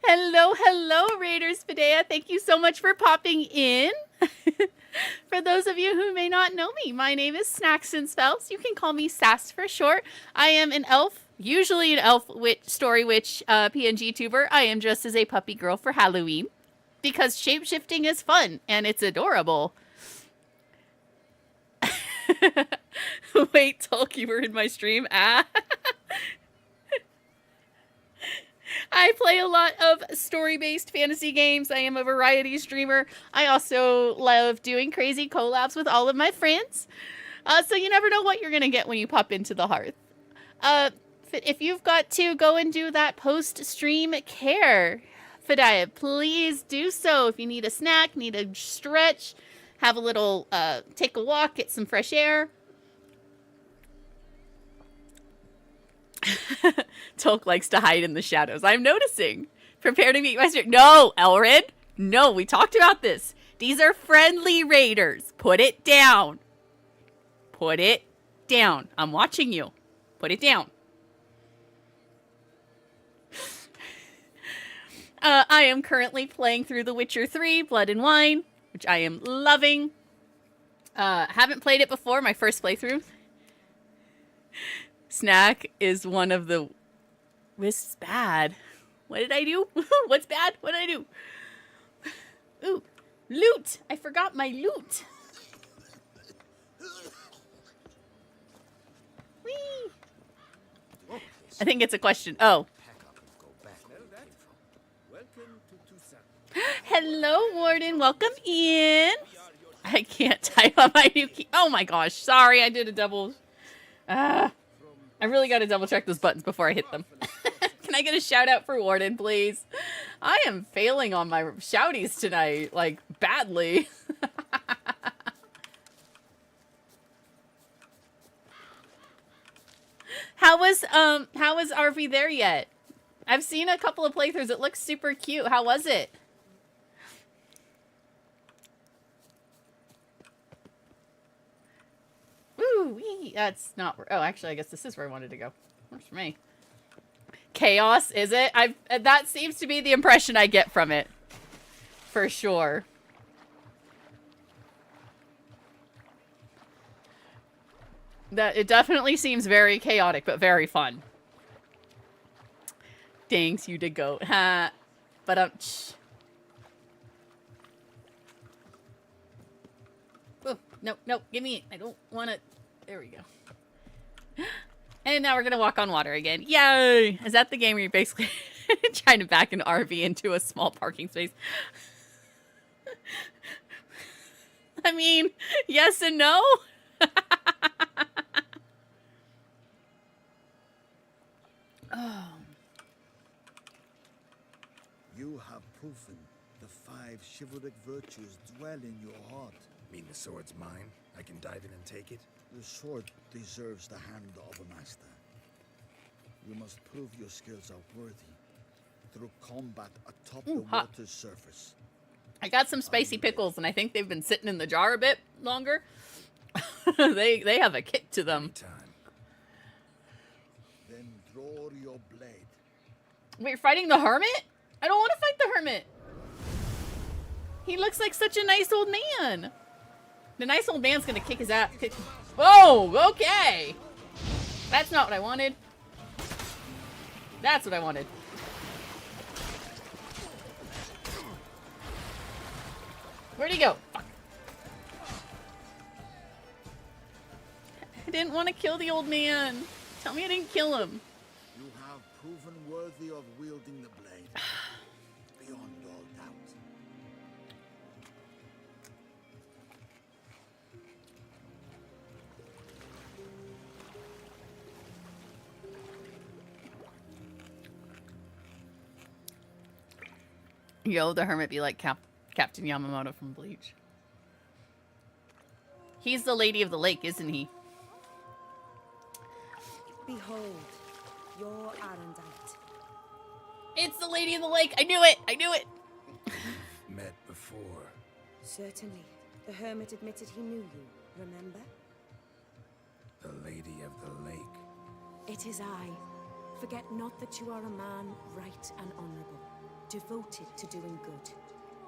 Hello, hello, Raiders Fidea. Thank you so much for popping in. For those of you who may not know me, my name is Snacks and Spells. You can call me Sass for short. I am an elf, usually an elf witch, story witch PNG tuber. I am dressed as a puppy girl for Halloween because shapeshifting is fun and it's adorable. Wait, Tulk, you were in my stream. Ah. I play a lot of story-based fantasy games. I am a variety streamer. I also love doing crazy collabs with all of my friends. So you never know what you're going to get when you pop into the hearth. If you've got to go and do that post-stream care, Fidaya, please do so. If you need a snack, need a stretch, have a little, take a walk, get some fresh air. Tolk likes to hide in the shadows. I'm noticing. Prepare to meet my sister. No, Elred. No, we talked about this. These are friendly raiders. Put it down. Put it down. I'm watching you. Put it down. I am currently playing through The Witcher 3, Blood and Wine, which I am loving. Haven't played it before, my first playthrough. Snack is one of the... What's bad? What did I do? What's bad? What did I do? Ooh, loot! I forgot my loot. Whee! I think it's a question. Oh. Hello, Warden. Welcome in. I can't type on my new key. Oh my gosh. Sorry, I did a double... I really got to double check those buttons before I hit them. Can I get a shout out for Warden, please? I am failing on my shouties tonight, like, badly. How was RV there yet? I've seen a couple of playthroughs. It looks super cute. How was it? Woo-wee. That's not... Oh, actually, I guess this is where I wanted to go. Works for me. Chaos, is it? That seems to be the impression I get from it. For sure. That it definitely seems very chaotic, but very fun. Thanks, you did go. Ha. But oh, no, give me it. I don't want to. There we go. And now we're gonna walk on water again. Yay! Is that the game where you're basically trying to back an RV into a small parking space? I mean, yes and no. Oh. You have proven the 5 chivalric virtues dwell in your heart. Mean the sword's mine? I can dive in and take it? The sword deserves the hand of a master. You must prove your skills are worthy through combat atop the hot. water's surface. I got some spicy pickles, and I think they've been sitting in the jar a bit longer. they have a kick to them. Anytime. Then draw your blade. Wait, you're fighting the hermit? I don't want to fight the hermit. He looks like such a nice old man. The nice old man's gonna kick his ass. Oh, okay. That's not what I wanted. That's what I wanted. Where'd he go? Fuck. I didn't want to kill the old man. Tell me I didn't kill him. You have proven worthy of wielding the blade. Beyond all doubt. Yo, the hermit be like Captain Yamamoto from Bleach. He's the Lady of the Lake, isn't he? Behold, your Arendite. It's the Lady of the Lake. I knew it. I knew it. Met before. Certainly. The hermit admitted he knew you, remember? The Lady of the Lake. It is I. Forget not that you are a man right and honorable, devoted to doing good.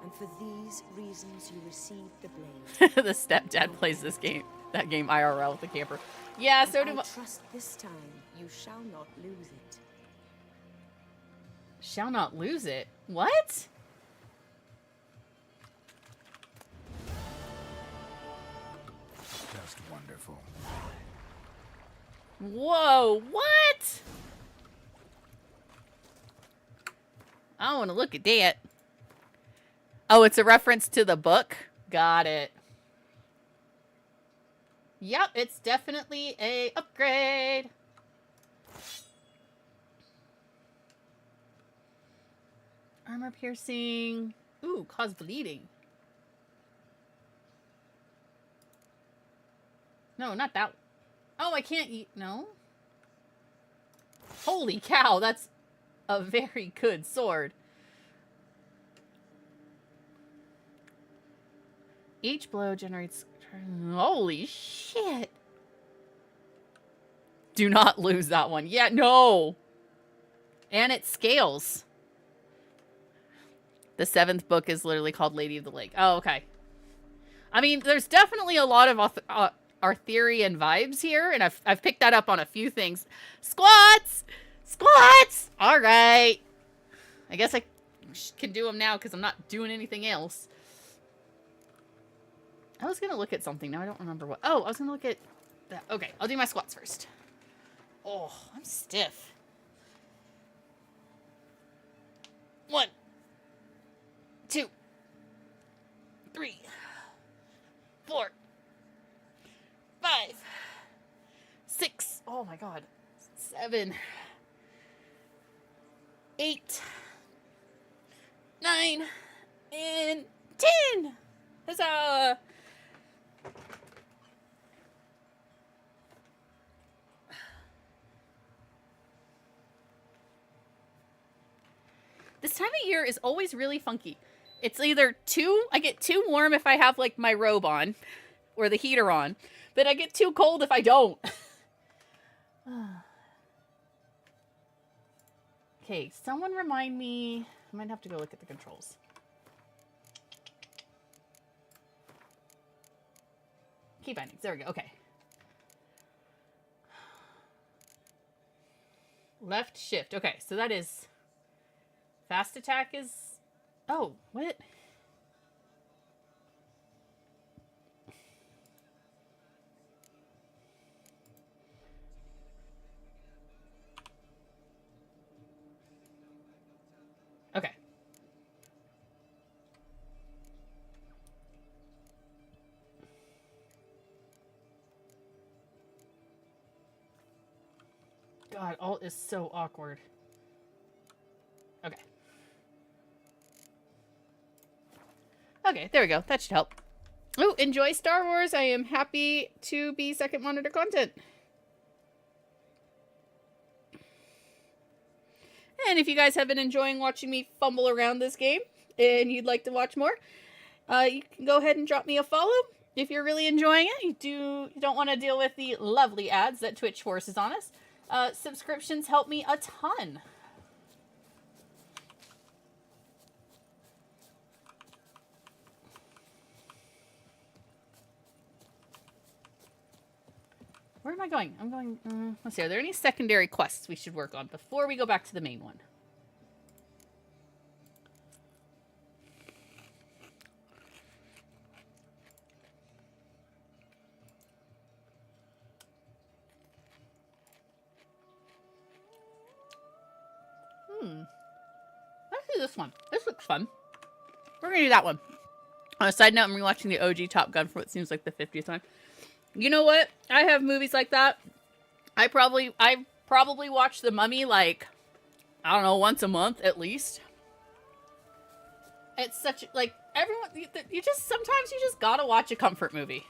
And for these reasons you received the blade. The stepdad plays this game, that game IRL with the camper. Yeah, so do I trust this time you shall not lose it. Shall not lose it. What? Just wonderful. Whoa, what? I want to look at that. Oh, it's a reference to the book? Got it. Yep, it's definitely a upgrade. Armor piercing. Ooh, cause bleeding. No, not that. Oh, I can't eat. No. Holy cow, that's a very good sword. Each blow generates... Holy shit. Do not lose that one. Yeah, no. And it scales. The 7th book is literally called Lady of the Lake. Oh, okay. I mean, there's definitely a lot of Arthurian vibes here, and I've picked that up on a few things. Squats! Squats! All right. I guess I can do them now because I'm not doing anything else. I was going to look at something. Now I don't remember what. Oh, I was going to look at that. Okay, I'll do my squats first. Oh, I'm stiff. 1, 2, 3, 4, 5, 6. Oh my God. 7, 8, 9, and 10. Huzzah! This time of year is always really funky. It's either I get too warm if I have like my robe on or the heater on, but I get too cold if I don't. Okay, someone remind me. I might have to go look at the controls. Key bindings. There we go. Okay. Left shift. Okay, so that is... Fast attack is... Oh, what? God, alt is so awkward. Okay. Okay, there we go. That should help. Oh, enjoy Star Wars. I am happy to be second monitor content. And if you guys have been enjoying watching me fumble around this game and you'd like to watch more, you can go ahead and drop me a follow. If you're really enjoying it, you don't want to deal with the lovely ads that Twitch forces on us. Subscriptions help me a ton. Where am I going? I'm going... let's see. Are there any secondary quests we should work on before we go back to the main one? Let's do this one. This looks fun. We're going to do that one. On a side note, I'm rewatching the OG Top Gun for what seems like the 50th time. You know what? I have movies like that. I probably watch The Mummy like, I don't know, once a month at least. It's such, like, everyone, sometimes you just gotta watch a comfort movie.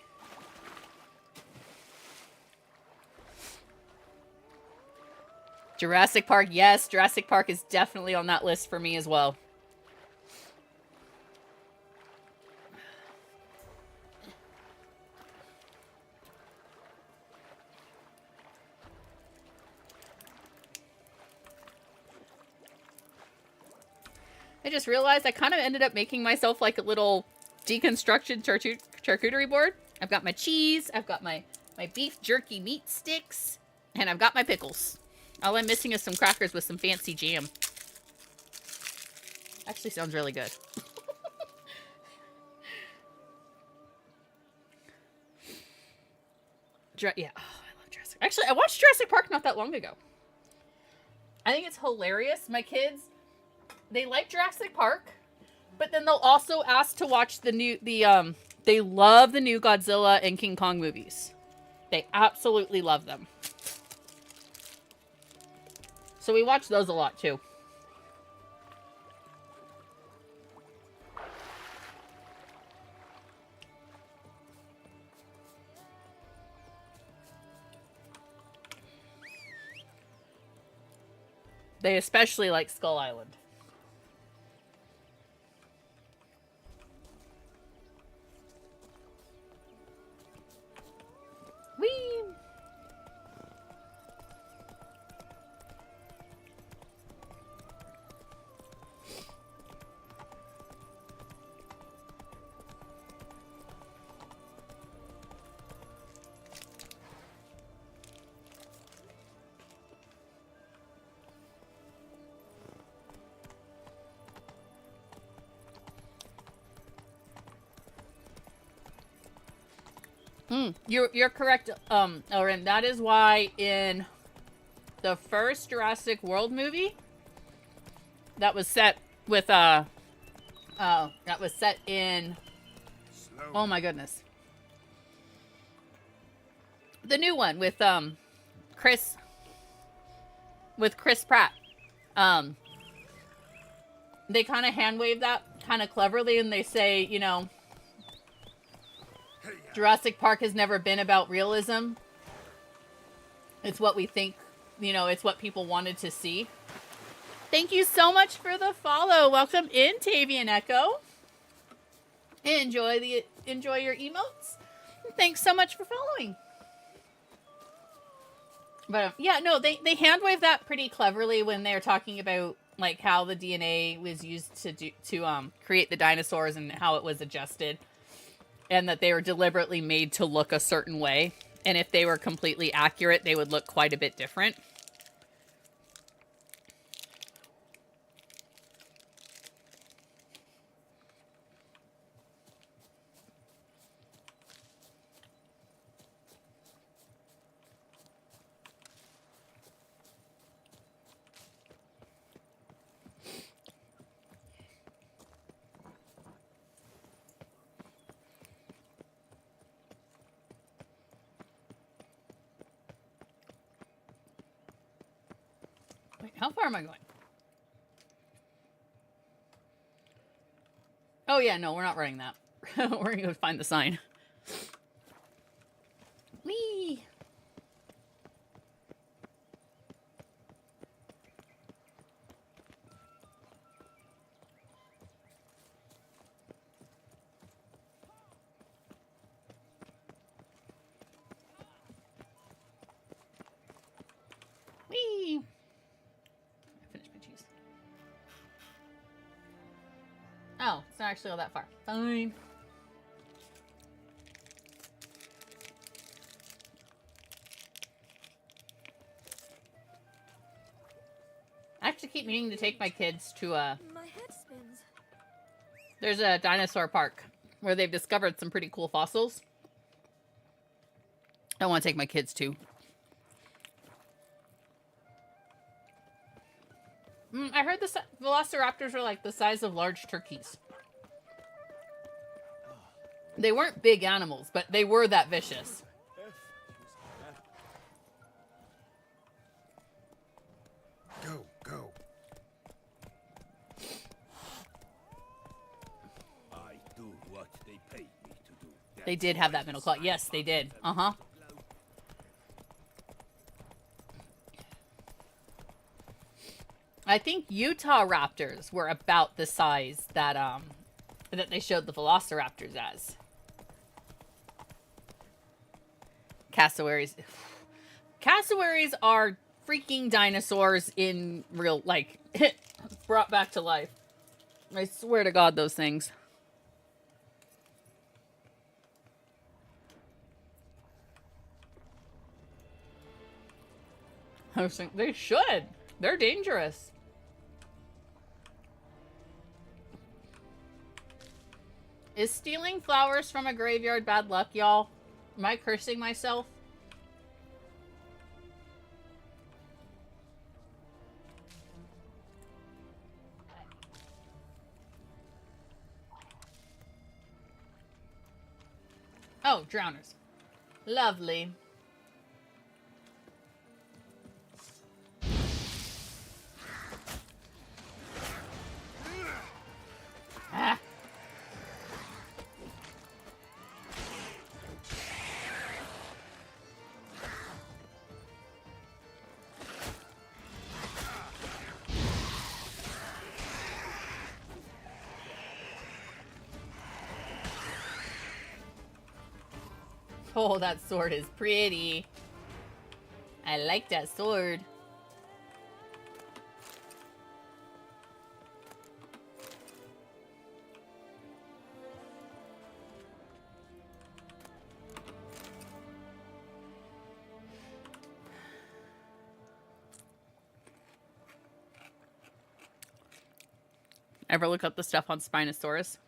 Jurassic Park, yes, Jurassic Park is definitely on that list for me as well. I just realized I kind of ended up making myself like a little deconstructed charcuterie board. I've got my cheese, I've got my beef jerky meat sticks, and I've got my pickles. All I'm missing is some crackers with some fancy jam. Actually sounds really good. Yeah, oh, I love Jurassic. Actually, I watched Jurassic Park not that long ago. I think it's hilarious. My kids, they like Jurassic Park, but then they'll also ask to watch they love the new Godzilla and King Kong movies. They absolutely love them. So we watch those a lot too. They especially like Skull Island. Whee! You're correct, Oren. That is why in the first Jurassic World movie that was set with that was set in oh my goodness. The new one with Chris Pratt. They kind of hand wave that kind of cleverly and they say, you know, Jurassic Park has never been about realism. It's what we think, you know, it's what people wanted to see. Thank you so much for the follow. Welcome in, Tavian Echo. Enjoy your emotes. Thanks so much for following. But yeah, no, they hand wave that pretty cleverly when they're talking about like how the DNA was used to create the dinosaurs and how it was adjusted. And that they were deliberately made to look a certain way. And if they were completely accurate, they would look quite a bit different. How far am I going? Oh, yeah, no, we're not running that. We're going to go find the sign. Whee! Whee! I finished my cheese. Oh, it's not actually all that far. Fine. I actually keep meaning to take my kids to My head spins. there's a dinosaur park where they've discovered some pretty cool fossils. I want to take my kids too. I heard the velociraptors were like the size of large turkeys. They weren't big animals, but they were that vicious. Go, go. I do what they pay me to do. They did have that middle claw. Yes, they did. Uh-huh. I think Utah raptors were about the size that that they showed the velociraptors as. Cassowaries. Cassowaries are freaking dinosaurs in real, like, brought back to life. I swear to God, those things. I was thinking, they should. They're dangerous. Is stealing flowers from a graveyard bad luck, y'all? Am I cursing myself? Oh, drowners. Lovely. Ah. Oh, that sword is pretty. I like that sword. Ever look up the stuff on Spinosaurus?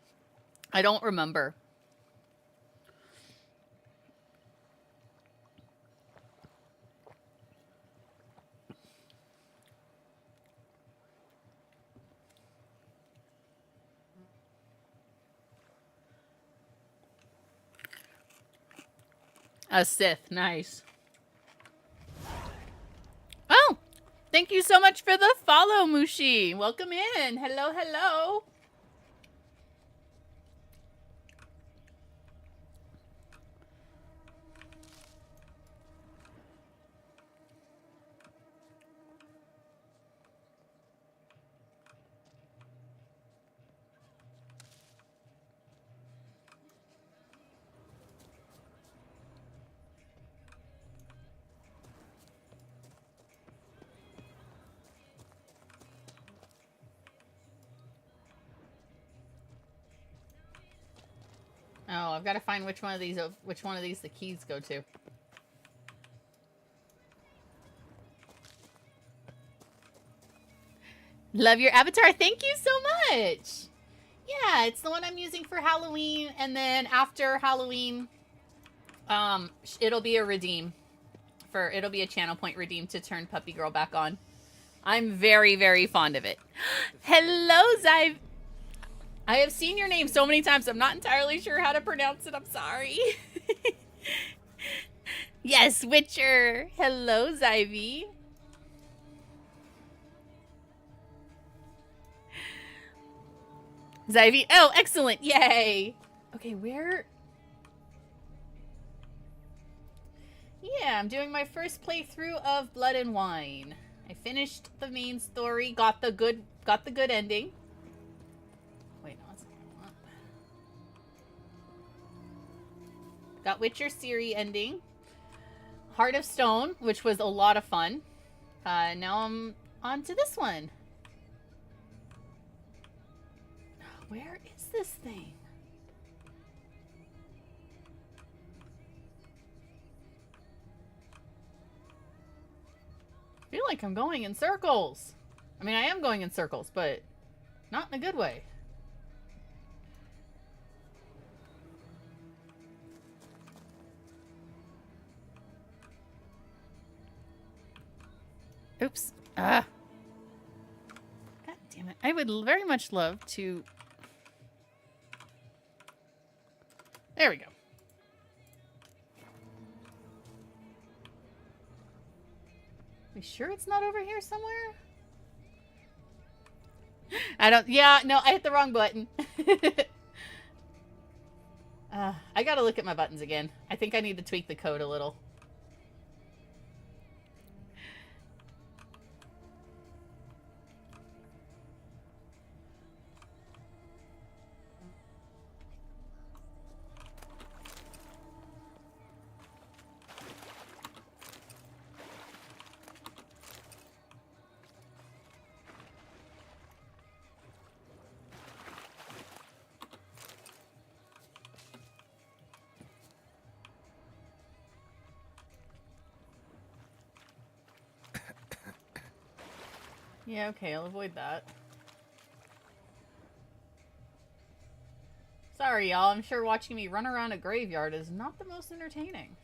I don't remember. A Sith, nice. Oh, thank you so much for the follow, Mushi. Welcome in. Hello, hello. Oh, I've got to find which one of these the keys go to. Love your avatar. Thank you so much. Yeah, it's the one I'm using for Halloween, and then after Halloween, it'll be a redeem. It'll be a channel point redeem to turn Puppy Girl back on. I'm very, very fond of it. Hello, Zyv. I have seen your name so many times, I'm not entirely sure how to pronounce it. I'm sorry. Yes, Witcher. Hello, Zyvy. Ivy. Oh, excellent. Yay. Okay, where? Yeah, I'm doing my first playthrough of Blood and Wine. I finished the main story, got the good ending. Wait, no, that's not what I want. Got Witcher Ciri ending. Heart of Stone, which was a lot of fun. Now I'm on to this one. Where is this thing? I feel like I'm going in circles. I mean, I am going in circles, but not in a good way. Oops. Ah. God damn it. I would very much love to... There we go. We sure it's not over here somewhere? I don't... Yeah, no, I hit the wrong button. I gotta look at my buttons again. I think I need to tweak the code a little. Yeah, okay, I'll avoid that. Sorry, y'all. I'm sure watching me run around a graveyard is not the most entertaining.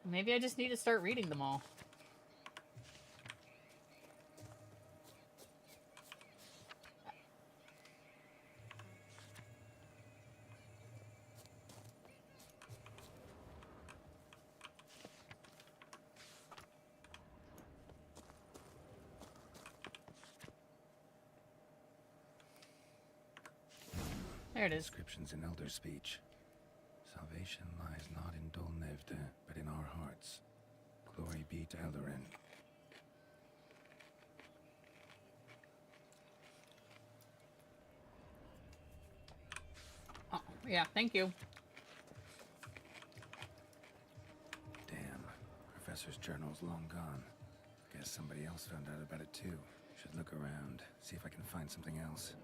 Maybe I just need to start reading them all. There it is. Inscriptions in Elder speech. Salvation lies not in Dol Nevde, but in our hearts. Glory be to Eldarin. Oh, yeah, thank you. Damn. Professor's journal's long gone. Guess somebody else found out about it too. Should look around, see if I can find something else.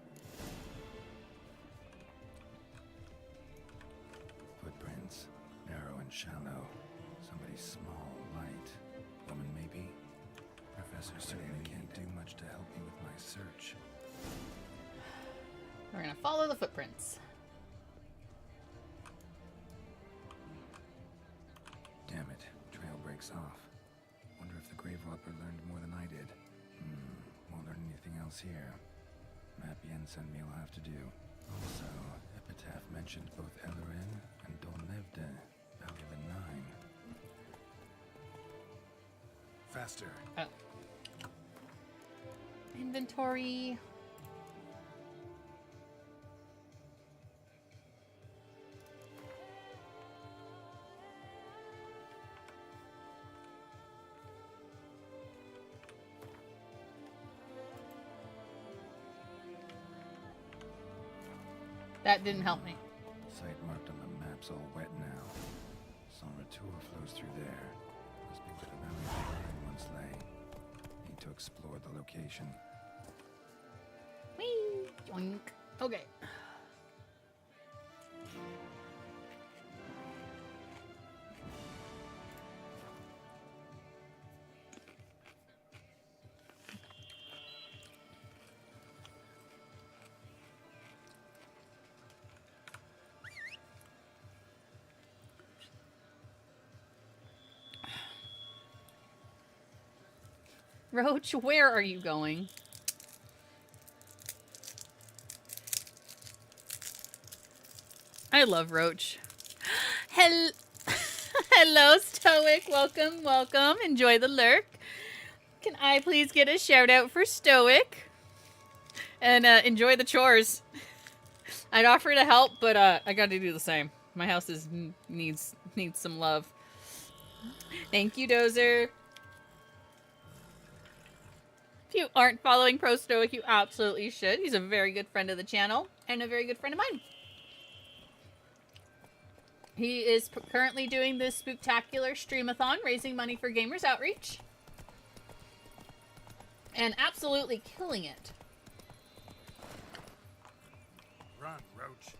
Footprints. Narrow and shallow. Somebody small, light. Woman, maybe? Professor certainly can't do much to help me with my search. We're gonna follow the footprints. Damn it. Trail breaks off. Wonder if the Grave Robber learned more than I did. Won't learn anything else here. Map Yen sent me will have to do. Also, Epitaph mentioned both Eldarin and Dol Nevde, Valley of the Nine. Faster. Oh. Inventory. That didn't help me. Site marked on the map's all wet now. San Retour flows through there. Must be where the Valley of the Nine once lay. Need to explore the location. Whee! Joink. Okay. Roach, where are you going? I love Roach. Hello, Stoic. Welcome, welcome. Enjoy the lurk. Can I please get a shout out for Stoic? And enjoy the chores. I'd offer to help, but I got to do the same. My house needs some love. Thank you, Dozer. If you aren't following Pro Stoic, you absolutely should. He's a very good friend of the channel and a very good friend of mine. He is currently doing this spooktacular streamathon, raising money for Gamers Outreach. And absolutely killing it. Run, Roach.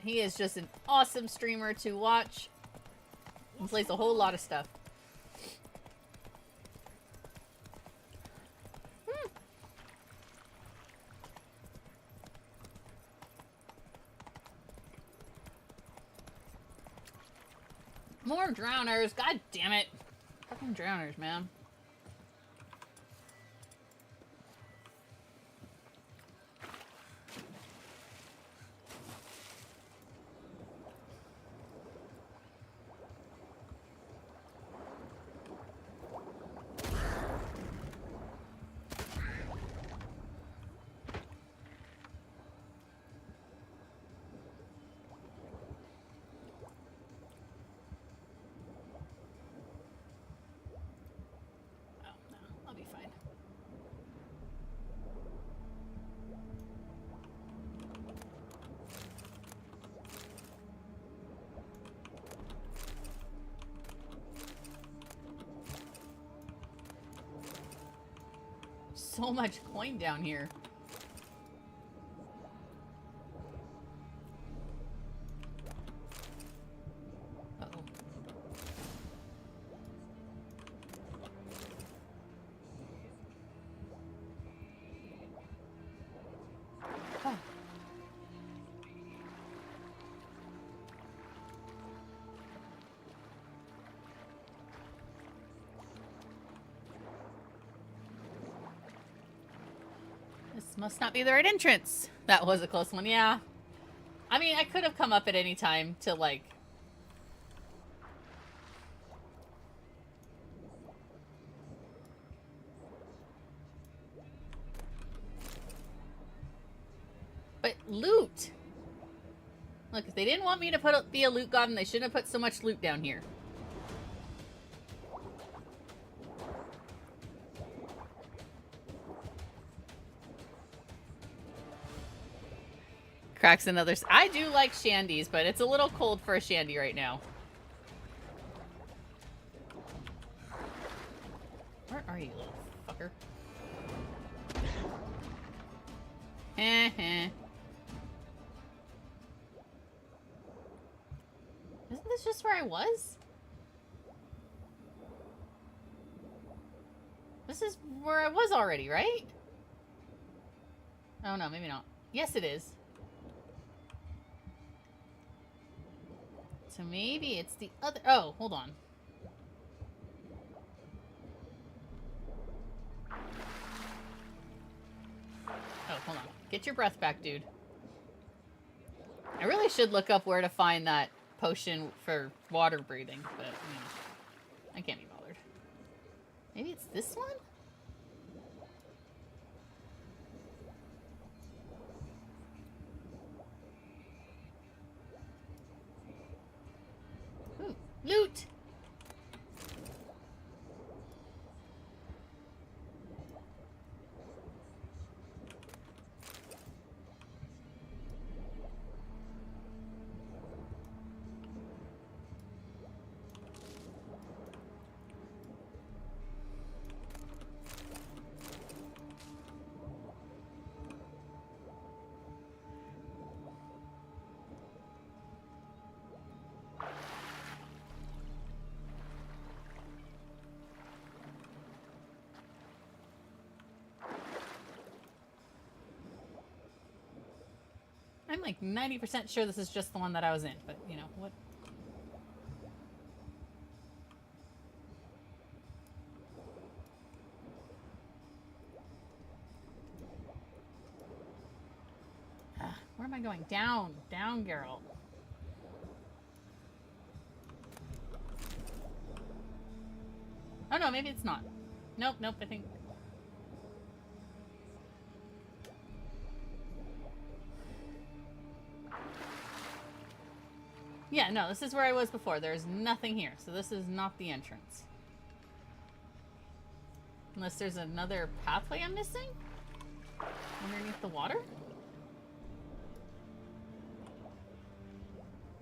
He is just an awesome streamer to watch. He plays a whole lot of stuff. More drowners. God damn it. Fucking drowners, man. So much coin down here. Uh-oh. Oh. This must not be the right entrance. That was a close one, yeah. I mean, I could have come up at any time to, like... But loot! Look, if they didn't want me to be a loot god, then they shouldn't have put so much loot down here. Cracks another... I do like shandies, but it's a little cold for a shandy right now. Where are you, little fucker? Heh. Isn't this just where I was? This is where I was already, right? Oh no, maybe not. Yes, it is. So maybe it's the other... Oh, hold on. Oh, hold on. Get your breath back, dude. I really should look up where to find that potion for water breathing, but I can't be bothered. Maybe it's this one? Ooh, loot! I'm like 90% sure this is just the one that I was in, but you know, what? Where am I going? Down. Down, Geralt. Oh no, maybe it's not. Nope, nope, I think... Yeah, no, this is where I was before. There's nothing here, so this is not the entrance. Unless there's another pathway I'm missing? Underneath the water?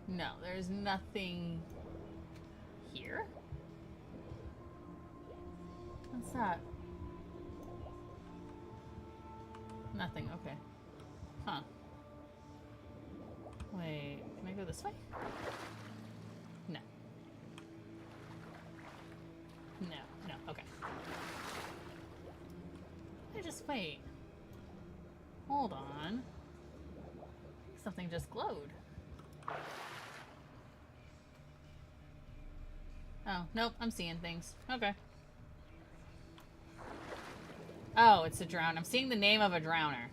No, there's nothing here. What's that? Nothing, okay. Huh. Wait, can I go this way? No. No, no, okay. I just wait. Hold on. Something just glowed. Oh, nope, I'm seeing things. Okay. Oh, it's a drown. I'm seeing the name of a drowner.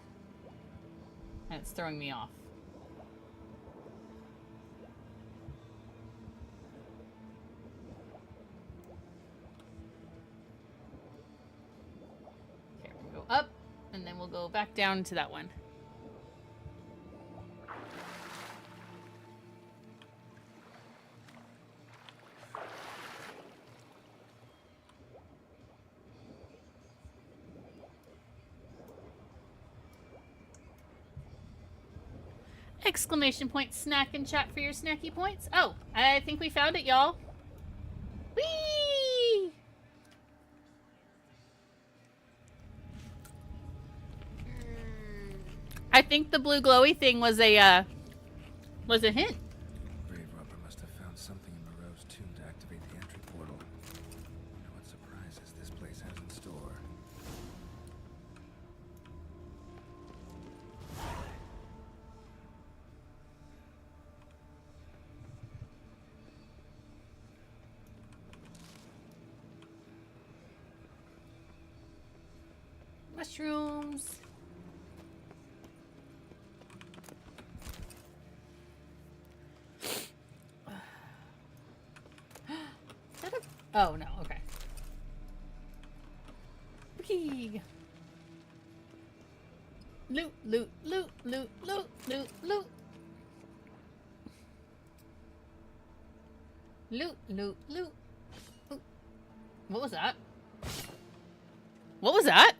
And it's throwing me off. Okay, we'll go up, and then we'll go back down to that one. Exclamation point snack in chat for your snacky points. Oh, I think we found it, y'all. Whee! I think the blue glowy thing was a hint. Grave robber must have found something in Moreau's tomb to activate the entry portal. Wonder what surprises this place has in store. Mushrooms. Is that a... Oh, no, okay. Whee! Loot, loot, loot, loot, loot, loot, loot. Loot, loot, loot. Ooh. What was that? What was that?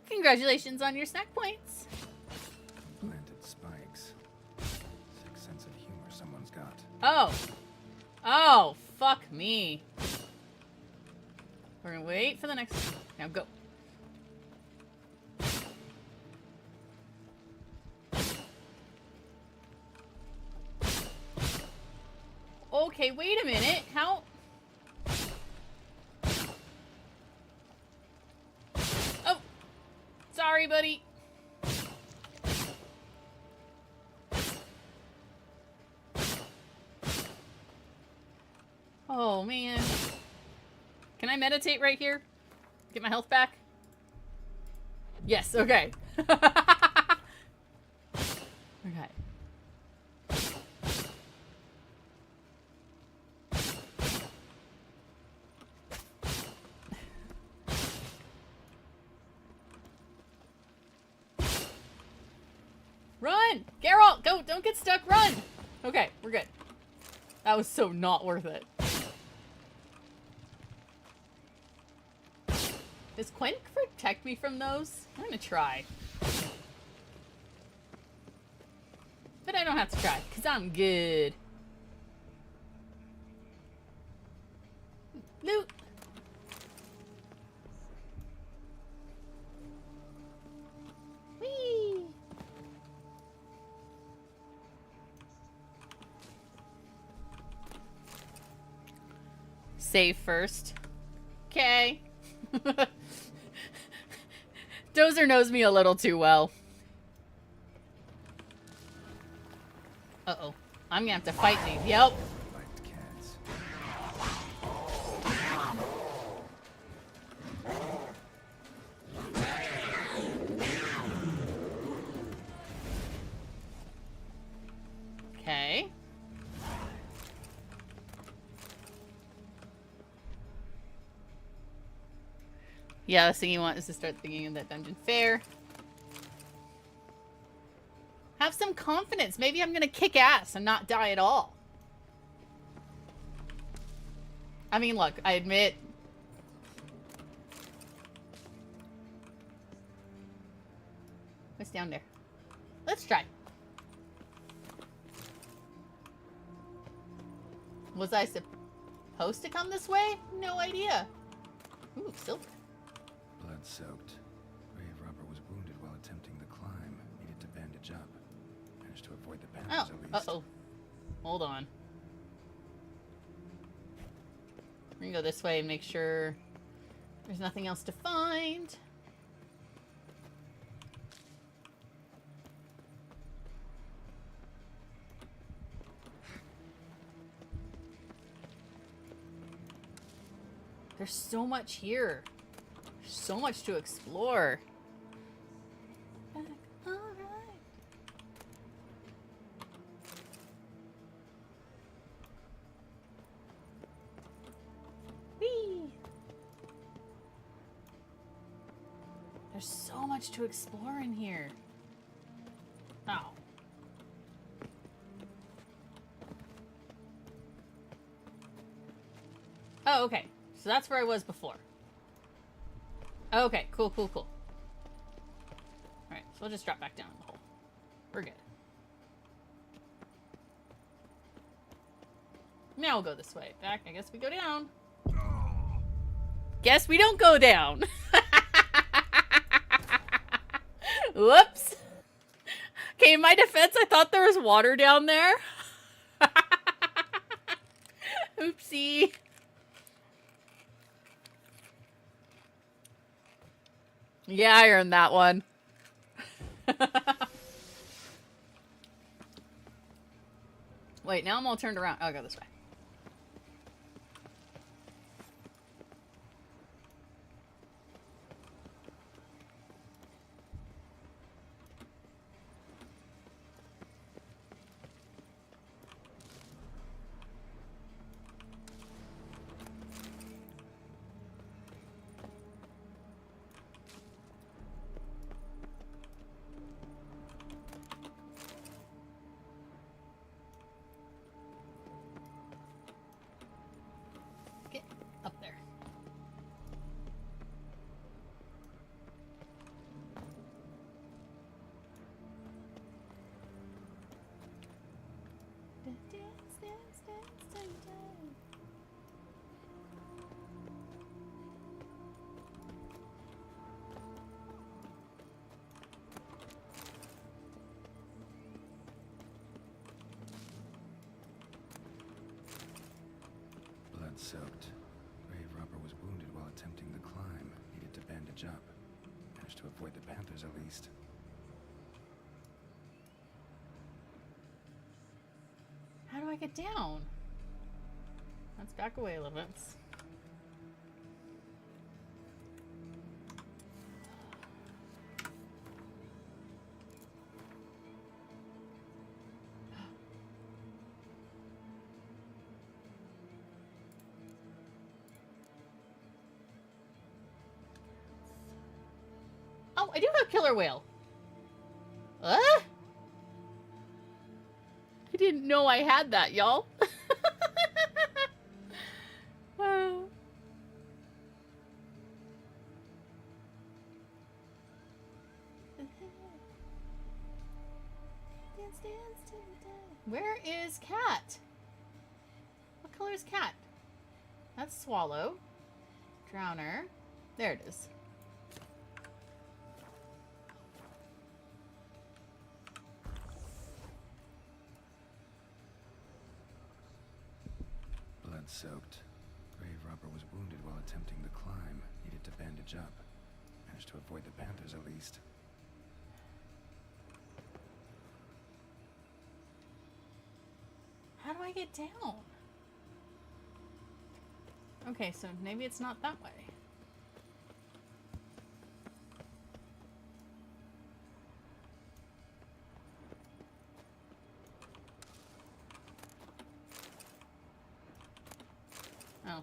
Congratulations on your snack points. Planted spikes. Sick sense of humor someone's got. Oh. Oh, fuck me. We're gonna wait for the next one. Now go. Okay, wait a minute. How... Oh. Sorry, buddy. Oh, man. Can I meditate right here? Get my health back? Yes, okay. Okay. Run! Geralt, go! Don't get stuck, run! Okay, we're good. That was so not worth it. Does Quinn protect me from those? I'm gonna try. But I don't have to try, because I'm good. Loot! Whee! Save first. Okay. Dozer knows me a little too well. Uh-oh. I'm gonna have to fight these. Yep. Liked cats. Okay. Yeah, the thing you want is to start thinking of that dungeon. Fair. Have some confidence. Maybe I'm gonna kick ass and not die at all. I mean, look, I admit... What's down there? Let's try. Was I supposed to come this way? No idea. Ooh, silver. Blood-soaked. Grave robber was wounded while attempting the climb. Needed to bandage up. Managed to avoid the panthers at least. Uh-oh. Hold on. We're gonna go this way and make sure there's nothing else to find. There's so much here. There's so much to explore. All right. Whee! There's so much to explore in here. Oh. Oh, okay. So that's where I was before. Okay, cool, cool, cool. Alright, so we'll just drop back down in the hole. We're good. Now we'll go this way. Back, I guess we go down. Guess we don't go down. Whoops. Okay, in my defense, I thought there was water down there. Oopsie. Yeah, I earned that one. Wait, now I'm all turned around. Oh, I'll go this way. Up there. Blood-soaked. Grave robber was wounded while attempting the climb. Needed to bandage up. Managed to avoid the panthers at least. How do I get down? Let's back away a little bit. Oh, I do have killer whale. I didn't know I had that, y'all. Wow. Where is Cat? What color is Cat? That's Swallow. Drowner. There it is. Blood-soaked. Grave robber was wounded while attempting the climb. Needed to bandage up. Managed to avoid the panthers at least. How do I get down? Okay, so maybe it's not that way. Oh.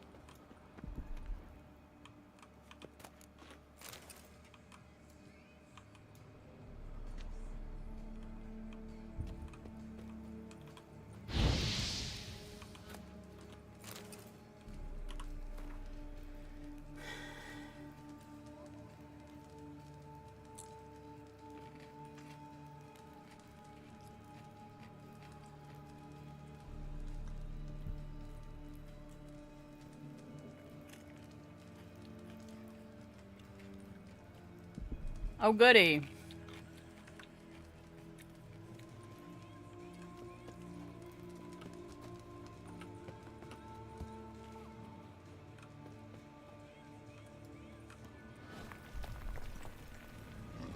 Oh, goody.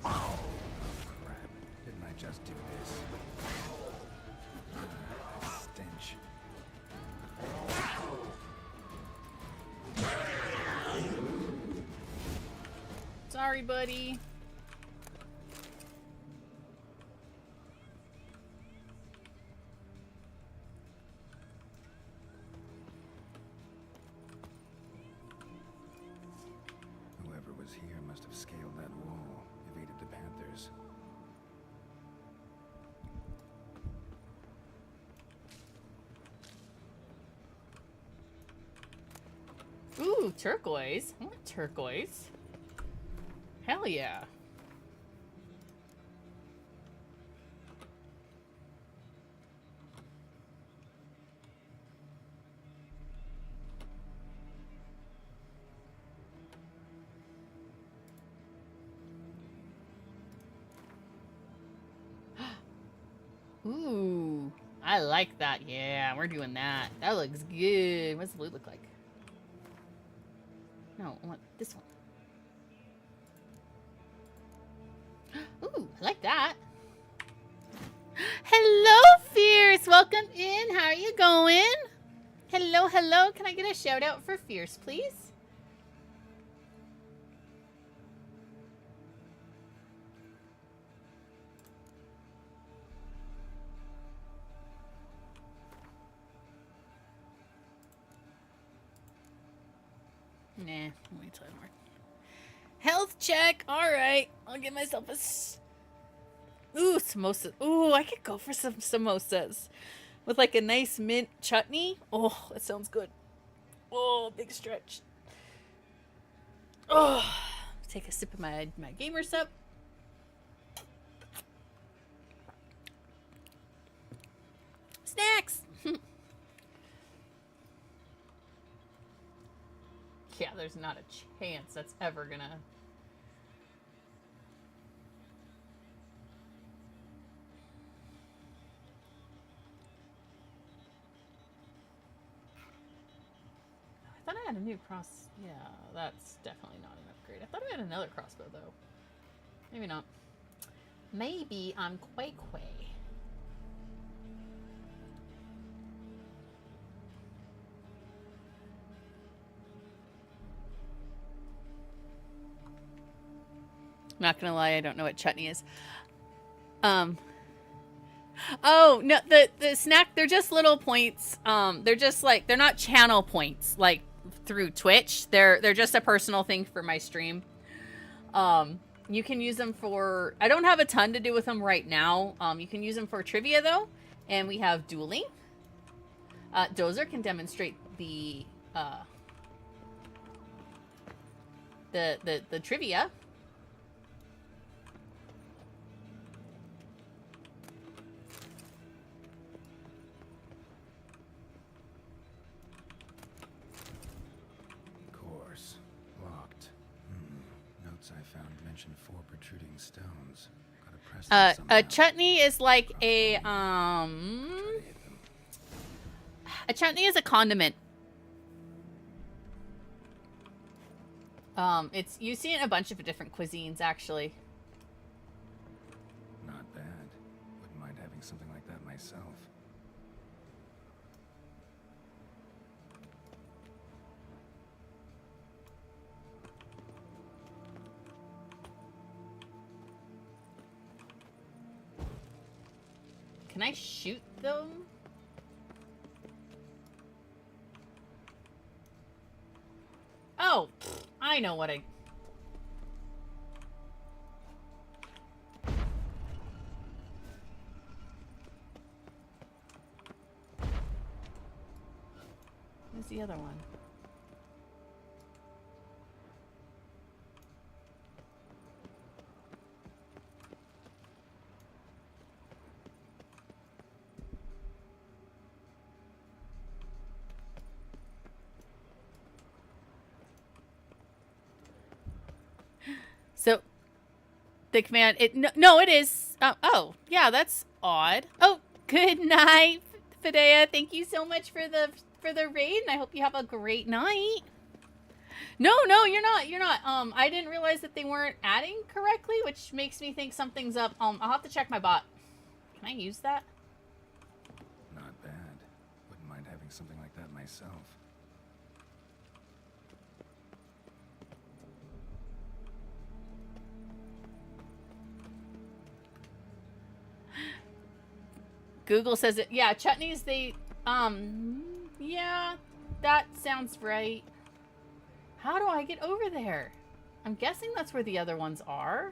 Crap. Didn't I just do this? Stench. Sorry, buddy. Whoever was here must have scaled that wall, evaded the Panthers. Ooh, turquoise. I want turquoise. Hell yeah. Ooh, I like that. Yeah, we're doing that. That looks good. What's the blue look like? No, I want this one. Ooh, I like that. Hello, Fierce. Welcome in. How are you going? Hello, hello. Can I get a shout out for Fierce, please? Nah, wait till more. Health check. All right, I'll give myself a. Ooh, samosas. Ooh, I could go for some samosas with like a nice mint chutney. Oh, that sounds good. Oh, big stretch. Oh, take a sip of my gamer sup. Snacks. Yeah, there's not a chance that's ever gonna. I thought I had a new cross. Yeah, that's definitely not an upgrade. I thought I had another crossbow though. Maybe not. Maybe I'm Quay Quay. Not gonna lie, I don't know what chutney is. Oh no, the snack, they're just little points. They're just like, they're not channel points like through Twitch. They're just a personal thing for my stream. You can use them for, I don't have a ton to do with them right now. You can use them for trivia though, and we have dueling. Dozer can demonstrate the trivia. Notes I found mention 4 protruding stones. Gotta press them somehow. A chutney is like a chutney is a condiment. It's, you see it in a bunch of different cuisines actually. Not bad. Wouldn't mind having something like that myself. Can I shoot them? Oh, I know what I... Where's the other one? So, the command. No, it is. Oh, yeah, that's odd. Oh, good night, Fidea. Thank you so much for the raid, and I hope you have a great night. No, you're not. You're not. I didn't realize that they weren't adding correctly, which makes me think something's up. I'll have to check my bot. Can I use that? Not bad. Wouldn't mind having something like that myself. Google says it. Yeah, chutneys, they, yeah, that sounds right. How do I get over there? I'm guessing that's where the other ones are.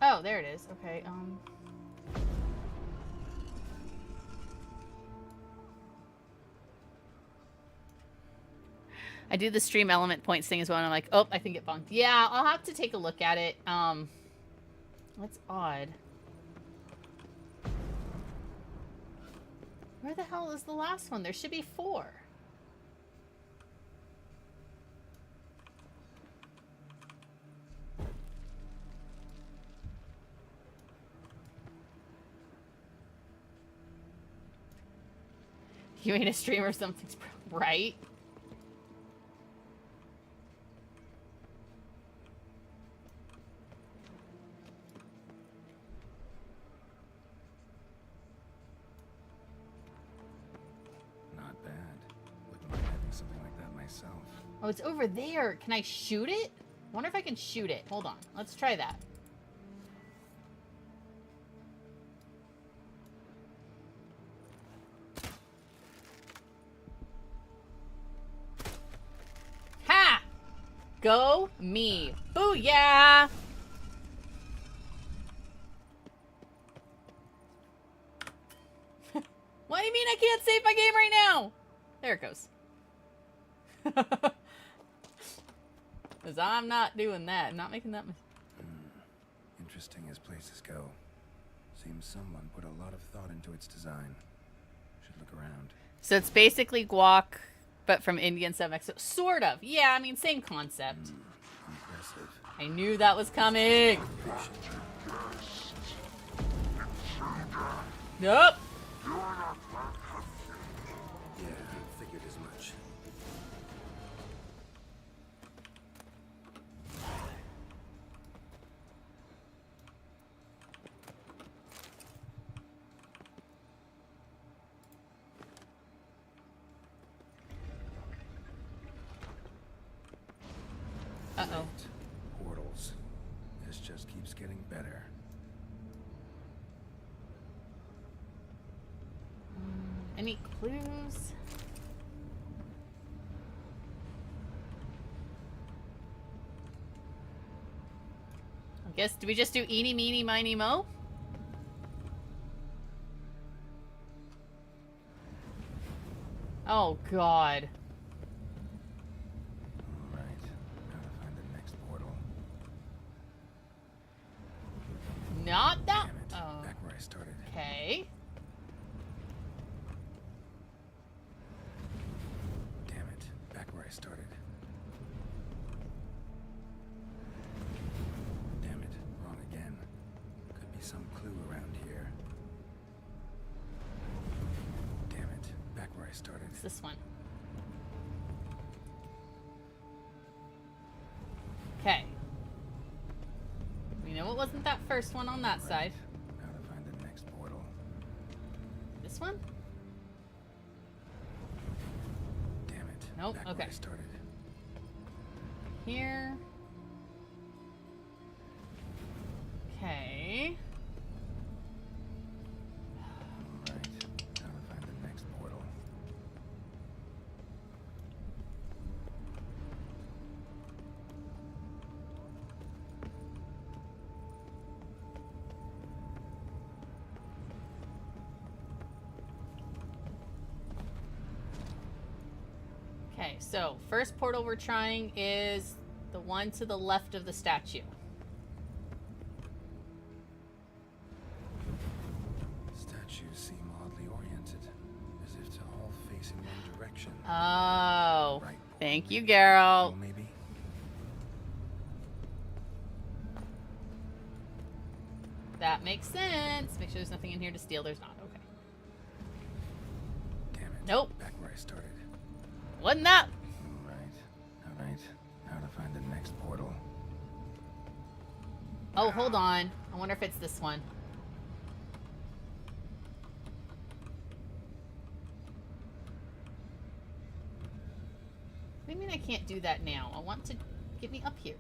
Oh, there it is. Okay, I do the stream element points thing as well, and I'm like, oh, I think it bunked. Yeah, I'll have to take a look at it. That's odd. Where the hell is the last one? There should be 4. You ain't a streamer, something's right. Not bad. Wouldn't mind having something like that myself. Oh, it's over there. Can I shoot it? I wonder if I can shoot it. Hold on. Let's try that. Ha! Go me. Booyah! What do you mean I can't save my game right now? There it goes. Because I'm not doing that. I'm not making that mistake. Interesting as places go. Seems someone put a lot of thought into its design. Should look around. So it's basically guac, but from Indian Sub Mexico. Sort of. Yeah, I mean, same concept. Impressive. I knew that was coming. Nope. Yeah, figured as much. Uh-oh. Portals. This just keeps getting better. Any clues? I guess, do we just do eeny, meeny, miny, mo? Oh, God. Alright, gotta find the next portal. Not that. Damn it, Oh, back where I started. okay. Damn it, back where I started. Damn it, wrong again. Could be some clue around here. Damn it, back where I started. It's this one. Okay. We know it wasn't that first one on that side. Gotta find the next portal. This one? Damn it. Nope, Back okay. where I started. Here. Okay. Alright, gotta find the next portal. Okay, so first portal we're trying is the one to the left of the statue. reflection. Oh. Right. Thank you, Maybe. Geralt. Portal, maybe. That makes sense. Make sure there's nothing in here to steal. There's not. Okay. Damn it. Nope. Back where I started. Wasn't that? All right. Now to find the next portal. Oh, hold on. I wonder if it's this one. What do you mean I can't do that now? I want to get me up here.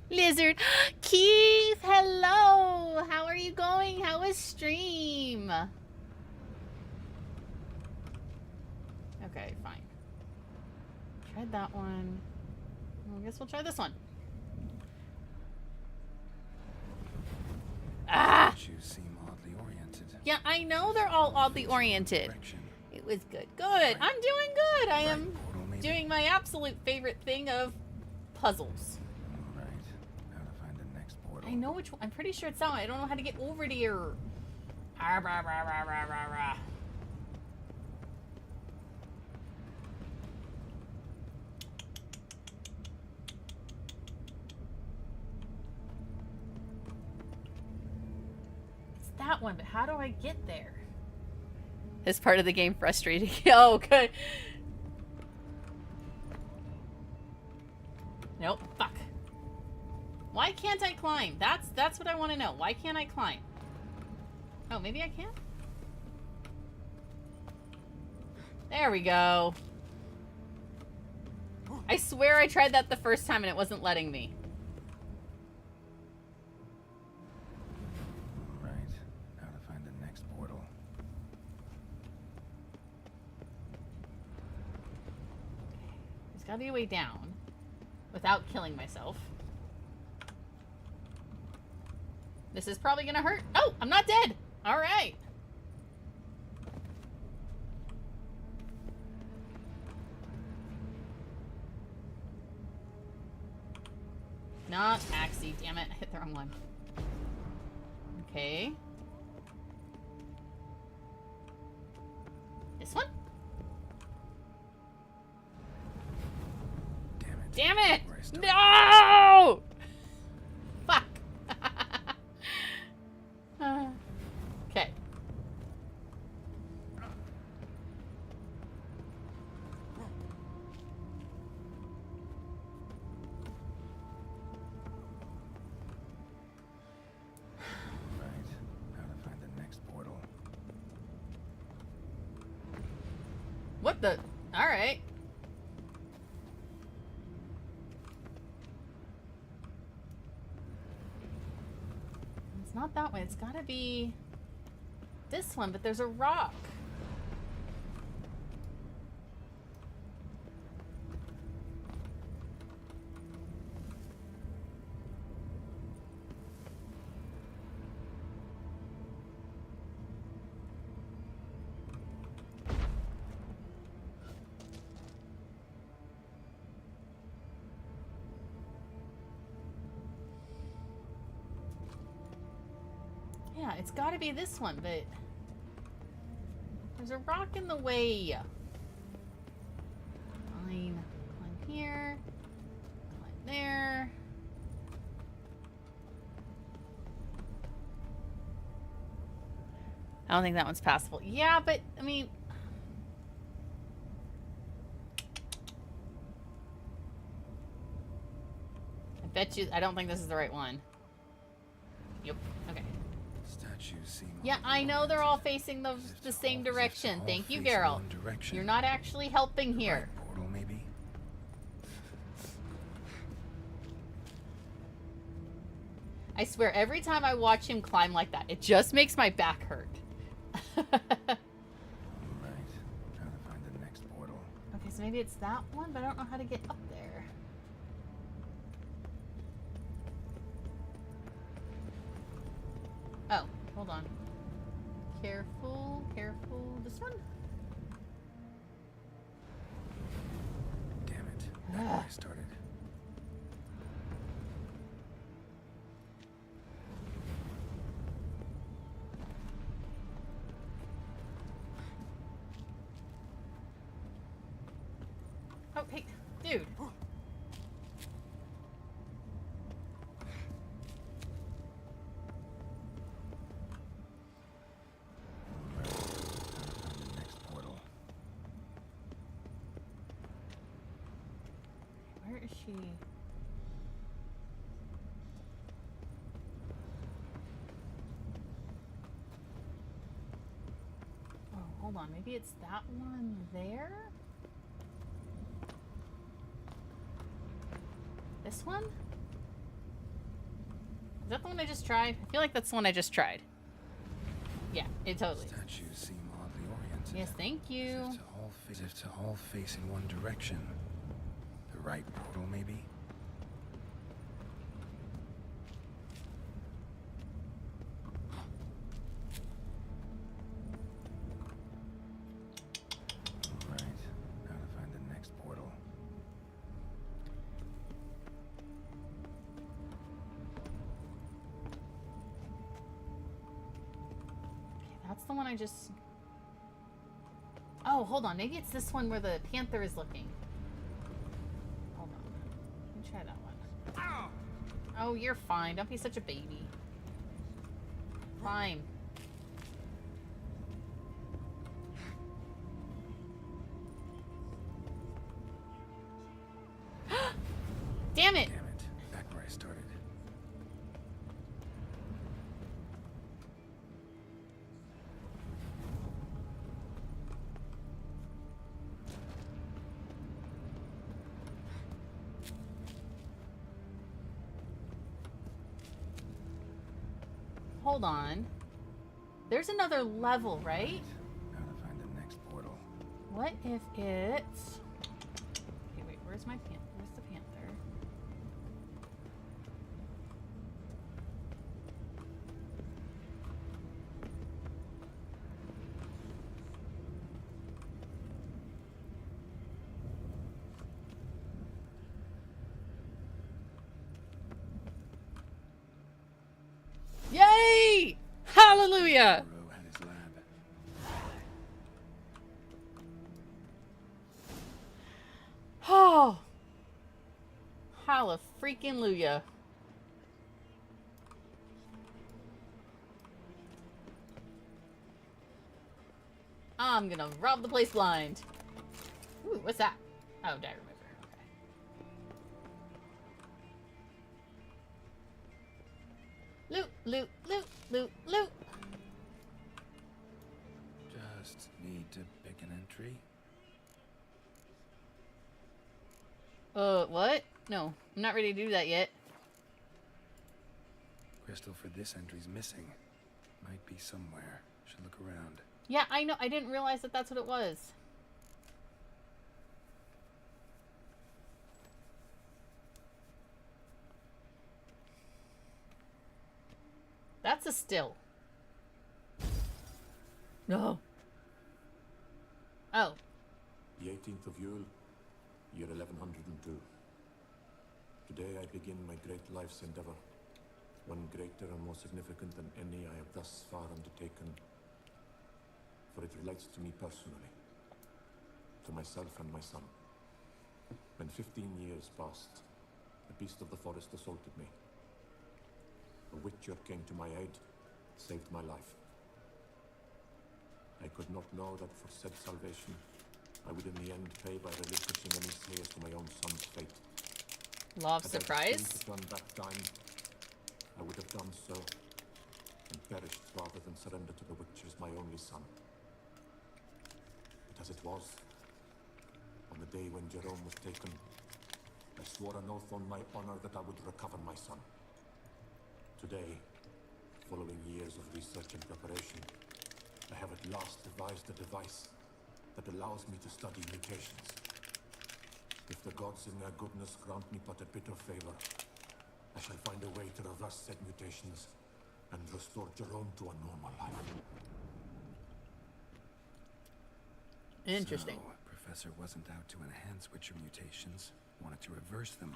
Lizard. Keith, hello. How are you going? How was stream? Okay, fine. Tried that one. Well, I guess we'll try this one. Ah! You seem oddly oriented. Yeah, I know they're all oddly oriented. Direction. It was good. Good. I'm doing good. I am Portal, maybe. doing my absolute favorite thing of puzzles. All right. Now to find the next portal. I know which one. I'm pretty sure it's that one. I don't know how to get over to here. Ah, rah, rah, rah, rah, rah, rah. It's that one, but how do I get there? This part of the game frustrating. Oh, good. Nope. Fuck. Why can't I climb? That's what I want to know. Why can't I climb? Oh, maybe I can? There we go. I swear I tried that the first time and it wasn't letting me. All right. Now to find the next portal. There's gotta be a way down without killing myself. This is probably gonna hurt. Oh, I'm not dead. All right. Not taxi. Damn it. I hit the wrong one. Okay. This one? Damn it. Damn it! Where I started. No! Fuck. Okay. Right. Now to find the next portal. What the? All right. It's not that way. It's gotta be this one, but there's a rock. Yeah, it's gotta be this one, but there's a rock in the way. Fine. Climb here. Climb there. I don't think that one's passable. Yeah, but, I mean... I bet you... I don't think this is the right one. Yep. Okay. Statues seem. Yeah, oddly I know they're all oriented. facing As if the to same all- as if to direction. all Thank you, face in Geralt. one direction. You're not actually helping The here. right portal, maybe. I swear, every time I watch him climb like that, it just makes my back hurt. All right. Now to find the next portal. Okay, so maybe it's that one, but I don't know how to get up there. Oh, hold on. Careful, careful. This one? I started. Oh, hey, dude. Next portal. Where is she? Oh, hold on. Maybe it's that one there? This one? Is that the one I just tried? I feel like that's the one I just tried. Yeah, it totally is. Statues seem oddly oriented. Yes, thank you. As if to all face in one direction. The right portal, maybe? Alright, now to find the next portal. That's the one I just... Oh, hold on. Maybe it's this one where the panther is looking. Hold on. Let me try that one. Oh, you're fine. Don't be such a baby. Fine. Damn it! Damn it, back where I started. Hold on. There's another level, right? Now to find the next portal. What if it's... Okay, wait. Where's my panther? Where's the panther? Yay! Hallelujah! Moreau had his lab. Oh! Hallelujah. I'm gonna rob the place blind. Ooh, what's that? Oh, dagger remover. Okay. Loot, loot, loot, loot, loot. Just need to pick an entry. What? No, I'm not ready to do that yet. Crystal for this entry's missing. Might be somewhere. Should look around. Yeah, I know. I didn't realize that that's what it was. That's a still. No. Oh. The 18th of Yule, year 1102. Today I begin my great life's endeavor, one greater and more significant than any I have thus far undertaken, for it relates to me personally, to myself and my son. When 15 years passed, the beast of the forest assaulted me. A witcher came to my aid, saved my life. I could not know that for said salvation, I would in the end pay by relinquishing any slayer to my own son's fate. Law of Had I surprise? been to turn back time, I would have done so, and perished rather than surrender to the witches my only son. But as it was, on the day when Jerome was taken, I swore an oath on my honor that I would recover my son. Today, following years of research and preparation, I have at last devised a device that allows me to study mutations. If the gods in their goodness grant me but a bit of favor, I shall find a way to reverse said mutations and restore Jerome to a normal life. Interesting. So, Professor wasn't out to enhance Witcher mutations, wanted to reverse them.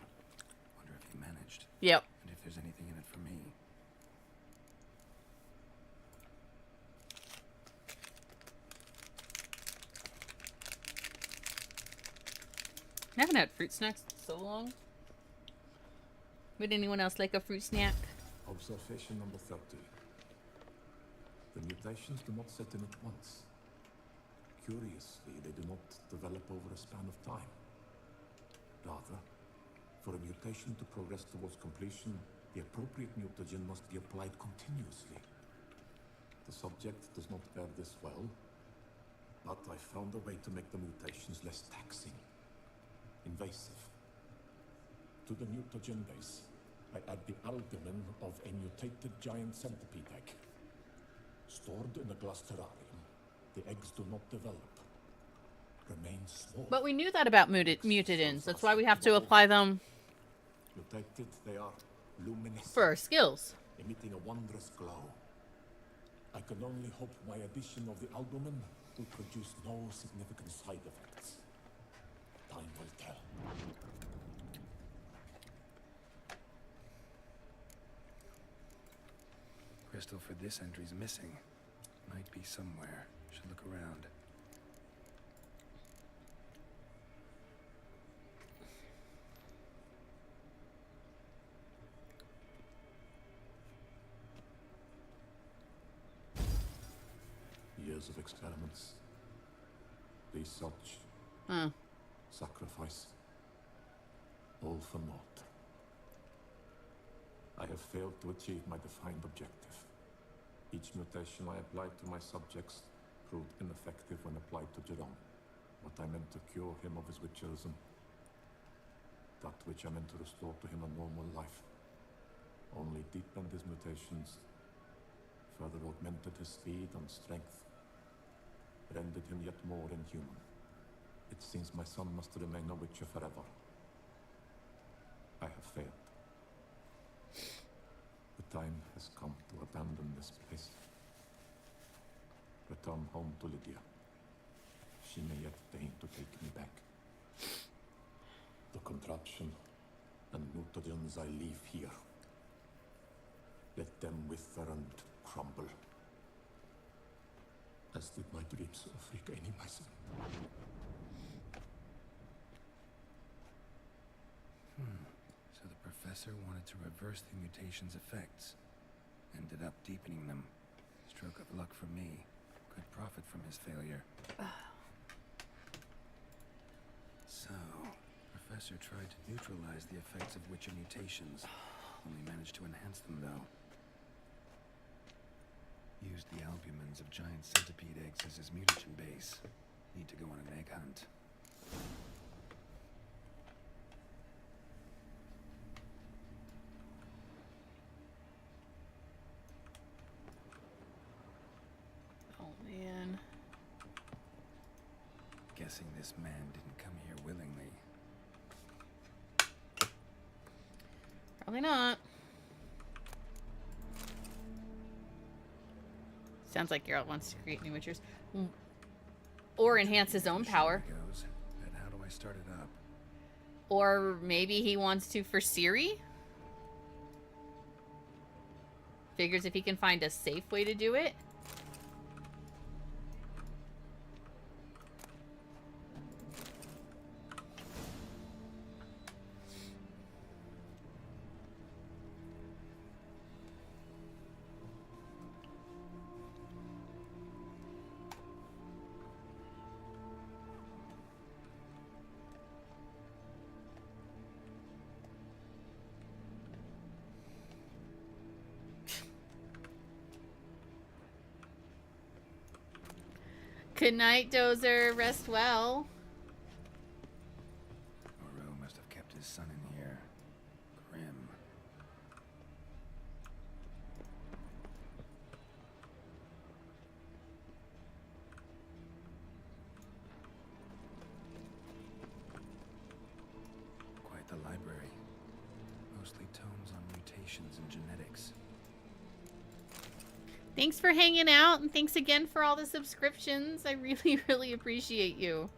Wonder if he managed. Yep. And if there's anything in it for me. I haven't had fruit snacks in so long. Would anyone else like a fruit snack? Observation number 30. The mutations do not set in at once. Curiously, they do not develop over a span of time. Rather, for a mutation to progress towards completion, the appropriate mutagen must be applied continuously. The subject does not bear this well, but I found a way to make the mutations less taxing, invasive. To the mutagen base, I add the albumin of a mutated giant centipede egg. Stored in a glass terrarium, the eggs do not develop. Remain small. But we knew that about mutagens. That's why we have to apply them Mutated, they are luminescent, for our skills. emitting a wondrous glow. I can only hope my addition of the albumin will produce no significant side effects. Time will tell. Crystal for this entry's missing. Might be somewhere. Should look around. Years of experiments. Research. Sacrifice. All for naught. I have failed to achieve my defined objective. Each mutation I applied to my subjects proved ineffective when applied to Jerome. What I meant to cure him of his witcherism, that which I meant to restore to him a normal life, only deepened his mutations, further augmented his speed and strength, rendered him yet more inhuman. It seems my son must remain a witcher forever. I have failed. The time has come to abandon this place. Return home to Lydia. She may yet deign to take me back. The contraption and mutagens I leave here. Let them wither and crumble. As did my dreams of regaining my son. So the professor wanted to reverse the mutation's effects. Ended up deepening them. Stroke of luck for me. Could profit from his failure. So, Professor tried to neutralize the effects of Witcher mutations. Only managed to enhance them, though. Used the albumins of giant centipede eggs as his mutagen base. Need to go on an egg hunt. Oh, man. Guessing this man didn't come here willingly. Probably not. Sounds like Geralt wants to create new witchers. Or enhance his own power. Goes. And how do I start it up? Or maybe he wants to for Ciri? Figures if he can find a safe way to do it. Good night, Dozer. Rest well. Moreau must have kept his son in here. Grim. Quite the library. Mostly tomes on mutations and genetics. Thanks for hanging out, and thanks again for all the subscriptions. I really, really appreciate you.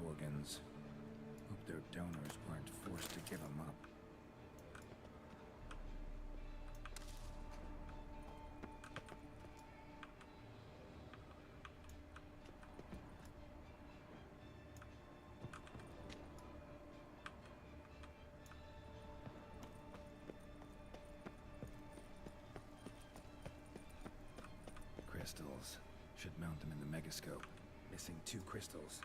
organs. Hope their donors weren't forced to give them up. Crystals. Should mount them in the megascope. Missing 2 crystals.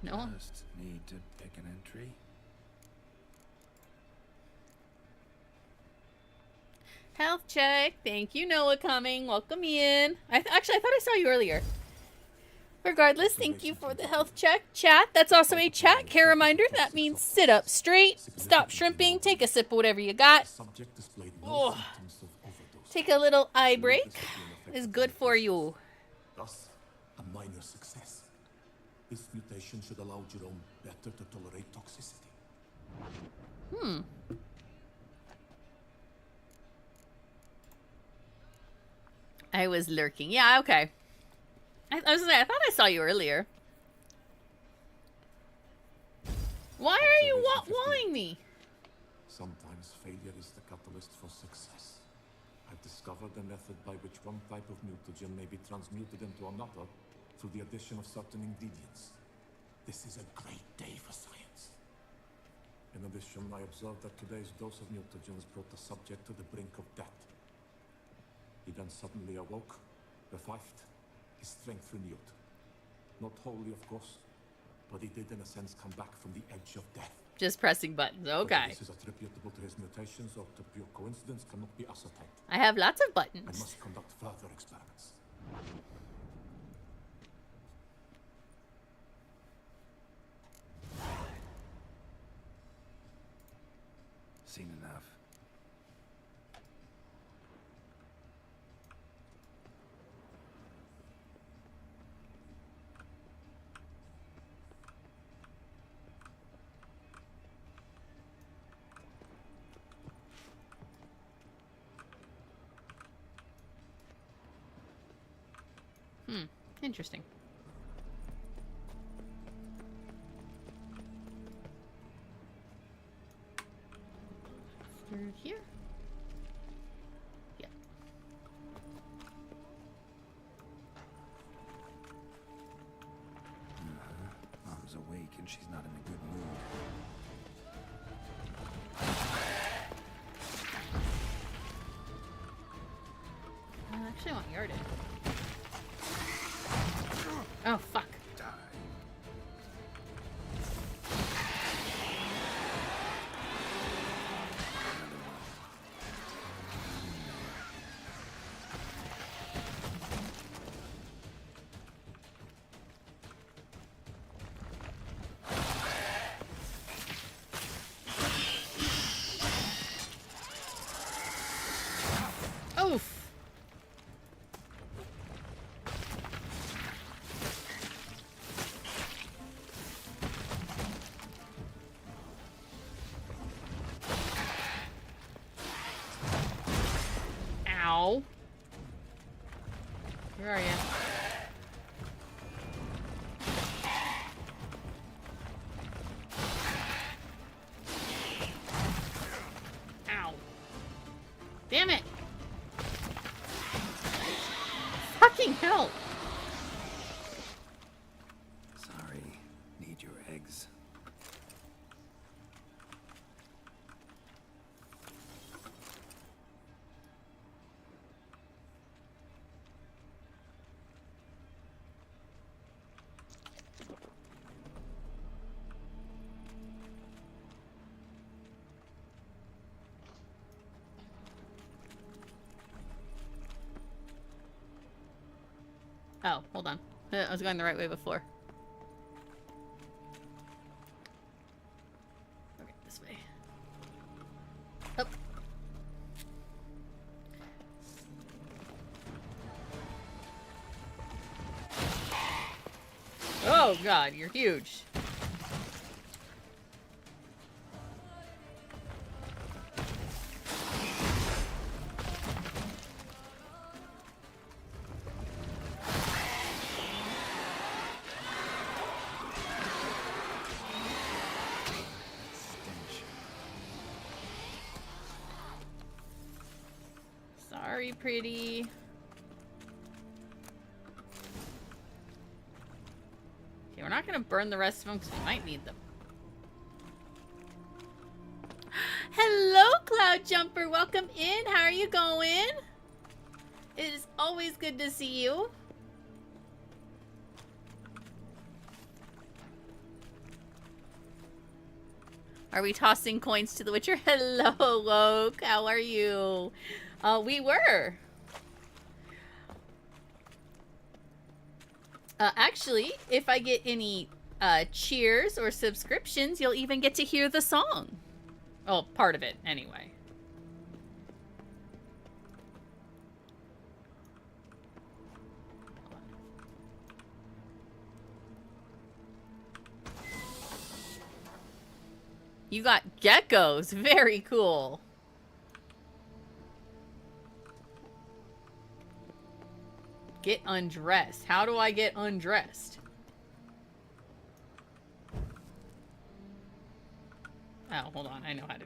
No. Just need to pick an entry. Health check. Thank you, Noah, coming. Welcome in. Actually, I thought I saw you earlier. Regardless, thank you for the health check. Chat, that's also a chat care reminder. That means sit up straight, stop shrimping, take a sip of whatever you got. Oh. Take a little eye break. Is good for you. Thus, a minor success. This mutation should allow Jerome better to tolerate toxicity. I was lurking. Yeah, okay. I was gonna say, I thought I saw you earlier. Why are you wowing me? Sometimes failure is the catalyst for success. I've discovered a method by which one type of mutagen may be transmuted into another through the addition of certain ingredients. This is a great day for science. In addition, I observed that today's dose of mutagens brought the subject to the brink of death. He then suddenly awoke, revived, his strength renewed. Not wholly, of course, but he did in a sense come back from the edge of death. Just pressing buttons. Whether Okay. this is attributable to his mutations or to pure coincidence cannot be ascertained. I have lots of I buttons. must conduct further experiments. Seen enough. Interesting. Through here? Yeah. Mom's awake and she's not in a good mood. I actually want yarded. Oh, fuck. Oof. Ow. Where are you? Ow. Damn it. Fucking hell. Sorry. Need your eggs. Oh, hold on. I was going the right way before. Okay, this way. Up. Oh god, you're huge. Very pretty. Okay, we're not gonna burn the rest of them because we might need them. Hello, Cloud Jumper. Welcome in. How are you going? It is always good to see you. Are we tossing coins to the Witcher? Hello, Woke. How are you? We were. Actually, if I get any cheers or subscriptions, you'll even get to hear the song. Oh, part of it, anyway. You got geckos. Very cool. Get undressed. How do I get undressed? Oh, hold on. I know how to do.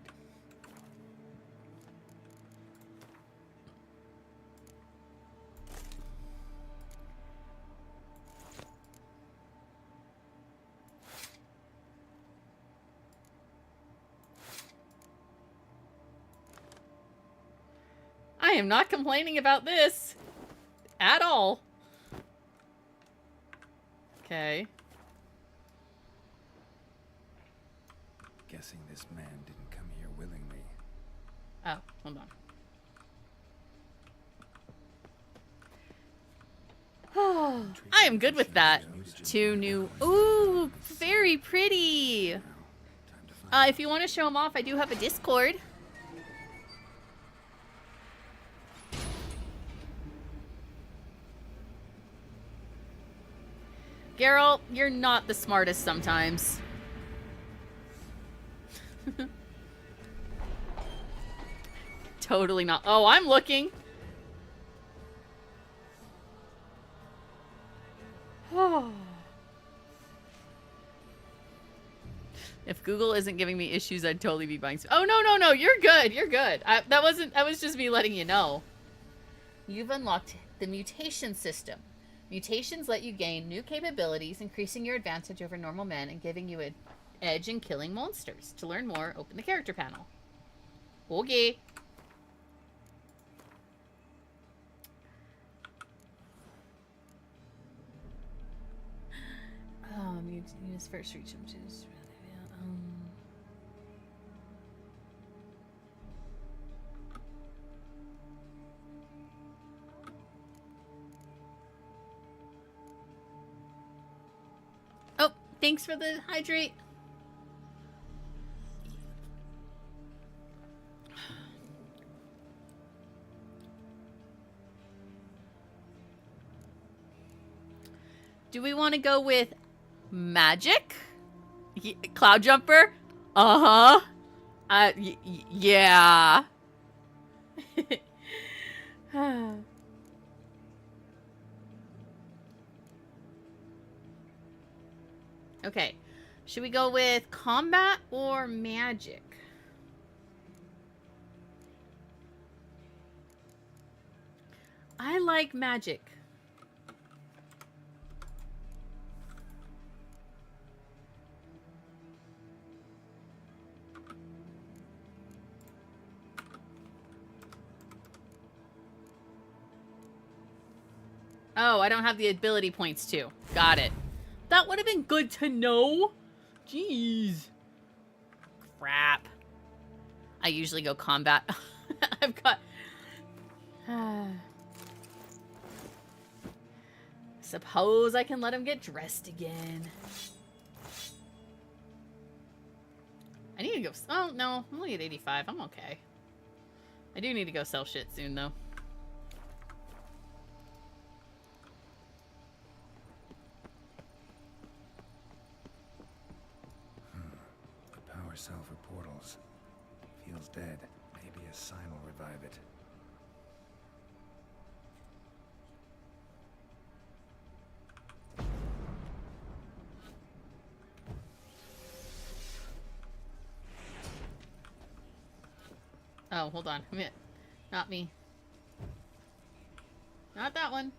I am not complaining about this at all. Okay. Guessing this man didn't come here willingly. Oh, hold on. I am good with that. 2 new... Ooh, very pretty. If you want to show them off, I do have a Discord. Geralt, you're not the smartest sometimes. Totally not. Oh, I'm looking. If Google isn't giving me issues, I'd totally be buying. Oh, no. You're good. You're good. That was just me letting you know. You've unlocked the mutation system. Mutations let you gain new capabilities, increasing your advantage over normal men and giving you an edge in killing monsters. To learn more, open the character panel. Okay. Use first reach him to Oh, thanks for the hydrate. Do we want to go with magic? Cloud Jumper? Uh-huh. Yeah. Okay. Should we go with combat or magic? I like magic. Oh, I don't have the ability points too. Got it. That would have been good to know. Jeez. Crap. I usually go combat. I've got... Suppose I can let him get dressed again. I need to go... Oh, no. I'm only at 85. I'm okay. I do need to go sell shit soon, though. The power cell for portals. Feels dead. Maybe a sign will revive it. Oh, hold on. Not me. Not that one.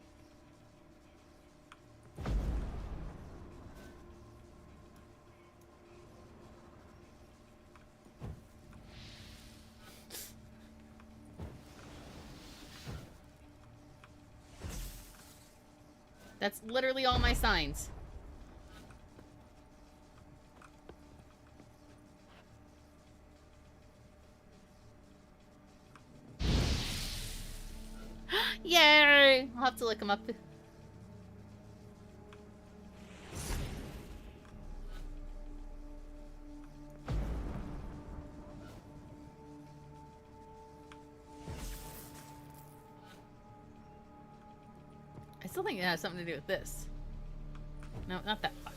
That's literally all my signs. Yay! I'll have to look them up. I still think it has something to do with this. No, not that fuck.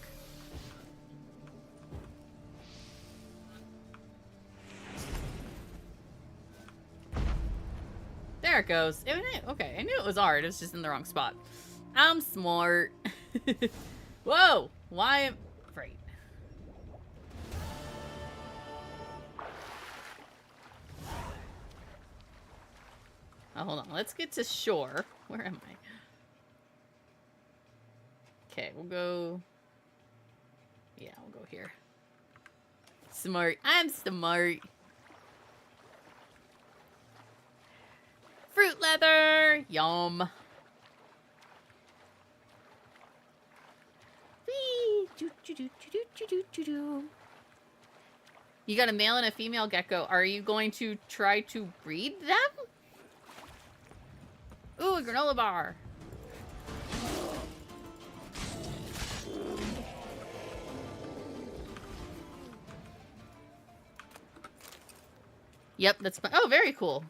There it goes. Okay, I knew it was art. It was just in the wrong spot. I'm smart. Whoa! Why am... Right. Oh, hold on. Let's get to shore. Where am I? Okay, we'll go... Yeah, we'll go here. Smart. I'm smart. Fruit leather! Yum. You got a male and a female gecko. Are you going to try to breed them? Ooh, a granola bar. Yep, that's fun. Oh, very cool.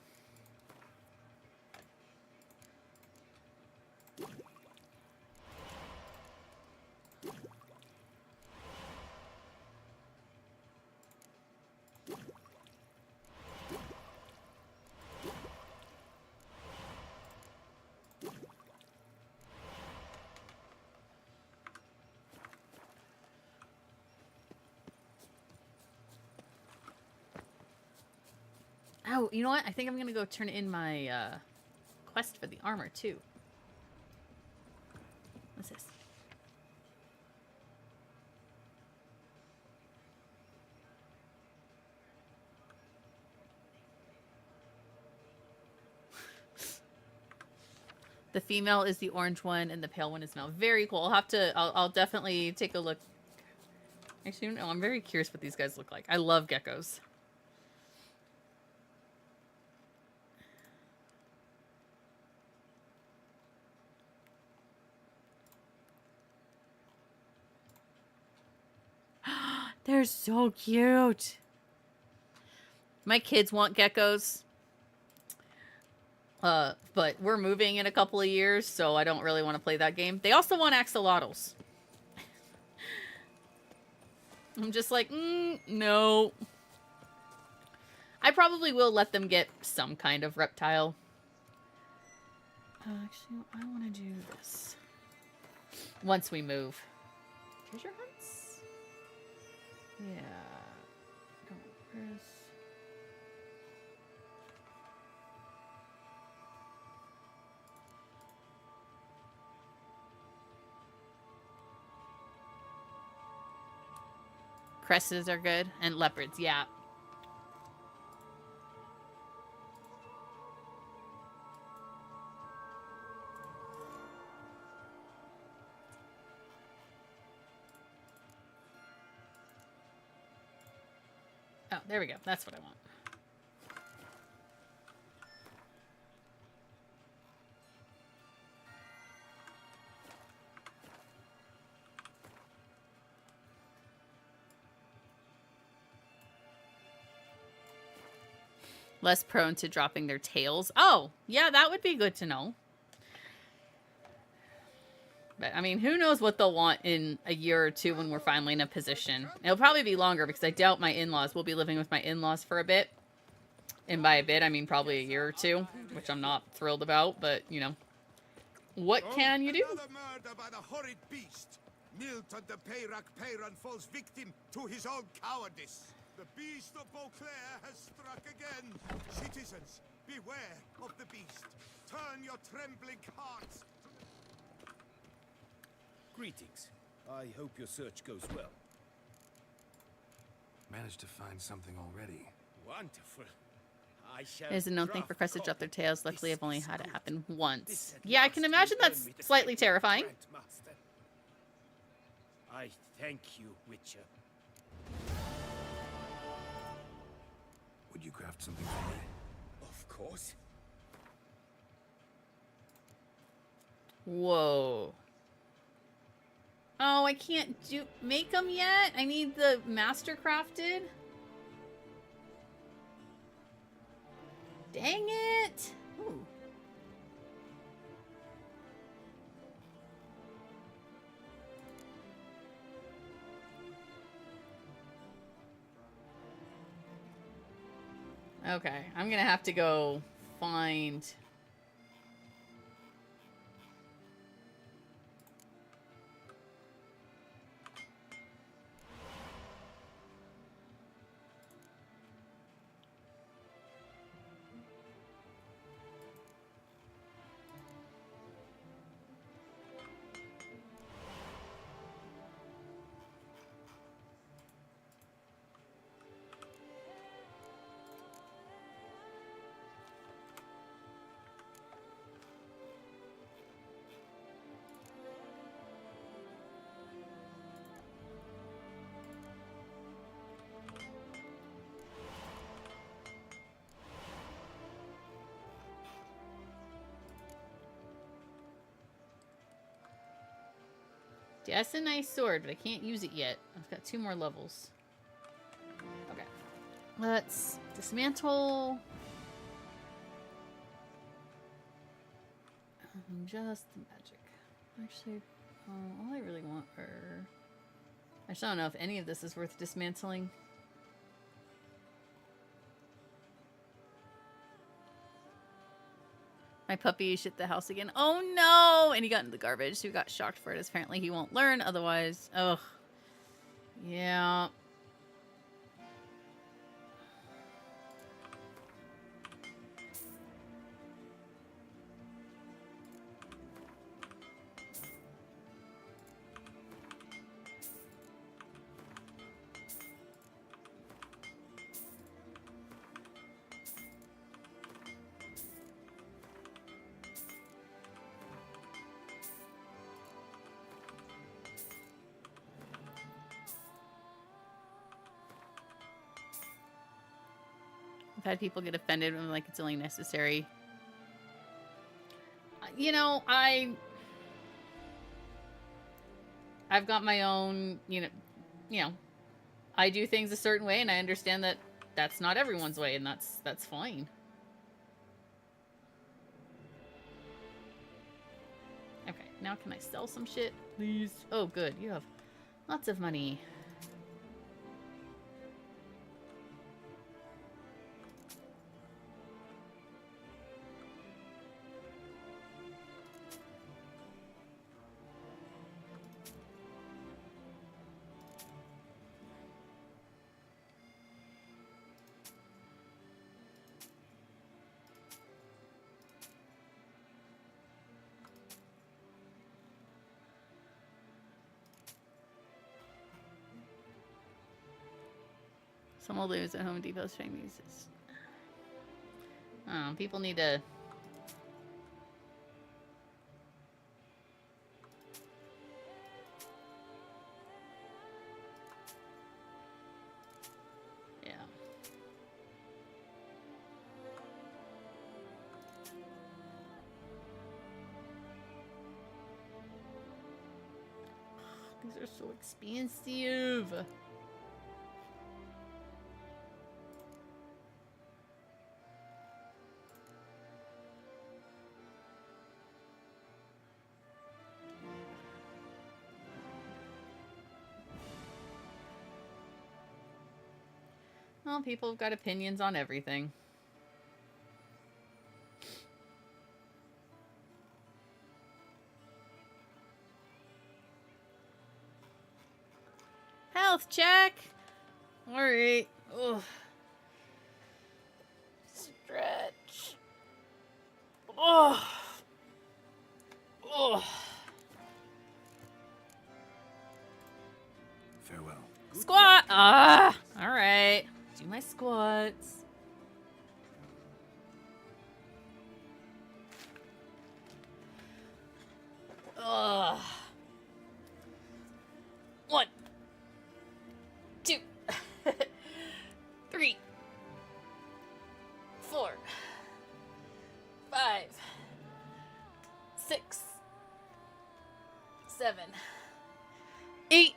Oh, you know what? I think I'm gonna go turn in my quest for the armor too. What's this? The female is the orange one, and the pale one is male. Very cool. I'll have to. I'll definitely take a look. Actually, no. I'm very curious what these guys look like. I love geckos. They're so cute. My kids want geckos. But we're moving in a couple of years, so I don't really want to play that game. They also want axolotls. I'm just like, no. I probably will let them get some kind of reptile. Actually, I want to do this. Once we move. Treasure hunts? Yeah. Where's... Cresses are good. And leopards, yeah. Oh, there we go. That's what I want. Less prone to dropping their tails. Oh, yeah, that would be good to know. But, I mean, who knows what they'll want in a year or two when we're finally in a position. It'll probably be longer because I doubt my in-laws will be living with my in-laws for a bit. And by a bit, I mean probably a year or two, which I'm not thrilled about, but, you know. What can you do? Another murder by the horrid beast. Milton de Peyrac-Peyran falls victim to his own cowardice. The beast of Beauclair has struck again. Citizens, Beware of the beast. Turn your trembling hearts. Greetings. I hope your search goes well. Managed to find something already. Wonderful. I shall It is a known thing for crests to drop their tails. This Luckily, I've only is had it good. happen This once. at Yeah, I last can will imagine earn that's me the slightly title of terrifying. Grandmaster. I thank you, Witcher. Would you craft something for me? Of course. Whoa. Oh, I can't make them yet? I need the master crafted? Dang it! Ooh. Okay, I'm gonna have to go find... That's a nice sword, but I can't use it yet. I've got 2 more levels. Okay. Let's dismantle. Just the magic. Actually, all I really want are... I just don't know if any of this is worth dismantling. My puppy shit the house again. Oh no! And he got into the garbage, so we got shocked for it. Apparently he won't learn otherwise. Ugh. Yeah. I've had people get offended when like it's only necessary. You know, I've got my own, you know, I do things a certain way, and I understand that that's not everyone's way, and that's fine. Okay, now can I sell some shit, please? Oh, good, you have lots of money. Some old ladies at Home Depot's trying to use this. Oh, people need to... Yeah. These are so expensive. Well, people have got opinions on everything. Health check. All right. Ugh. Stretch. 6, 7, 8,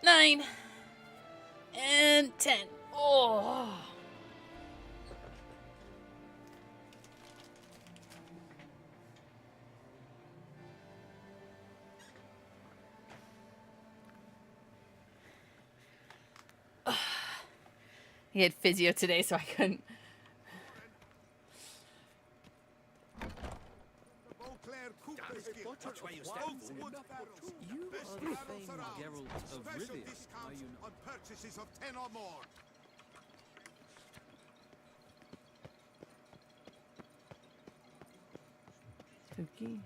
9, and 10. Oh. He had physio today, so I couldn't. Watch where you step. You are the famed Geralt of Rivia, are you not? On purchases of 10 or more. Spooky.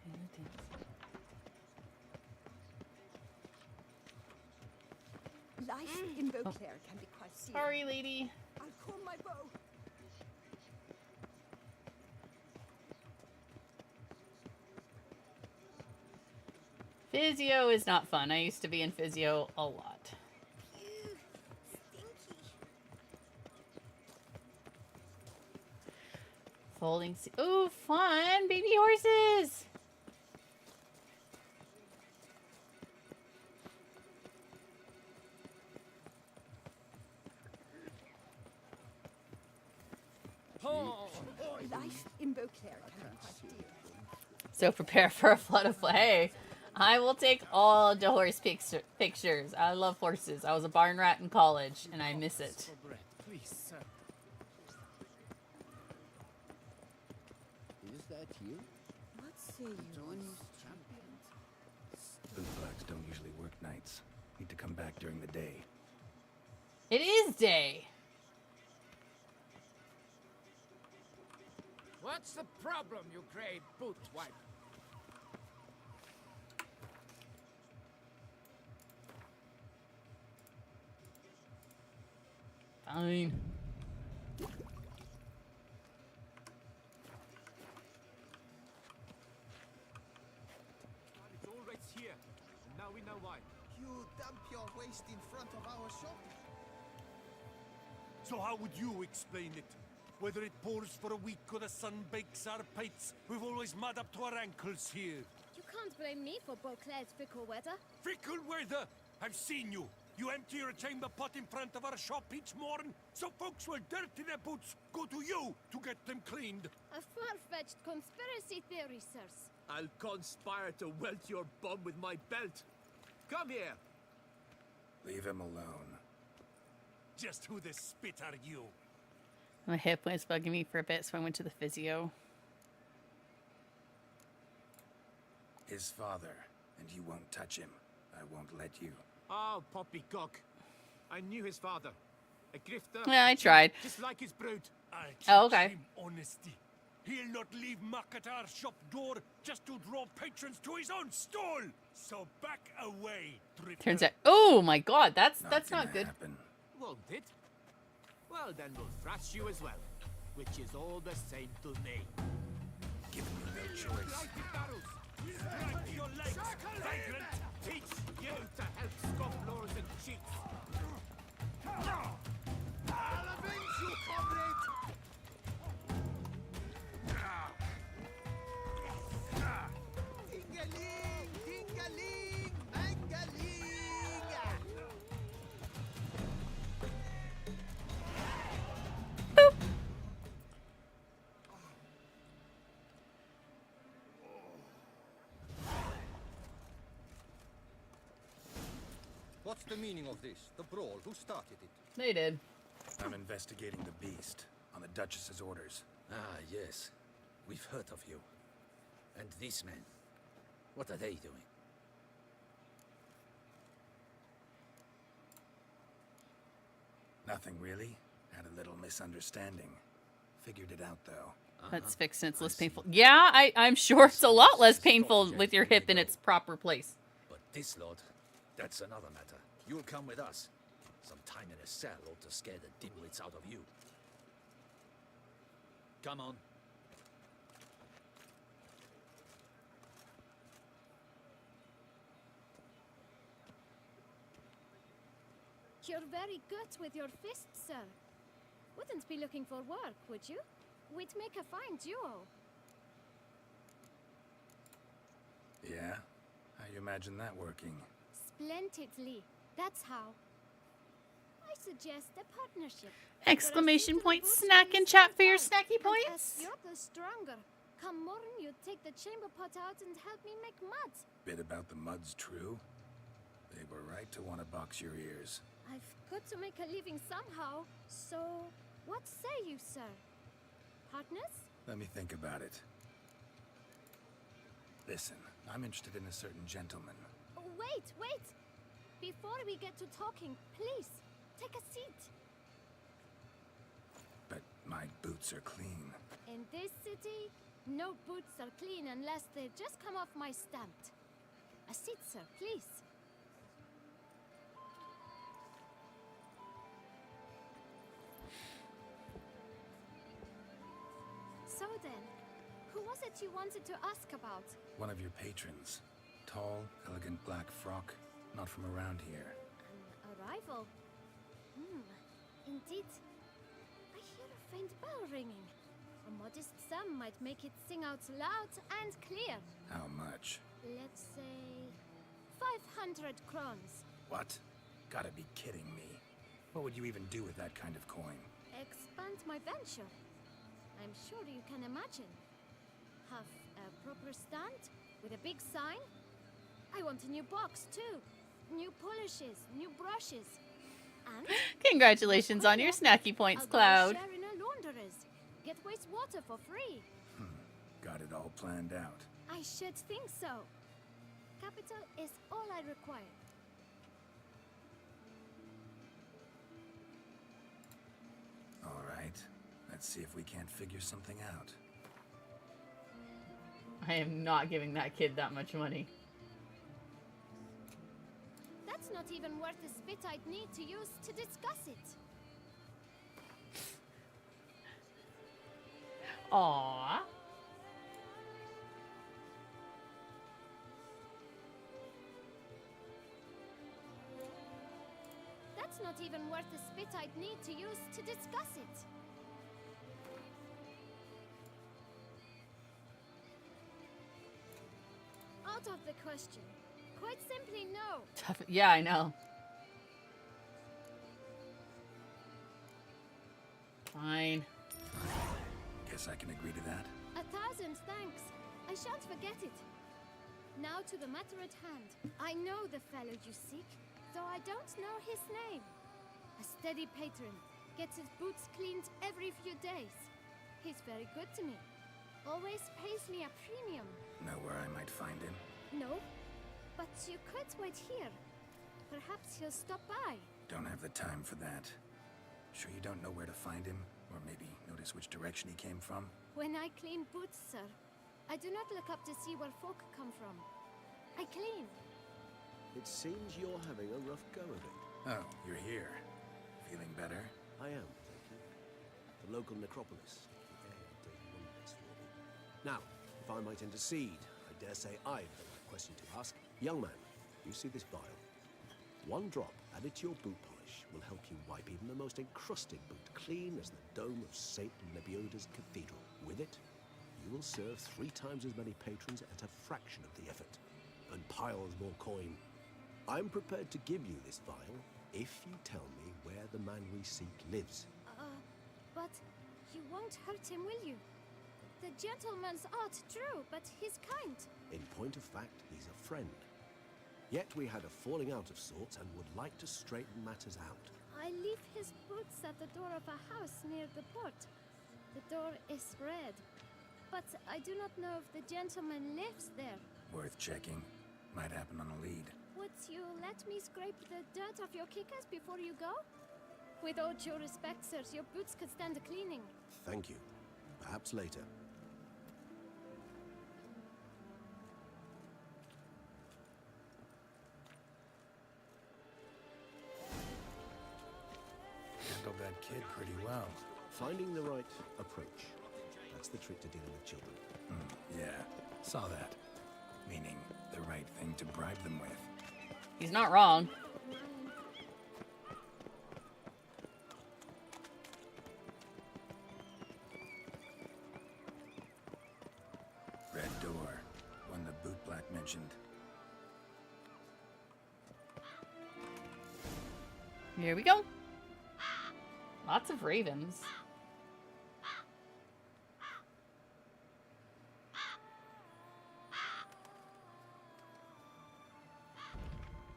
Life in Beauclair can be quite serious. Sorry, lady. I'll call my bow. Physio is not fun. I used to be in physio a lot. Folding. Ooh, fun! Baby horses! Life in Beauclair can be quite dear. So prepare for a flood of hay. I will take all the horse pictures. I love horses. I was a barn rat in college, and I miss it. Please, sir. Is that you? What say you? Bootlegs don't usually work nights. Need to come back during the day. It is day. What's the problem, you great boot wipe? Fine. It's all right here. And now we know why. You dump your waste in front of our shop? So how would you explain it? Whether it pours for a week or the sun bakes our pates, we've always mud up to our ankles here. You can't blame me for Beauclair's fickle weather. Fickle weather! I've seen you. You empty your chamber pot in front of our shop each morn, so folks will dirty their boots, go to you to get them cleaned. A far-fetched conspiracy theory, sirs. I'll conspire to welt your bum with my belt. Come here. Leave him alone. Just who the spit are you? My hip was bugging me for a bit, so I went to the physio. His father, and you won't touch him. I won't let you. Oh, poppycock. I knew his father. A grifter. Yeah, I tried. Just like his brood. I'll Oh, teach okay. him honesty. He'll not leave muck at our shop door just to draw patrons to his own stall. So back away, drifter. Turns out, oh my god, that's gonna not good. happen. Won't it? Well, then we'll thrash you as well. Which is all the same to me. Give him no choice. Strike your legs, vagrant! Teach you to help scofflaws and cheats. I'll avenge you, comrade! Ding-a-ling, ding-a-ling, mang-a-ling! What's the meaning of this? The brawl? Who started it? They did. I'm investigating the beast on the Duchess's orders. Ah, yes. We've heard of you. And these men, what are they doing? Nothing really. Had a little misunderstanding. Figured it out though. That's fixed and it's less painful. Yeah, I'm sure it's a lot less painful with your hip in its proper place. But this lot, that's another matter. You'll come with us. Some time in a cell ought to scare the dimwits out of you. Come on. You're very good with your fists, sir. Wouldn't be looking for work, would you? We'd make a fine duo. Yeah? How you imagine that working? Splendidly. That's how. I suggest a partnership. Exclamation point snack in chat for your snacky And points. as you're the stronger, come morn you take the chamber pot out and help me make mud. Bit about the mud's true? They were right to want to box your ears. I've got to make a living somehow. So, what say you, sir? Partners? Let me think about it. Listen, I'm interested in a certain gentleman. Oh, wait, wait! Before we get to talking, please, take a seat. But my boots are clean. In this city, no boots are clean unless they just come off my stamp. A seat, sir, please. So then, who was it you wanted to ask about? One of your patrons. Tall, elegant black frock. Not from around here. An arrival? Indeed. I hear a faint bell ringing. A modest sum might make it sing out loud and clear. How much? Let's say 500 crowns. What? Gotta be kidding me. What would you even do with that kind of coin? Expand my venture. I'm sure you can imagine. Have a proper stand with a big sign. I want a new box too. New polishes, new brushes. And Congratulations on your snacky points, I'll Cloud. go share in a launderer's. Get wastewater for free. Got it all planned out. I should think so. Capital is all I require. All right. Let's see if we can't figure something out. I am not giving that kid that much money. That's not even worth the spit I'd need to use to discuss it. Aww. That's not even worth the spit I'd need to use to discuss it. Out of the question. Quite simply, no. Tough. Yeah, I know. Fine. Guess I can agree to that. 1,000 thanks. I shan't forget it. Now to the matter at hand. I know the fellow you seek, though I don't know his name. A steady patron, gets his boots cleaned every few days. He's very good to me. Always pays me a premium. Know where I might find him? No, but you could wait here. Perhaps he'll stop by. Don't have the time for that. Sure you don't know where to find him? Or maybe notice which direction he came from? When I clean boots, sir, I do not look up to see where folk come from. I clean. It seems you're having a rough go of it. Oh, you're here. Feeling better? I am, thank you. The local necropolis. The air did wonders for me. Now, if I might intercede, I dare say I've the right question to ask. Young man, you see this vial? One drop added to your boot polish will help you wipe even the most encrusted boot clean as the dome of St. Lebioda's cathedral. With it, you will serve 3 times as many patrons at a fraction of the effort, and piles more coin. I'm prepared to give you this vial if you tell me where the man we seek lives. But you won't hurt him, will you? The gentleman's art, true, but he's kind. In point of fact, he's a friend. Yet we had a falling out of sorts and would like to straighten matters out. I leave his boots at the door of a house near the port. The door is red, but I do not know if the gentleman lives there. Worth checking. Might happen on a lead. Would you let me scrape the dirt off your kickers before you go? With all due respect, sirs, your boots could stand a cleaning. Thank you. Perhaps later. Handled that kid pretty well. Finding the right approach. That's the trick to dealing with children. Yeah, saw that. Meaning the right thing to bribe them with. He's not wrong. Red door. One the boot black man mentioned. Here we go. Lots of ravens.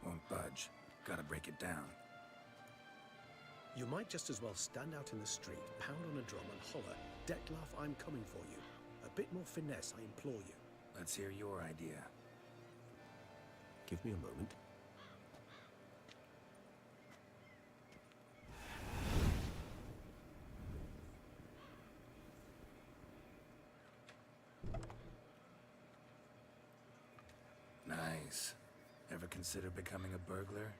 Won't budge. Gotta break it down. You might just as well stand out in the street, pound on a drum and holler, Dettlaff, I'm coming for you. A bit more finesse, I implore you. Let's hear your idea. Give me a moment. Nice. Ever consider becoming a burglar?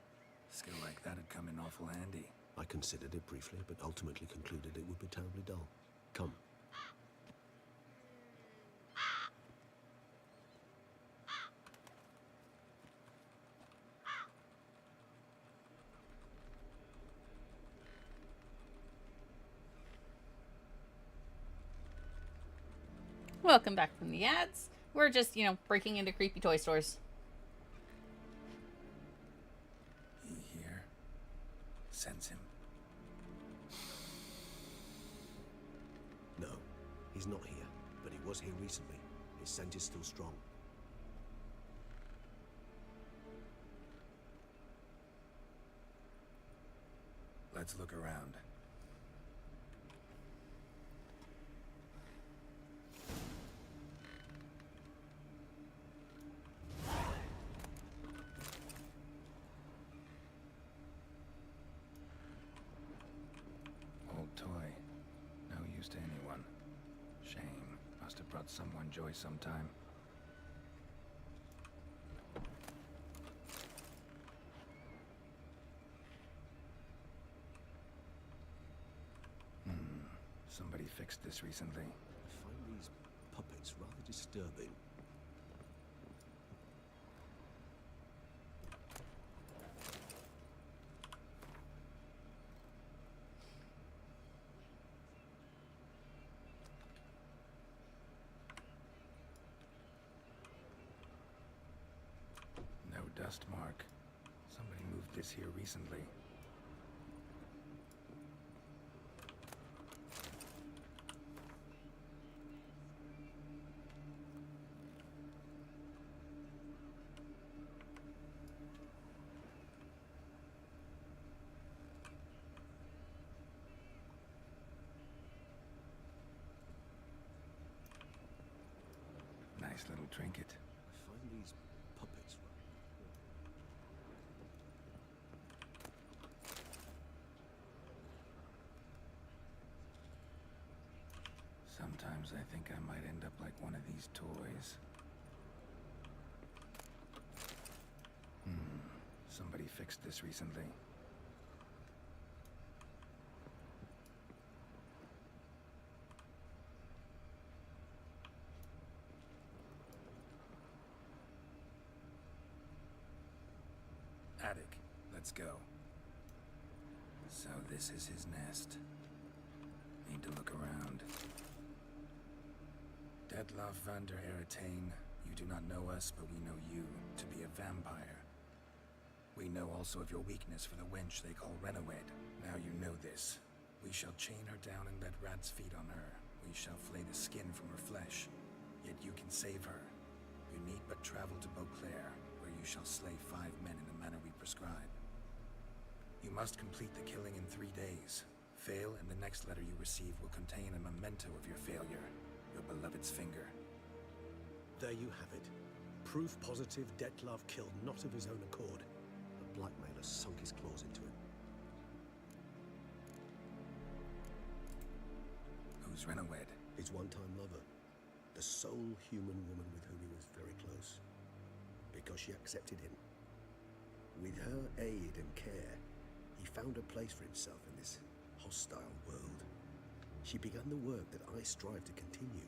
Skill like that'd come in awful handy. I considered it briefly, but ultimately concluded it would be terribly dull. Come. Welcome back from the ads. We're just, breaking into creepy toy stores. He here? Sense him. No, he's not here, but he was here recently. His scent is still strong. Let's look around. Old toy. No use to anyone. Shame. Must have brought someone joy sometime. Somebody fixed this recently. I find these puppets rather disturbing. No dust mark. Somebody moved this here recently. Nice little trinket. I find these puppets Sometimes I think I might end up like one of these toys. Somebody fixed this recently. Attic. Let's go. So this is his nest. Need to look around. Dettlaff van der Eretain, you do not know us, but we know you to be a vampire. We know also of your weakness for the wench they call Renawed. Now you know this. We shall chain her down and let rats feed on her. We shall flay the skin from her flesh. Yet you can save her. You need but travel to Beauclair, where you shall slay 5 men in the manner we prescribe. You must complete the killing in 3 days. Fail, and the next letter you receive will contain a memento of your failure. Your beloved's finger. There you have it. Proof positive Dettlaff killed not of his own accord. The blackmailer sunk his claws into him. Who's Renawed? His one-time lover. The sole human woman with whom he was very close. Because she accepted him. With her aid and care, he found a place for himself in this hostile world. She began the work that I strive to continue.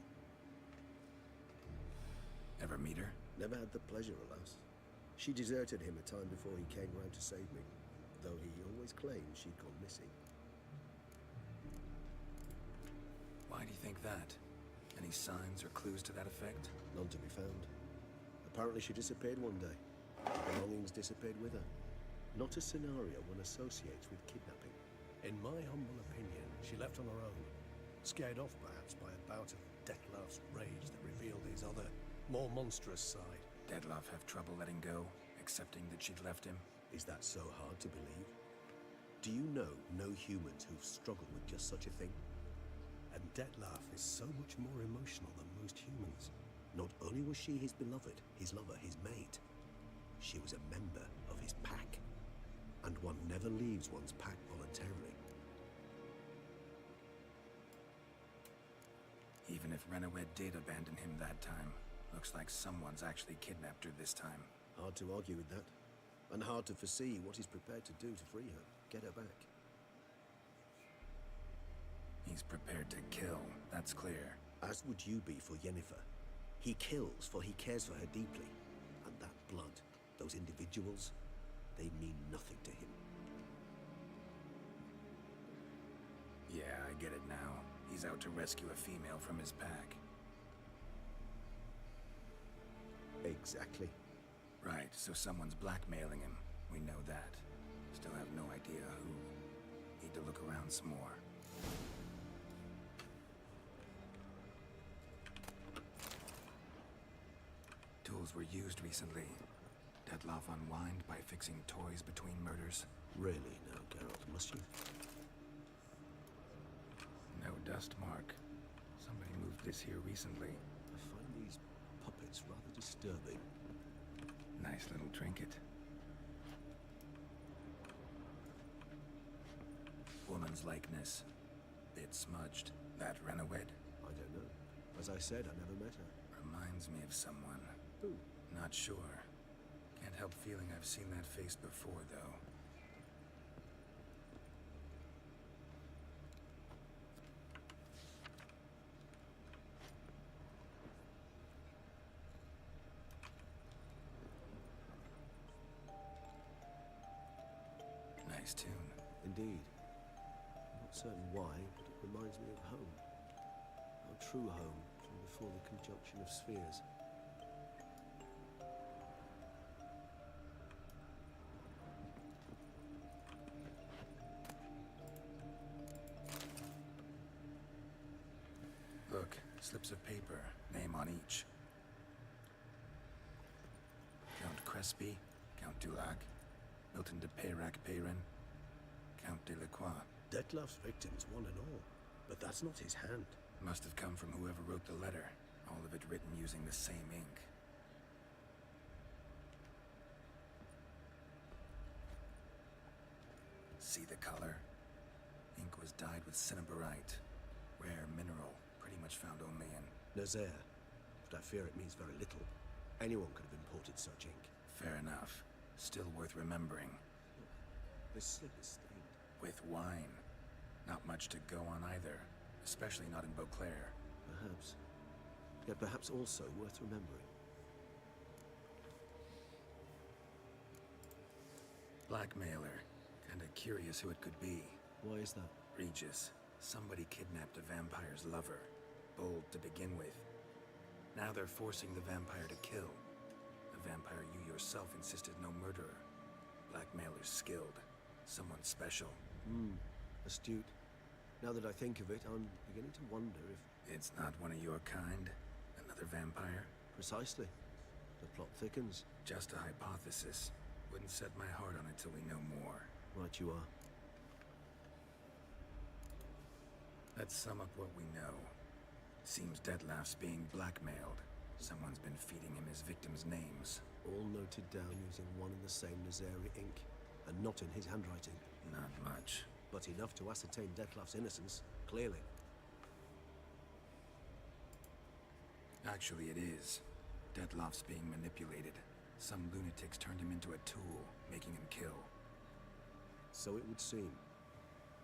Ever meet her? Never had the pleasure, alas. She deserted him a time before he came round to save me, though he always claimed she'd gone missing. Why do you think that? Any signs or clues to that effect? None to be found. Apparently she disappeared one day. Her belongings disappeared with her. Not a scenario one associates with kidnapping. In my humble opinion, she left on her own. Scared off, perhaps, by a bout of Dettlaff's rage that revealed his other, more monstrous side. Dettlaff have trouble letting go, accepting that she'd left him? Is that so hard to believe? Do you know no humans who've struggled with just such a thing? And Dettlaff is so much more emotional than most humans. Not only was she his beloved, his lover, his mate, she was a member of his pack. And one never leaves one's pack voluntarily. Even if Renawed did abandon him that time, looks like someone's actually kidnapped her this time. Hard to argue with that. And hard to foresee what he's prepared to do to free her, get her back. He's prepared to kill, that's clear. As would you be for Yennefer. He kills for he cares for her deeply. And that blood, those individuals, they mean nothing to him. Yeah, I get it now. He's out to rescue a female from his pack. Exactly. Right, so someone's blackmailing him. We know that. Still have no idea who. Need to look around some more. Tools were used recently. Dettlaff unwind by fixing toys between murders. Really now, Geralt, must you? No dust mark. Somebody moved this here recently. I find these puppets rather disturbing. Nice little trinket. Woman's likeness. Bit smudged. That Renawed? I don't know. As I said, I never met her. Reminds me of someone. Who? Not sure. Can't help feeling I've seen that face before, though. Nice tune. Indeed. Not certain why, but it reminds me of home. Our true home from before the conjunction of spheres. Look, slips of paper, name on each. Count Crespi, Count Dulac, Milton de Peyrac-Peyrin, Count de Lacroix. Dettlaff's victims, one and all. But that's not his hand. Must have come from whoever wrote the letter. All of it written using the same ink. See the color? Ink was dyed with cinnabarite. Rare mineral, pretty much found only in Nazaire. But I fear it means very little. Anyone could have imported such ink. Fair enough. Still worth remembering. This slip is stained. With wine. Not much to go on either. Especially not in Beauclair. Perhaps. Yet perhaps also worth remembering. Blackmailer. Kinda curious who it could be. Why is that? Regis. Somebody kidnapped a vampire's lover. Bold to begin with. Now they're forcing the vampire to kill. A vampire you yourself insisted no murderer. Blackmailer's skilled. Someone special. Astute. Now that I think of it, I'm beginning to wonder if... It's not one of your kind? Another vampire? Precisely. The plot thickens. Just a hypothesis. Wouldn't set my heart on it till we know more. Right you are. Let's sum up what we know. Seems Dettlaff's being blackmailed. Someone's been feeding him his victims' names. All noted down using one and the same Nazari ink. And not in his handwriting. Not much. But enough to ascertain Dettlaff's innocence, clearly. Actually, it is. Dettlaff's being manipulated. Some lunatics turned him into a tool, making him kill. So it would seem.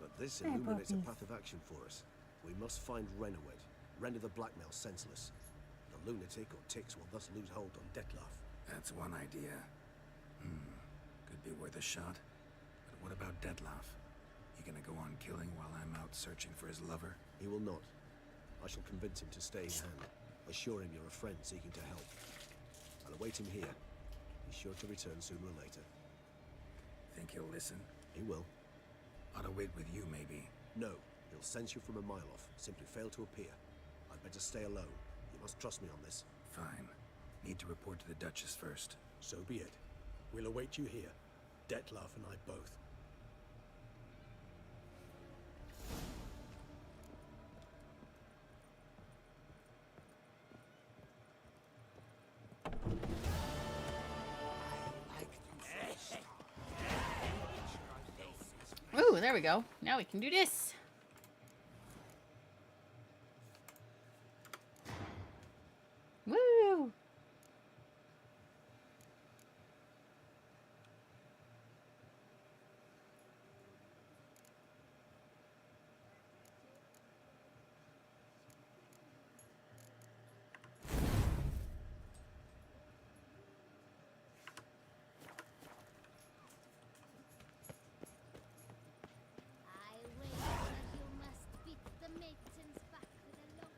But this illuminates a path of action for us. We must find Renawed, render the blackmail senseless. The lunatic or ticks will thus lose hold on Dettlaff. That's one idea. Could be worth a shot. But what about Dettlaff? He gonna go on killing while I'm out searching for his lover? He will not. I shall convince him to stay in hand. Assure him you're a friend seeking to help. I'll await him here. He's sure to return sooner or later. Think he'll listen? He will. Ought to wait with you, maybe. No, he'll sense you from a mile off. Simply fail to appear. I'd better stay alone. You must trust me on this. Fine. Need to report to the Duchess first. So be it. We'll await you here. Dettlaff and I both. Ooh, there we go. Now we can do this. Woo!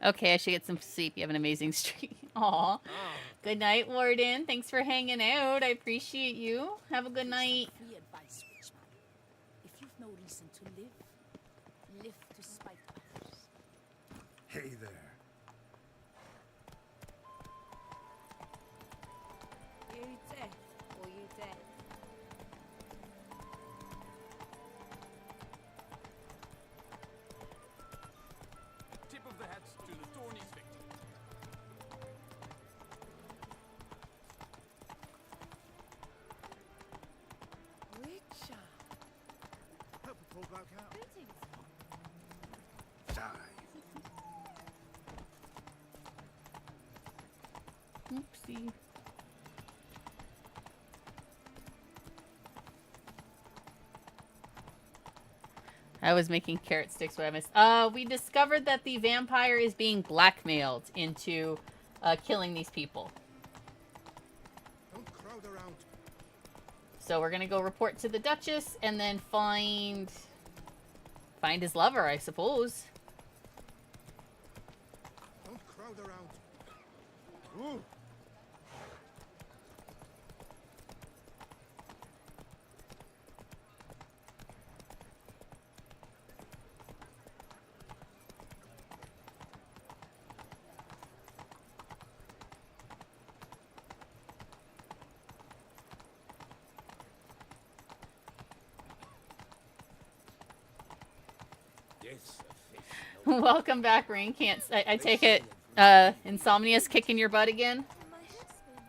Okay, I should get some sleep. You have an amazing stream. Aw. Good night, Warden. Thanks for hanging out. I appreciate you. Have a good night. Free advice, Witchman. If you've no reason to live, live to spite others. Hey there. You dead or you dead? Tip of the hat to the Thorny's victim. Witcher. Hope a poor bloke out. Greetings. Die. Oopsie. I was making carrot sticks. What I missed. We discovered that the vampire is being blackmailed into killing these people. Don't crowd around. So we're gonna go report to the Duchess and then find his lover, I suppose. Don't crowd around. Ooh. Yes, Welcome back, Rain. Can't I take it Insomnia's kicking your butt again? My head spins.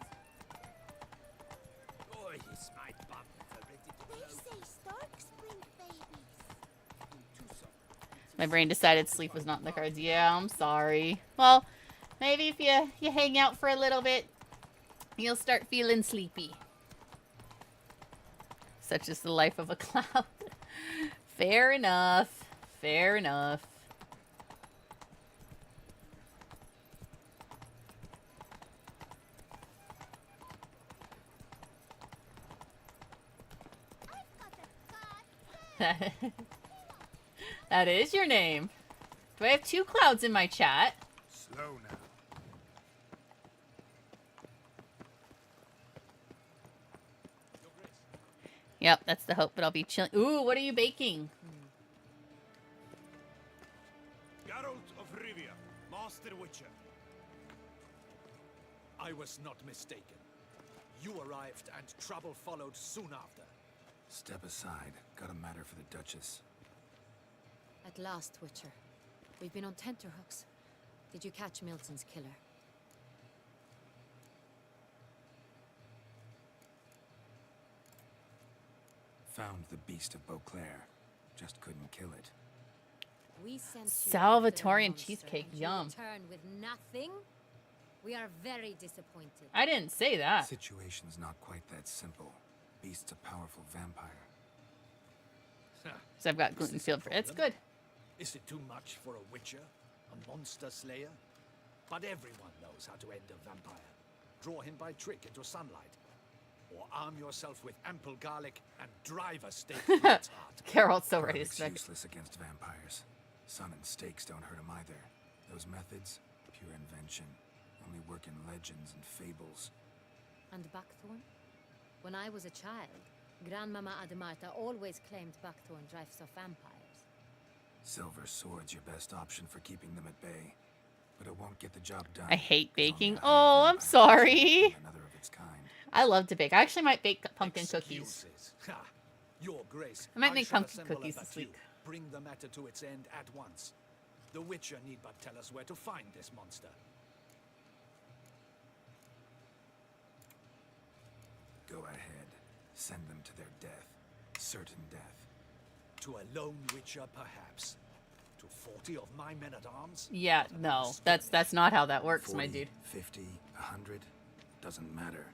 Oh, yes, my buttons are ready to They blow. say Starks bring babies. My brain decided sleep was not in the cards. Yeah, I'm sorry. Well, maybe if you hang out for a little bit, you'll start feeling sleepy. Such is the life of a cloud. Fair enough. Fair enough. That is your name. Do I have two clouds in my chat? Slow now. Yep, that's the hope, but I'll be chilling. Ooh, what are you baking? Geralt of Rivia, Master Witcher. I was not mistaken. You arrived and trouble followed soon after. Step aside. Got a matter for the Duchess. At last, Witcher. We've been on tenterhooks. Did you catch Milton's killer? Found the beast of Beauclair. Just couldn't kill it. We sent you Salvatorian after a monster, cheesecake, and yum. You return with nothing. We are very disappointed. I didn't say that. Situation's not quite that simple. Beast's a powerful vampire. So I've got gluten field for it's good. Is it too much for a Witcher? A monster slayer? But everyone knows how to end a vampire. Draw him by trick into sunlight. Or arm yourself with ample garlic and drive a stake through its heart. Carol's so ready to Garlic's smack. useless against vampires. Sun and stakes don't hurt him either. Those methods, pure invention. Only work in legends and fables. And buckthorn? When I was a child, Grandmama Ademarta always claimed buckthorn drives off vampires. Silver sword's your best option for keeping them at bay, but it won't get the job done. I hate baking. Oh, I'm sorry. Another of its kind. I love to bake. I actually might bake pumpkin cookies. Ha! Your Grace, I might make shall pumpkin assemble a cookies this battue. week. Bring the matter to its end at once. The Witcher need but tell us where to find this monster. Go ahead. Send them to their death. Certain death. To a lone Witcher, perhaps. To 40 of my men-at-arms? Yeah, no. That's not how that works, 40, my dude. 50, 100. Doesn't matter.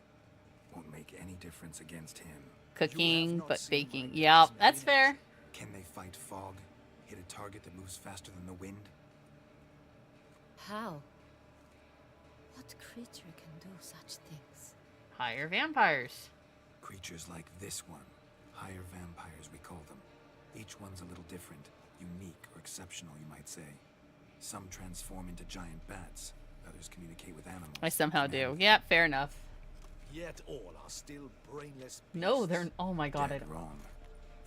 Won't make any difference against him. Cooking, but baking. Yeah, that's fair. Can they fight fog? Hit a target that moves faster than the wind? How? What creature can do such things? Hire vampires. Creatures like this one. Higher vampires, we call them. Each one's a little different. Unique or exceptional, you might say. Some transform into giant bats. Others communicate with animals. I somehow do. Yeah, fair enough. Yet all are still brainless. No, they're... Oh my god, I Dead don't... wrong.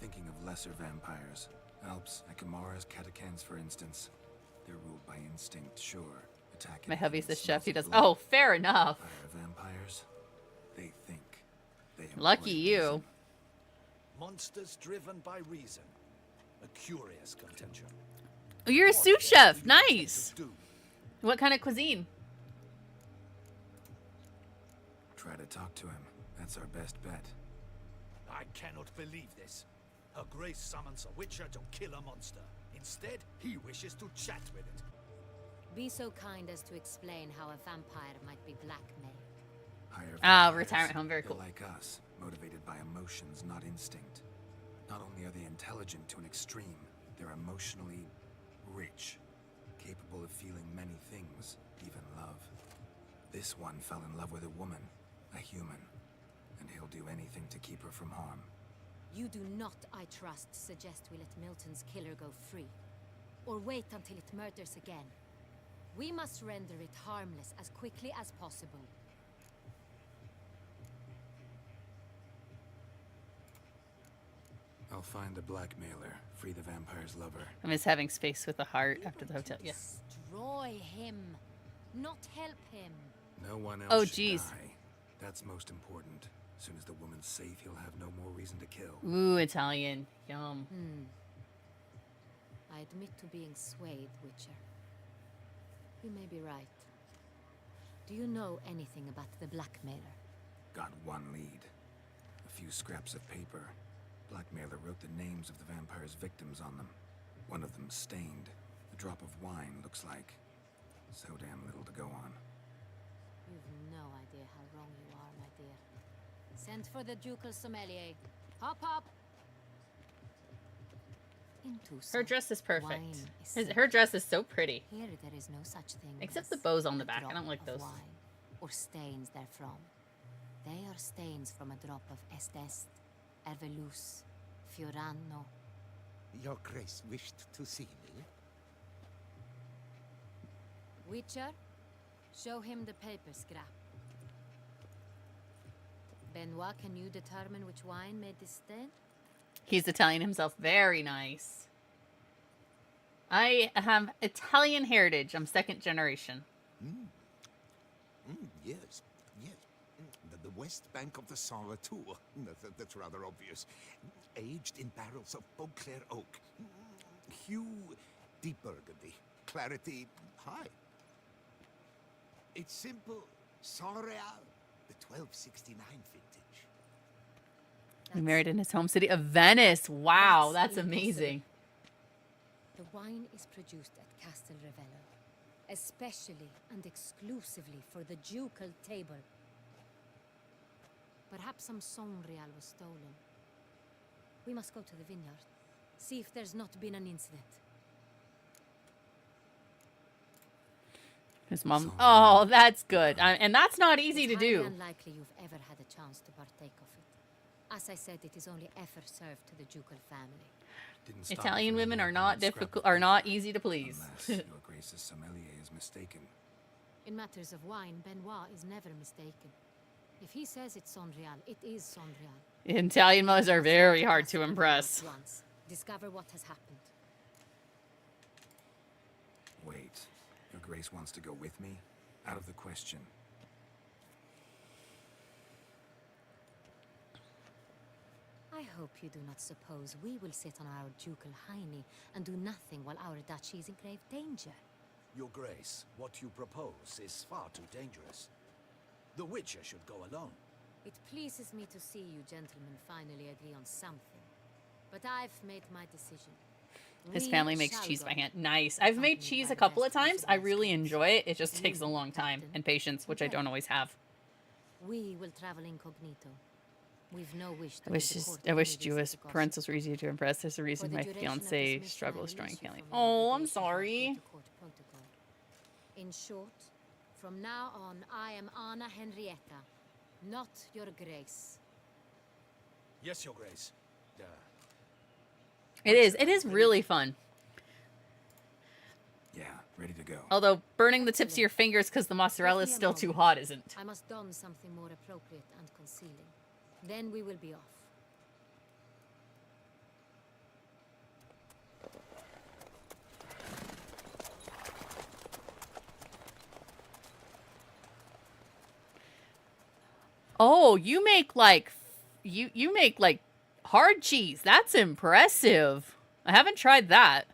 Thinking of lesser vampires. Alps, Akamaras, Catacans, for instance. They're ruled by instinct, sure. Attacking. My hubby's the things chef. He smells does... of blood. Oh, fair enough. Higher vampires. They think. They employ Lucky you. reason. Monsters driven by reason. A curious contention. Oh, you're a sous chef. Nice. What kind of cuisine? Try to talk to him. That's our best bet. I cannot believe this. Her Grace summons a Witcher to kill a monster. Instead, he wishes to chat with it. Be so kind as to explain how a vampire might be blackmailed. Higher retirement home, very cool. They're like us, motivated by emotions, not instinct. Not only are they intelligent to an extreme, they're emotionally rich, capable of feeling many things, even love. This one fell in love with a woman, a human, and he'll do anything to keep her from harm. You do not, I trust, suggest we let Milton's killer go free. Or wait until it murders again. We must render it harmless as quickly as possible. I'll find the blackmailer, free the vampire's lover. I miss having space with a heart after the hotel. Yes. Destroy him, not help him. No one else Oh, should jeez. die. That's most important. As soon as the woman's safe, he'll have no more reason to kill. Ooh, Italian. Yum. I admit to being swayed, Witcher. You may be right. Do you know anything about the blackmailer? Got one lead. A few scraps of paper. Blackmailer wrote the names of the vampire's victims on them. One of them stained. A drop of wine looks like. So damn little to go on. You've no idea how wrong you are, my dear. Send for the ducal sommelier. Hop, hop. In Toussaint, Her dress is perfect. wine is Her dress is so pretty. Here there is no such thing Except as the bows on the a back. I drop don't like of those. Wine, or stains therefrom. They are stains from a drop of Estest, Ervelus, Fiorano. Your Grace wished to see me? Witcher, show him the paper scrap. Benoit, can you determine which wine made this stain? He's Italian himself. Very nice. I have Italian heritage. I'm second generation. Yes, yes. The west bank of the Saint Latour. That's rather obvious. Aged in barrels of Beauclair oak. Hue, deep burgundy. Clarity, high. It's simple. Saint Real, the 1269 vintage. He married in his home city of Venice. Wow, that's amazing. The wine is produced at Castel Ravello, especially and exclusively for the ducal table. Perhaps some Saint Real was stolen. We must go to the vineyard, see if there's not been an incident. His mom. Oh, that's good. And that's not easy to It's highly do. unlikely you've ever had a chance to partake of it. As I said, it is only ever served to the ducal family. Didn't stop Italian for women any are of not them scrap difficult. of Are not paper, easy to please. Unless your Grace's sommelier is mistaken. In matters of wine, Benoit is never mistaken. If he says it's Sonreal, it is Sonreal. Italian mothers are very hard to impress. Once. Discover what has happened. Wait. Your Grace wants to go with me? Out of the question. I hope you do not suppose we will sit on our ducal hiney and do nothing while our duchy is in grave danger. Your Grace, what you propose is far too dangerous. The Witcher should go alone. It pleases me to see you gentlemen finally agree on something. But I've made my decision. His We family makes shall cheese go. by hand. Nice. I've made cheese a couple of times. I really enjoy it. It just takes a long time and patience, which I don't always have. We will travel incognito. We've no wish to I wish Jewish parents were easier to impress. There's a reason my fiance struggles drawing family. Oh, I'm sorry. In short, from now on, I am Anna Henrietta, not your Grace. Yes, Your Grace. It is really fun. Yeah, ready to go. Although burning the tips of your fingers because the mozzarella is still too hot isn't. I must don something more appropriate and concealing. Then we will be off. Oh, you make like you make like hard cheese. That's impressive. I haven't tried that.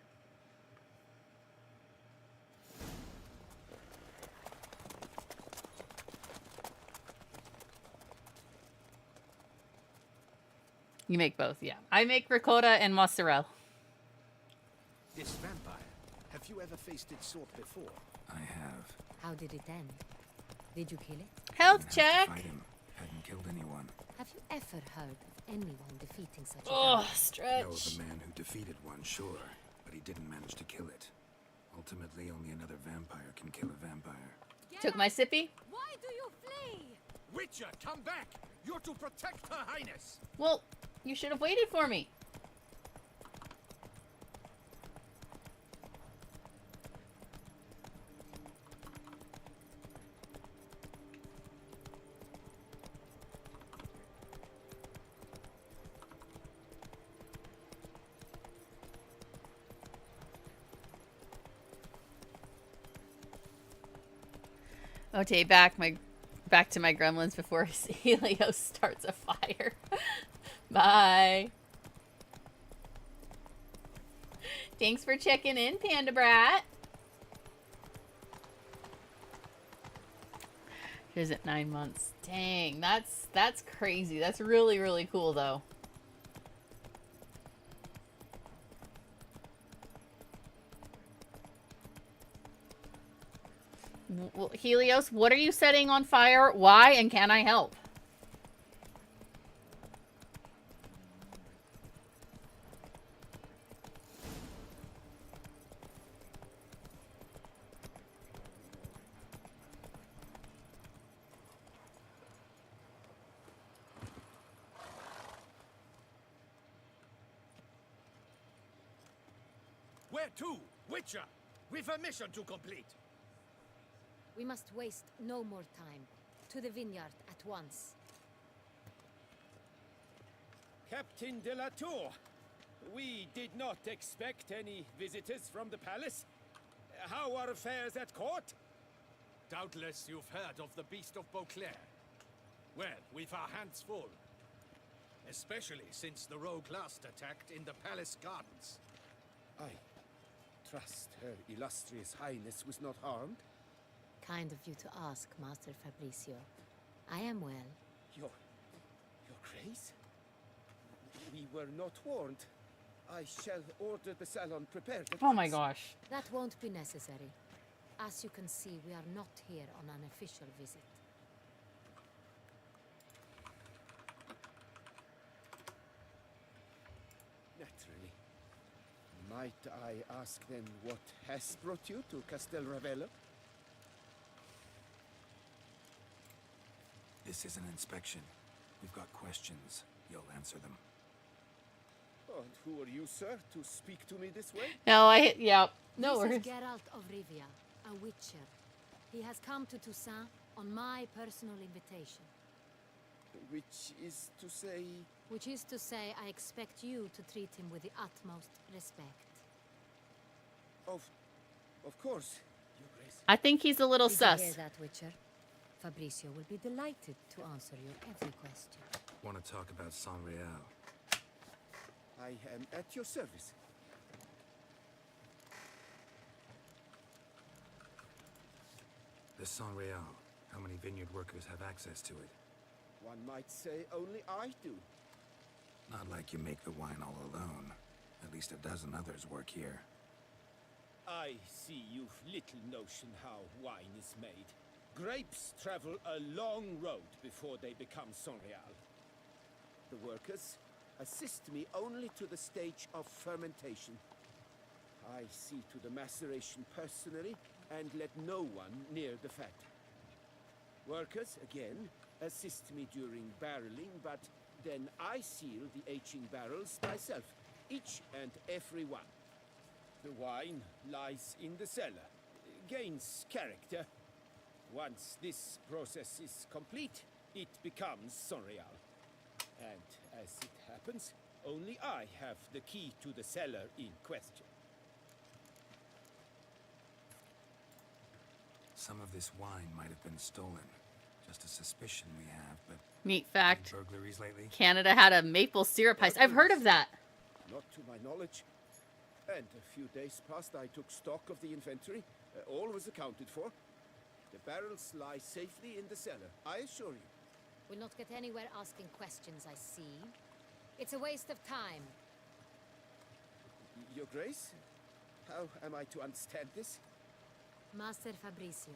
You make both, yeah. I make ricotta and mozzarella. This vampire, have you ever faced its sort before? I have. How did it end? Did you kill it? Health Didn't have check. to fight him. Hadn't killed anyone. Have you ever heard of anyone defeating such a Oh, vampire? stretch. Know of a man who defeated one, sure, but he didn't manage to kill it. Ultimately, only another vampire can kill a vampire. Took my sippy? Why do you flee? Witcher, come back! You're to protect Her Highness! Well, you should have waited for me. Okay, back to my gremlins before Helios starts a fire. Bye. Thanks for checking in, Panda Brat. Here's at 9 months. Dang, that's crazy. That's really, really cool though. Well, Helios, what are you setting on fire? Why? And can I help? Where to? Witcher! We've a mission to complete! We must waste no more time. To the vineyard at once. Captain de la Tour, we did not expect any visitors from the palace. How are affairs at court? Doubtless you've heard of the Beast of Beauclair. Well, we've our hands full. Especially since the rogue last attacked in the palace gardens. I trust Her Illustrious Highness was not harmed. Kind of you to ask, Master Fabricio. I am well. Your Grace? We were not warned. I shall order the salon prepared. Oh my gosh. That won't be necessary. As you can see, we are not here on an official visit. Naturally. Might I ask then what has brought you to Castel Ravello? This is an inspection. We've got questions. You'll answer them. And who are you, sir, to speak to me this way? No, yeah. No This worries. is Geralt of Rivia, a witcher. He has come to Toussaint on my personal invitation. Which is to say... Which is to say, I expect you to treat him with the utmost respect. Of course, Your Grace. I think he's a little Did sus. you hear that, Witcher? Fabricio will be delighted to answer your every question. Want to talk about San Real? I am at your service. The San Real. How many vineyard workers have access to it? One might say only I do. Not like you make the wine all alone. At least a dozen others work here. I see you've little notion how wine is made. Grapes travel a long road before they become Sonreal. The workers assist me only to the stage of fermentation. I see to the maceration personally and let no one near the fat. Workers, again, assist me during barreling, but then I seal the aging barrels myself, each and every one. The wine lies in the cellar, gains character. Once this process is complete, it becomes Sonreal. And as it happens, only I have the key to the cellar in question. Some of this wine might have been stolen. Just a suspicion we have, but... Neat fact. Burglaries lately? Canada had a maple syrup heist. I've heard of that. Not to my knowledge. And a few days past, I took stock of the inventory. All was accounted for. The barrels lie safely in the cellar, I assure you. We'll not get anywhere asking questions, I see. It's a waste of time. Your Grace? How am I to understand this? Master Fabricio,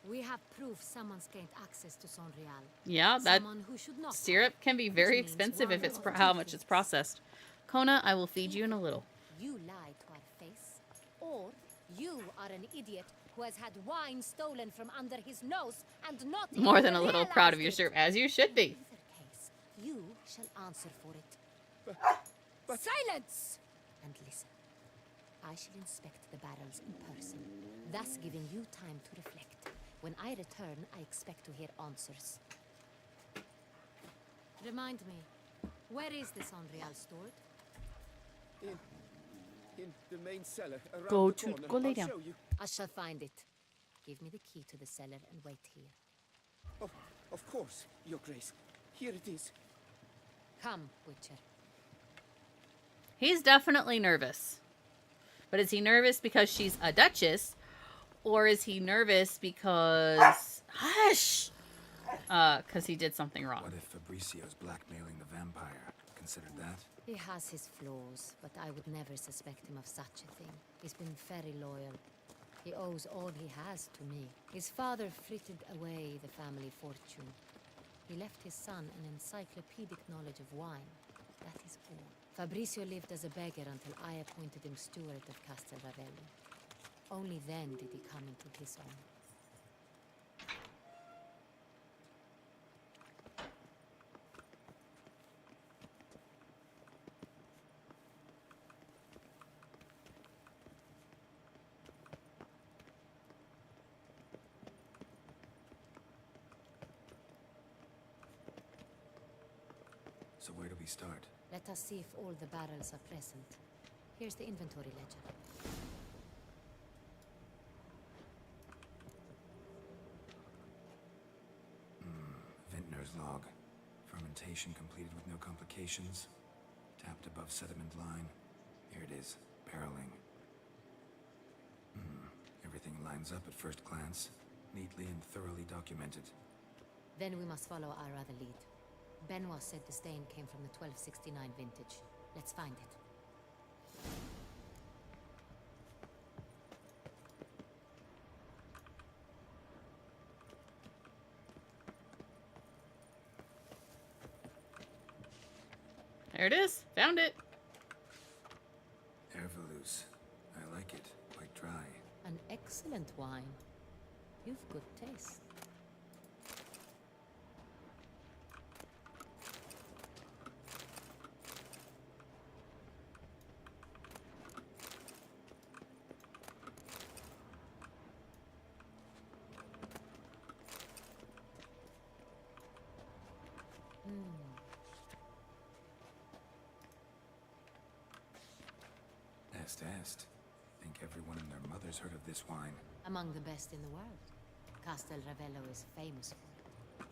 we have proof someone's gained access to Sonreal. Yeah, that Someone who should not syrup can be very expensive if it's how much it's processed. Kona, I will feed you in a little. You lie to our face, or you are an idiot who has had wine stolen from under his nose and not More even than a little proud of your realized it. syrup, as you should be. In either case, you shall answer for it. But Silence! And listen. I shall inspect the barrels in person, thus giving you time to reflect. When I return, I expect to hear answers. Remind me, where is the Sonreal stored? In the main cellar, around Go the corner. go lay I'll down. show you. I shall find it. Give me the key to the cellar and wait here. Of course, Your Grace. Here it is. Come, Witcher. He's definitely nervous. But is he nervous because she's a duchess? Or is he nervous because... Hush! Because he did something wrong. What if Fabricio's blackmailing the vampire? Considered that? He has his flaws, but I would never suspect him of such a thing. He's been very loyal. He owes all he has to me. His father frittered away the family fortune. He left his son an encyclopedic knowledge of wine. That is all. Fabricio lived as a beggar until I appointed him steward of Castel Ravelli. Only then did he come into his own. So where do we start? Let us see if all the barrels are present. Here's the inventory ledger. Vintner's log. Fermentation completed with no complications. Tapped above sediment line. Here it is. Barreling. Everything lines up at first glance. Neatly and thoroughly documented. Then we must follow our other lead. Benoit said the stain came from the 1269 vintage. Let's find it. There it is. Found it. Herveloos. I like it. Quite dry. An excellent wine. You've good taste. Est est. Think everyone and their mother's heard of this wine. Among the best in the world. Castel Ravello is famous for it.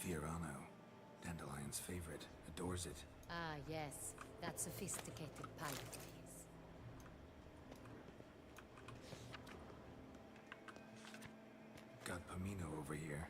Fiorano, Dandelion's favorite, adores it. Ah, yes. That sophisticated palate of his. Got Pomino over here.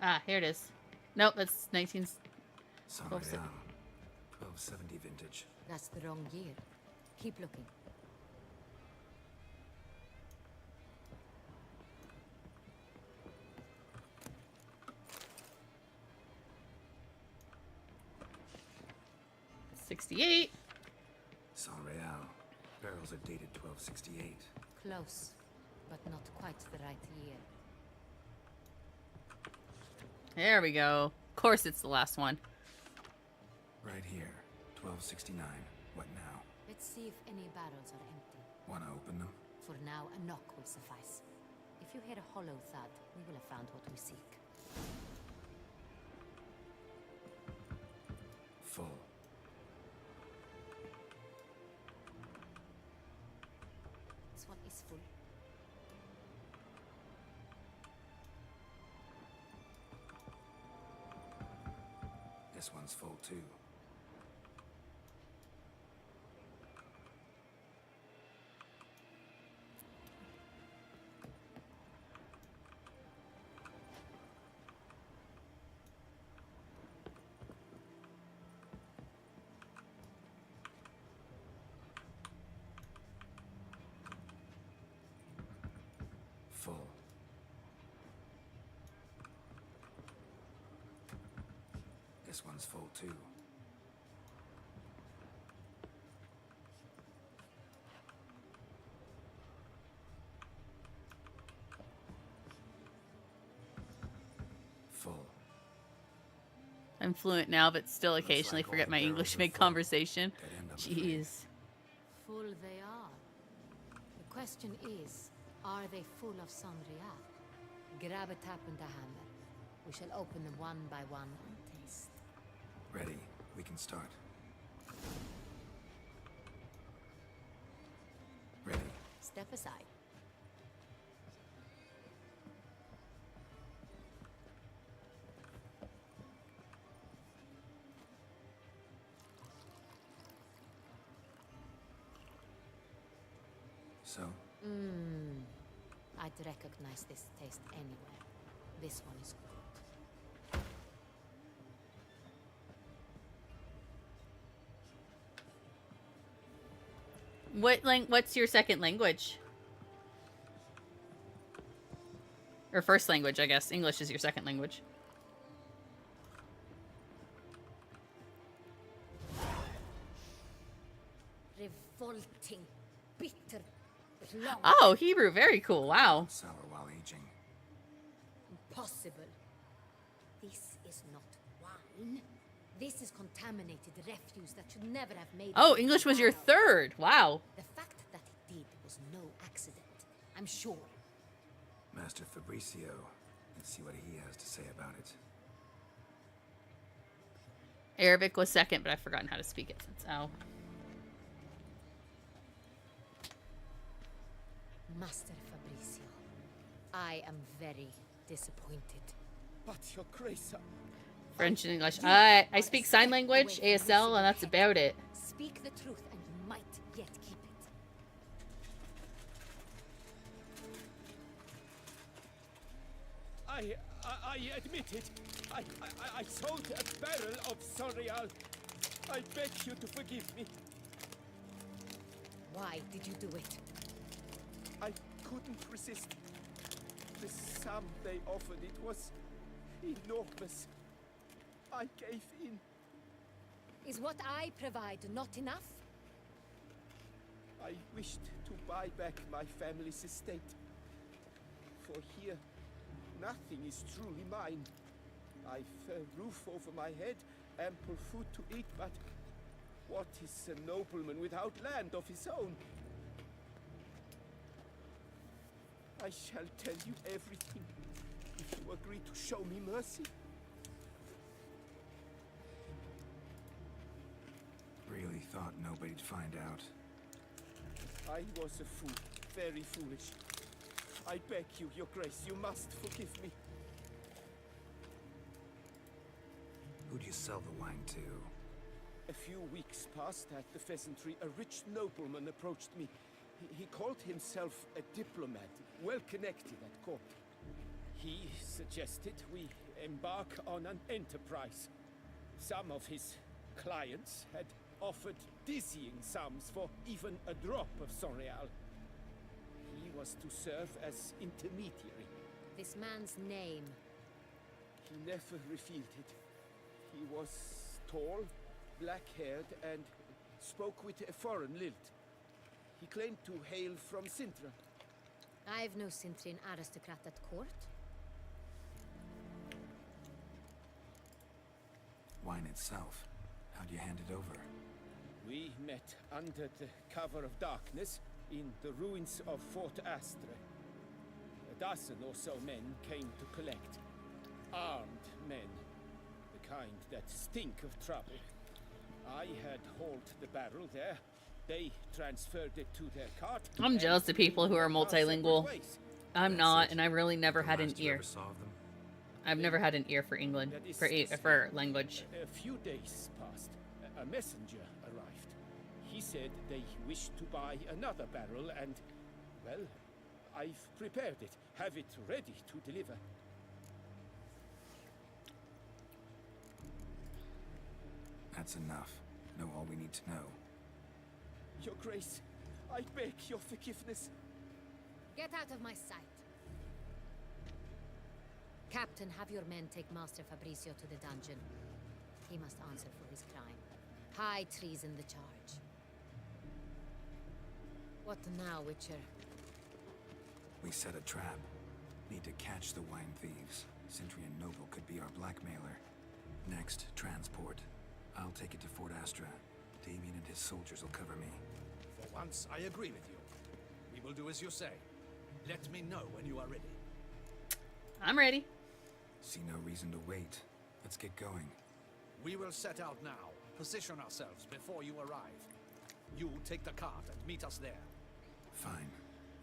Ah, here it is. Nope, that's 19... Saint Real, 1270 vintage. That's the wrong year. Keep looking. '68. Saint Real. Barrels are dated 1268. Close, but not quite the right year. There we go. Of course it's the last one. Right here, 1269. What now? Let's see if any barrels are empty. Wanna open them? For now, a knock will suffice. If you hear a hollow thud, we will have found what we seek. Full. This one is full. This one's full too. Full. This one's full too. Full. I'm fluent now, but still occasionally forget my English mid-conversation. Jeez. Full they are. The question is, are they full of sangria? Grab a tap and a hammer. We shall open them one by one and taste. Ready. We can start. Ready. Step aside. So? I'd recognize this taste anywhere. This one is good. What's your second language? Or first language, I guess. English is your second language. Revolting, bitter, long. Oh, Hebrew. Very cool. Wow. Sour while aging. Impossible. This is not wine. This is contaminated refuse that should never have made. Oh, English was your third. Wow. The fact that it did was no accident. I'm sure. Master Fabricio. Let's see what he has to say about it. Arabic was second, but I've forgotten how to speak it since. Oh. Master Fabricio, I am very disappointed. But your grace, French and English. I speak sign language, ASL, and that's about it. Speak the truth and you might yet keep it. I admit it. I sold a barrel of Sorial. I beg you to forgive me. Why did you do it? I couldn't resist. The sum they offered, it was enormous. I gave in. Is what I provide not enough? I wished to buy back my family's estate. For here, nothing is truly mine. I've a roof over my head, ample food to eat, but what is a nobleman without land of his own? I shall tell you everything if you agree to show me mercy. Really thought nobody'd find out. I was a fool, very foolish. I beg you, Your Grace, you must forgive me. Who'd you sell the wine to? A few weeks past at the Pheasantry, a rich nobleman approached me. He called himself a diplomat, well connected at court. He suggested we embark on an enterprise. Some of his clients had offered dizzying sums for even a drop of Sonreal. He was to serve as intermediary. This man's name? He never revealed it. He was tall, black-haired, and spoke with a foreign lilt. He claimed to hail from Sintra. I've no Sintrian aristocrat at court. Wine itself. How'd you hand it over? We met under the cover of darkness in the ruins of Fort Astre. A dozen or so men came to collect. Armed men. The kind that stink of trouble. I had hauled the barrel there. They transferred it to their cart. I'm jealous of people who are multilingual. I'm not, and I really never had an ear. I've never had an ear for England, for language. A few days passed. A messenger arrived. He said they wished to buy another barrel and, well, I've prepared it. Have it ready to deliver. That's enough. Know all we need to know. Your Grace, I beg your forgiveness. Get out of my sight. Captain, have your men take Master Fabrizio to the dungeon. He must answer for his crime. High treason the charge. What now, Witcher? We set a trap. Need to catch the wine thieves. Sintrian Noble could be our blackmailer. Next, transport. I'll take it to Fort Astra. Damien and his soldiers will cover me. For once, I agree with you. We will do as you say. Let me know when you are ready. I'm ready. See no reason to wait. Let's get going. We will set out now. Position ourselves before you arrive. You take the cart and meet us there. Fine.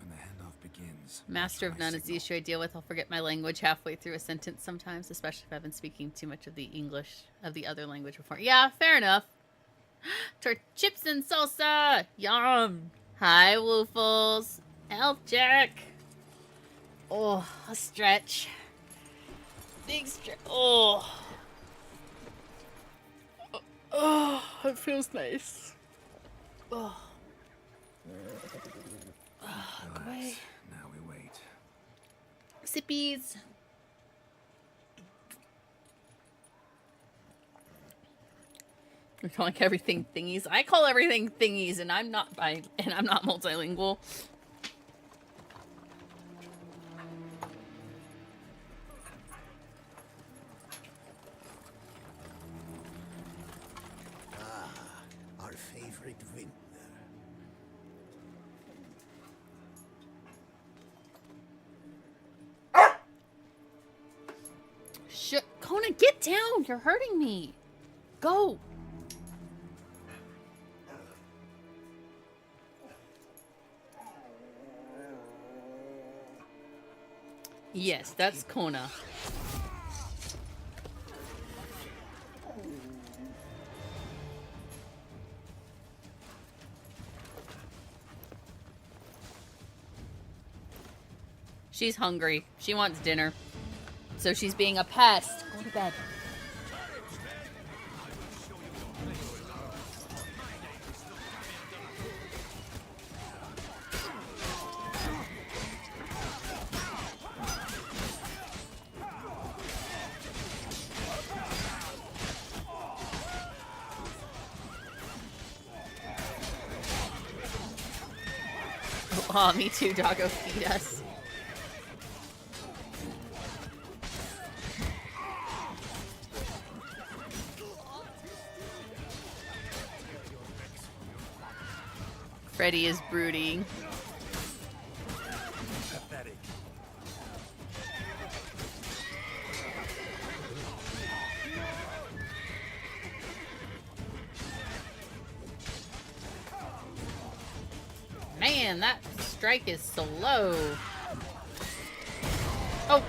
When the handoff begins... Master of none is the issue I deal with. I'll forget my language halfway through a sentence sometimes, especially if I've been speaking too much of the English of the other language before. Yeah, fair enough. Chips and salsa! Yum! Hi, Woofles. Elf Jack. Oh, a stretch. Big stretch. Oh. Oh, it feels nice. Oh. Relax. Now we wait. Sippies. We call like everything thingies. I call everything thingies, and I'm not multilingual. Our favorite vintner. Conan, get down! You're hurting me. Go. Yes, that's Kona. She's hungry. She wants dinner. So she's being a pest. Go to bed. Oh, me too, doggo. Feed us. Freddy is brooding. Pathetic. Man, that strike is slow. Oh.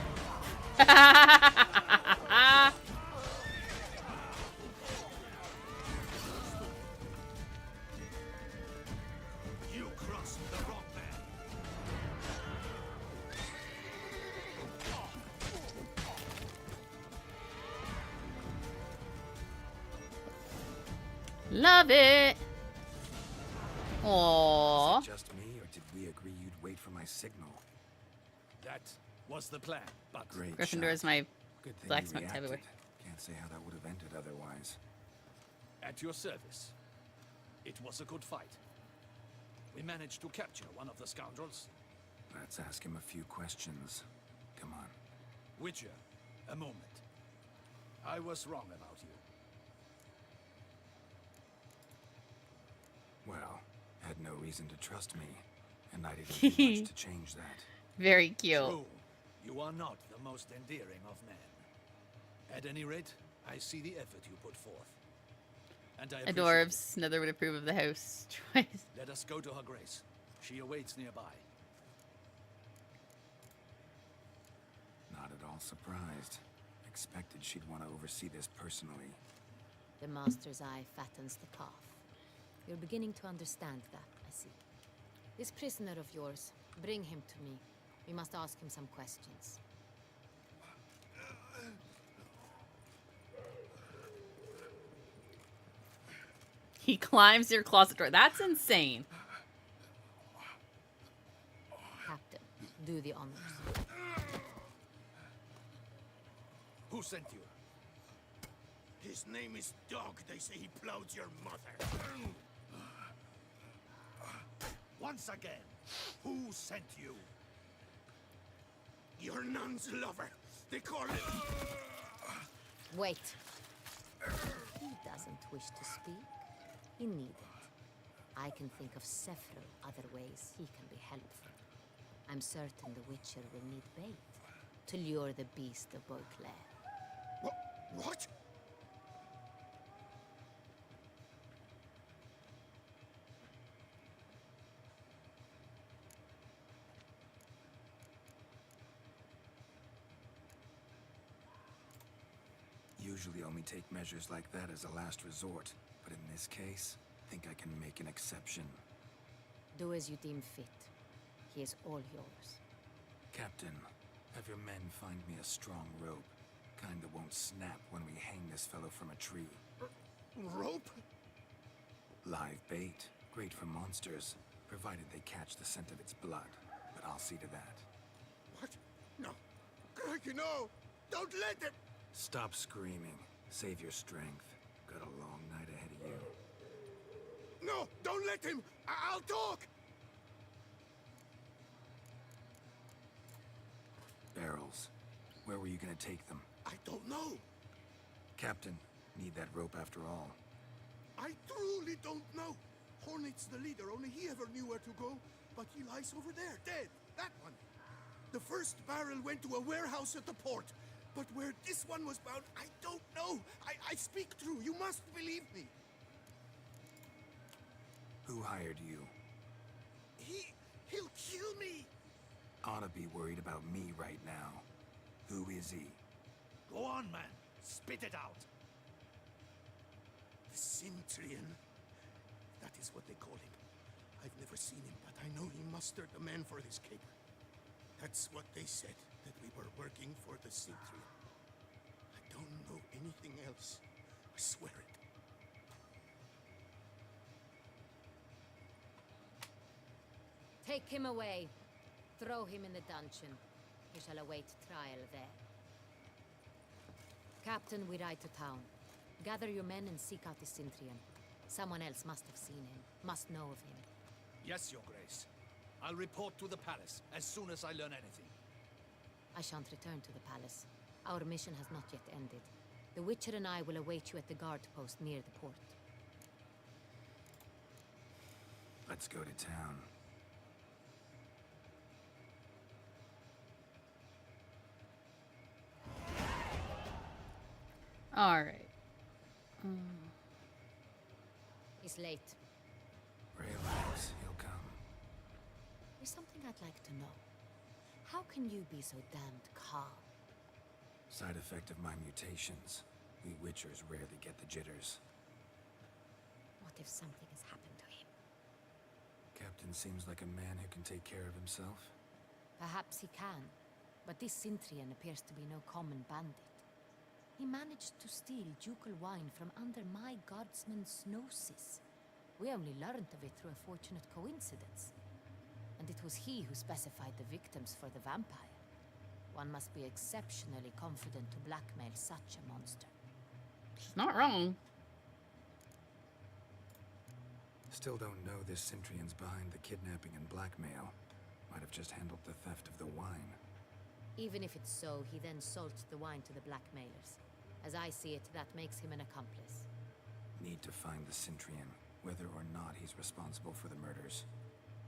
You crossed the wrong man. Love it. Aww. Was it just me, or did we agree you'd wait for my signal? That was the plan, but Great Gryffindor is shot. my Good thing you blacksmith reacted. everywhere. Can't say how that would have ended otherwise. at your service. It was a good fight. We managed to capture one of the scoundrels. Let's ask him a few questions. Come on. Witcher, a moment. I was wrong about you. Well, had no reason to trust me, and I didn't do much to change that. Very cute. True. You are not the most endearing of men. At any rate, I see the effort you put forth. And I appreciate Adorbs. Another would approve of the house choice. it. Let us go to her grace. She awaits nearby. Not at all surprised. Expected she'd want to oversee this personally. The master's eye fattens the calf. You're beginning to understand that, I see. This prisoner of yours, bring him to me. We must ask him some questions. He climbs your closet door. That's insane. Captain, do the honors. Who sent you? His name is Dog. They say he plowed your mother. Once again, who sent you? Your nun's lover. They call it... Wait. He doesn't wish to speak. He needn't. I can think of several other ways he can be helpful. I'm certain the Witcher will need bait to lure the beast of Beauclair. What? Usually only take measures like that as a last resort, but in this case, think I can make an exception. Do as you deem fit. He is all yours. Captain, have your men find me a strong rope. Kind that won't snap when we hang this fellow from a tree. Rope? Live bait. Great for monsters, provided they catch the scent of its blood. But I'll see to that. What? No. Crikey, no! Don't let them... Stop screaming. Save your strength. Got a long night ahead of you. No! Don't let him! I'll talk! Barrels. Where were you gonna take them? I don't know. Captain, need that rope after all. I truly don't know. Hornet's the leader, only he ever knew where to go. But he lies over there, dead. That one. The first barrel went to a warehouse at the port. But where this one was bound, I don't know. I speak true. You must believe me. Who hired you? He'll kill me. Oughta be worried about me right now. Who is he? Go on, man. Spit it out. The Cintrian. That is what they call him. I've never seen him, but I know he mustered the men for his caper. That's what they said, that we were working for the Cintrian. I don't know anything else. I swear it. Take him away. Throw him in the dungeon. He shall await trial there. Captain, we ride to town. Gather your men and seek out the Cintrian. Someone else must have seen him, must know of him. Yes, Your Grace. I'll report to the palace as soon as I learn anything. I shan't return to the palace. Our mission has not yet ended. The Witcher and I will await you at the guard post near the port. Let's go to town. All right. He's late. Relax, he'll come. There's something I'd like to know. How can you be so damned calm? Side effect of my mutations. We Witchers rarely get the jitters. What if something has happened to him? Captain seems like a man who can take care of himself. Perhaps he can, but this Sintrian appears to be no common bandit. He managed to steal ducal wine from under my guardsman's noses. We only learned of it through a fortunate coincidence. And it was he who specified the victims for the vampire. One must be exceptionally confident to blackmail such a monster. She's not wrong. Still don't know this Sintrian's behind the kidnapping and blackmail. Might have just handled the theft of the wine. Even if it's so, he then sold the wine to the blackmailers. As I see it, that makes him an accomplice. Need to find the Sintrian, whether or not he's responsible for the murders.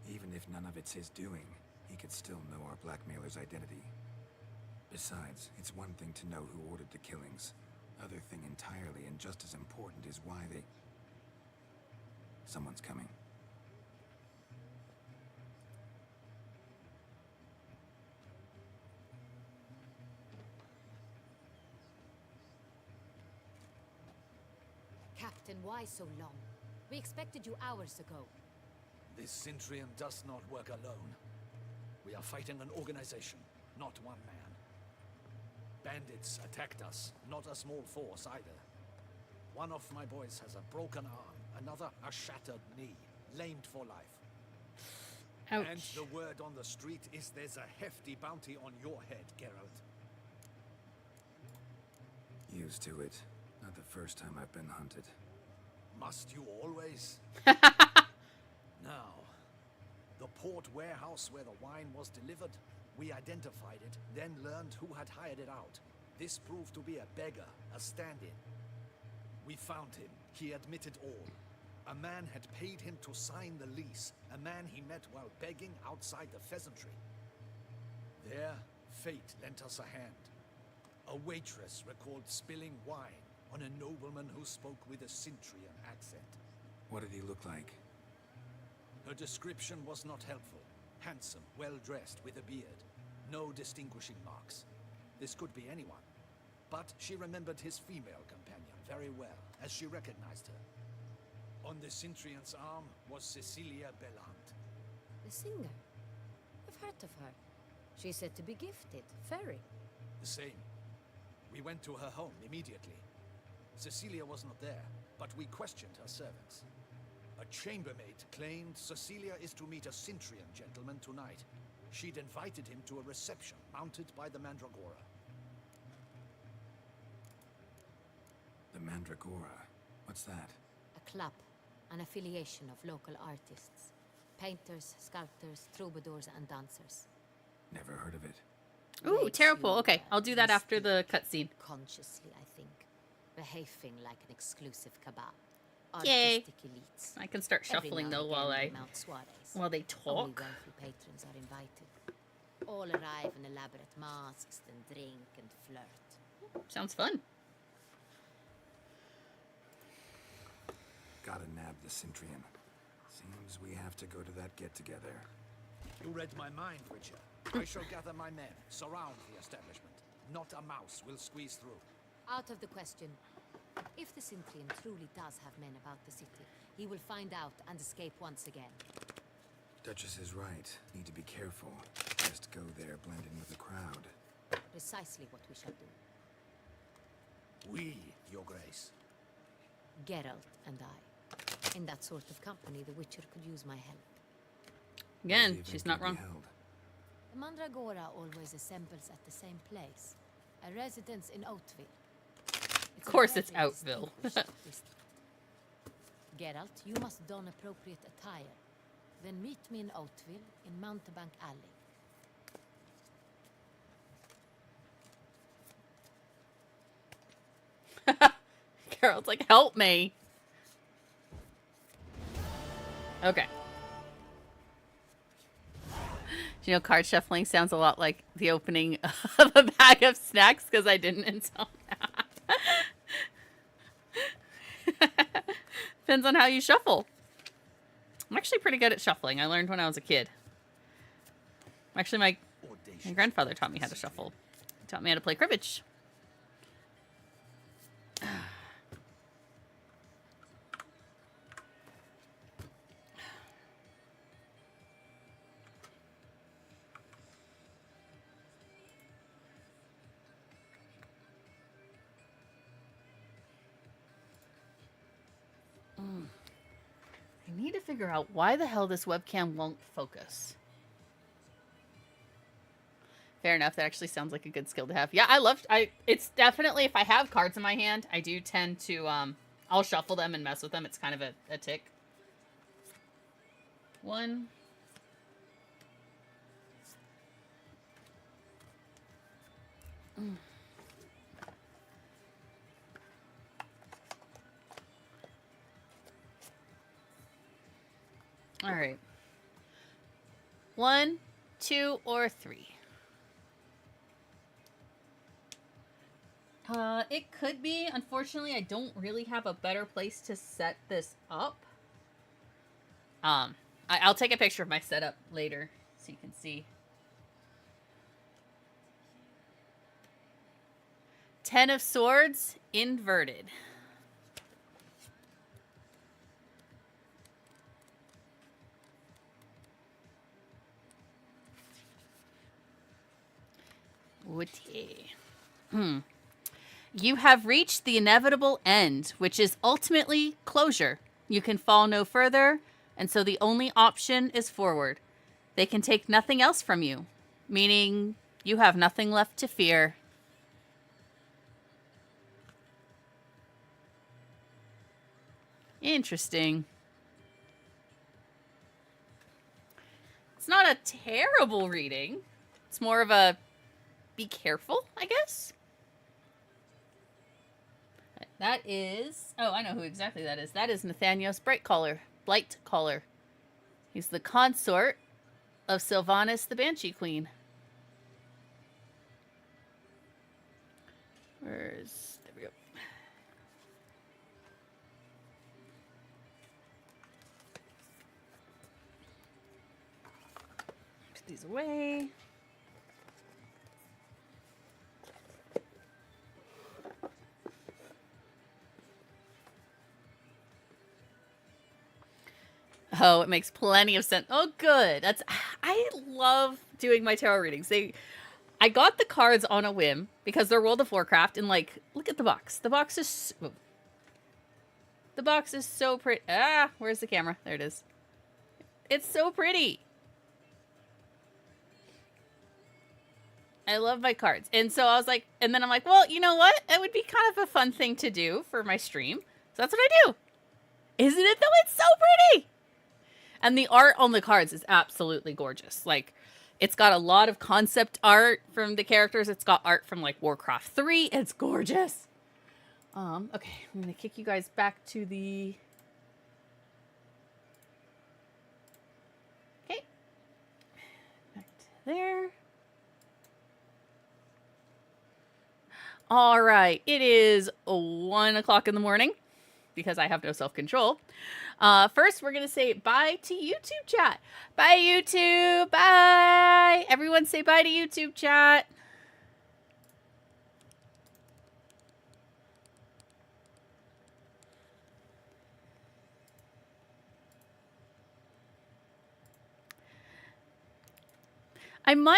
Even if none of it's his doing, he could still know our blackmailer's identity. Besides, it's one thing to know who ordered the killings. Other thing entirely, and just as important, is why they... Someone's coming. Captain, why so long? We expected you hours ago. This Sintrian does not work alone. We are fighting an organization, not one man. Bandits attacked us, not a small force either. One of my boys has a broken arm, another a shattered knee, lamed for life. Ouch. And the word on the street is there's a hefty bounty on your head, Geralt. Used to it. Not the first time I've been hunted. Must you always? Now, the port warehouse where the wine was delivered, we identified it, then learned who had hired it out. This proved to be a beggar, a stand-in. We found him. He admitted all. A man had paid him to sign the lease, a man he met while begging outside the pheasantry. There, fate lent us a hand. A waitress recalled spilling wine on a nobleman who spoke with a Sintrian accent. What did he look like? Her description was not helpful. Handsome, well-dressed, with a beard. No distinguishing marks. This could be anyone. But she remembered his female companion very well, as she recognized her. On the Sintrian's arm was Cecilia Bellant. The singer? I've heard of her. She's said to be gifted, fairy. The same. We went to her home immediately. Cecilia was not there, but we questioned her servants. A chambermaid claimed Cecilia is to meet a Sintrian gentleman tonight. She'd invited him to a reception mounted by the Mandragora. The Mandragora? What's that? A club, an affiliation of local artists. Painters, sculptors, troubadours, and dancers. Never heard of it. Ooh, terrible. Okay, I'll do that after the cutscene. Consciously, I think. Behaving like an exclusive cabal. Yay! Artistic elites. I can start shuffling though while they talk. Only wealthy patrons are invited. All arrive in elaborate masks, then drink and flirt. Sounds fun. Gotta nab the Sintrian. Seems we have to go to that get-together. You read my mind, Witcher. I shall gather my men, surround the establishment. Not a mouse will squeeze through. Out of the question. If the Sintrian truly does have men about the city, he will find out and escape once again. Duchess is right. Need to be careful. Just go there, blend in with the crowd. Precisely what we shall do. We, Your Grace. Geralt and I. In that sort of company, the Witcher could use my help. Again, she's not wrong. The Mandragora always assembles at the same place. A residence in Oatville. Of course it's Outville. Geralt, you must don appropriate attire. Then meet me in Oatville in Mountebank Alley. Carol's like, help me. Okay. Do you know card shuffling sounds a lot like the opening of a bag of snacks because I didn't until now. Depends on how you shuffle. I'm actually pretty good at shuffling. I learned when I was a kid. Actually, my grandfather taught me how to shuffle. He taught me how to play cribbage. I need to figure out why the hell this webcam won't focus. Fair enough. That actually sounds like a good skill to have. Yeah, it's definitely, if I have cards in my hand, I do tend to, I'll shuffle them and mess with them. It's kind of a tick. 1. All right. 1, 2, or 3. It could be. Unfortunately, I don't really have a better place to set this up. I'll take a picture of my setup later so you can see. 10 of Swords, inverted. Woody. You have reached the inevitable end, which is ultimately closure. You can fall no further, and so the only option is forward. They can take nothing else from you, meaning you have nothing left to fear. Interesting. It's not a terrible reading. It's more of a be careful, I guess. That is... Oh, I know who exactly that is. That is Nathanios Blightcaller. He's the consort of Sylvanas the Banshee Queen. There we go. Put these away. Oh, it makes plenty of sense. Oh, good. I love doing my tarot readings. I got the cards on a whim because they're World of Warcraft, and like, look at the box. The box is so pretty. Ah, where's the camera? There it is. It's so pretty. I love my cards. And so I was like, and then I'm like, well, you know what? It would be kind of a fun thing to do for my stream. So that's what I do. Isn't it though? It's so pretty. And the art on the cards is absolutely gorgeous. Like, it's got a lot of concept art from the characters. It's got art from, like, Warcraft 3. It's gorgeous. Okay. I'm going to kick you guys back to the... Okay. Back to there. All right. It is 1 o'clock in the morning because I have no self-control. First, we're going to say bye to YouTube chat. Bye, YouTube. Bye. Everyone say bye to YouTube chat. I might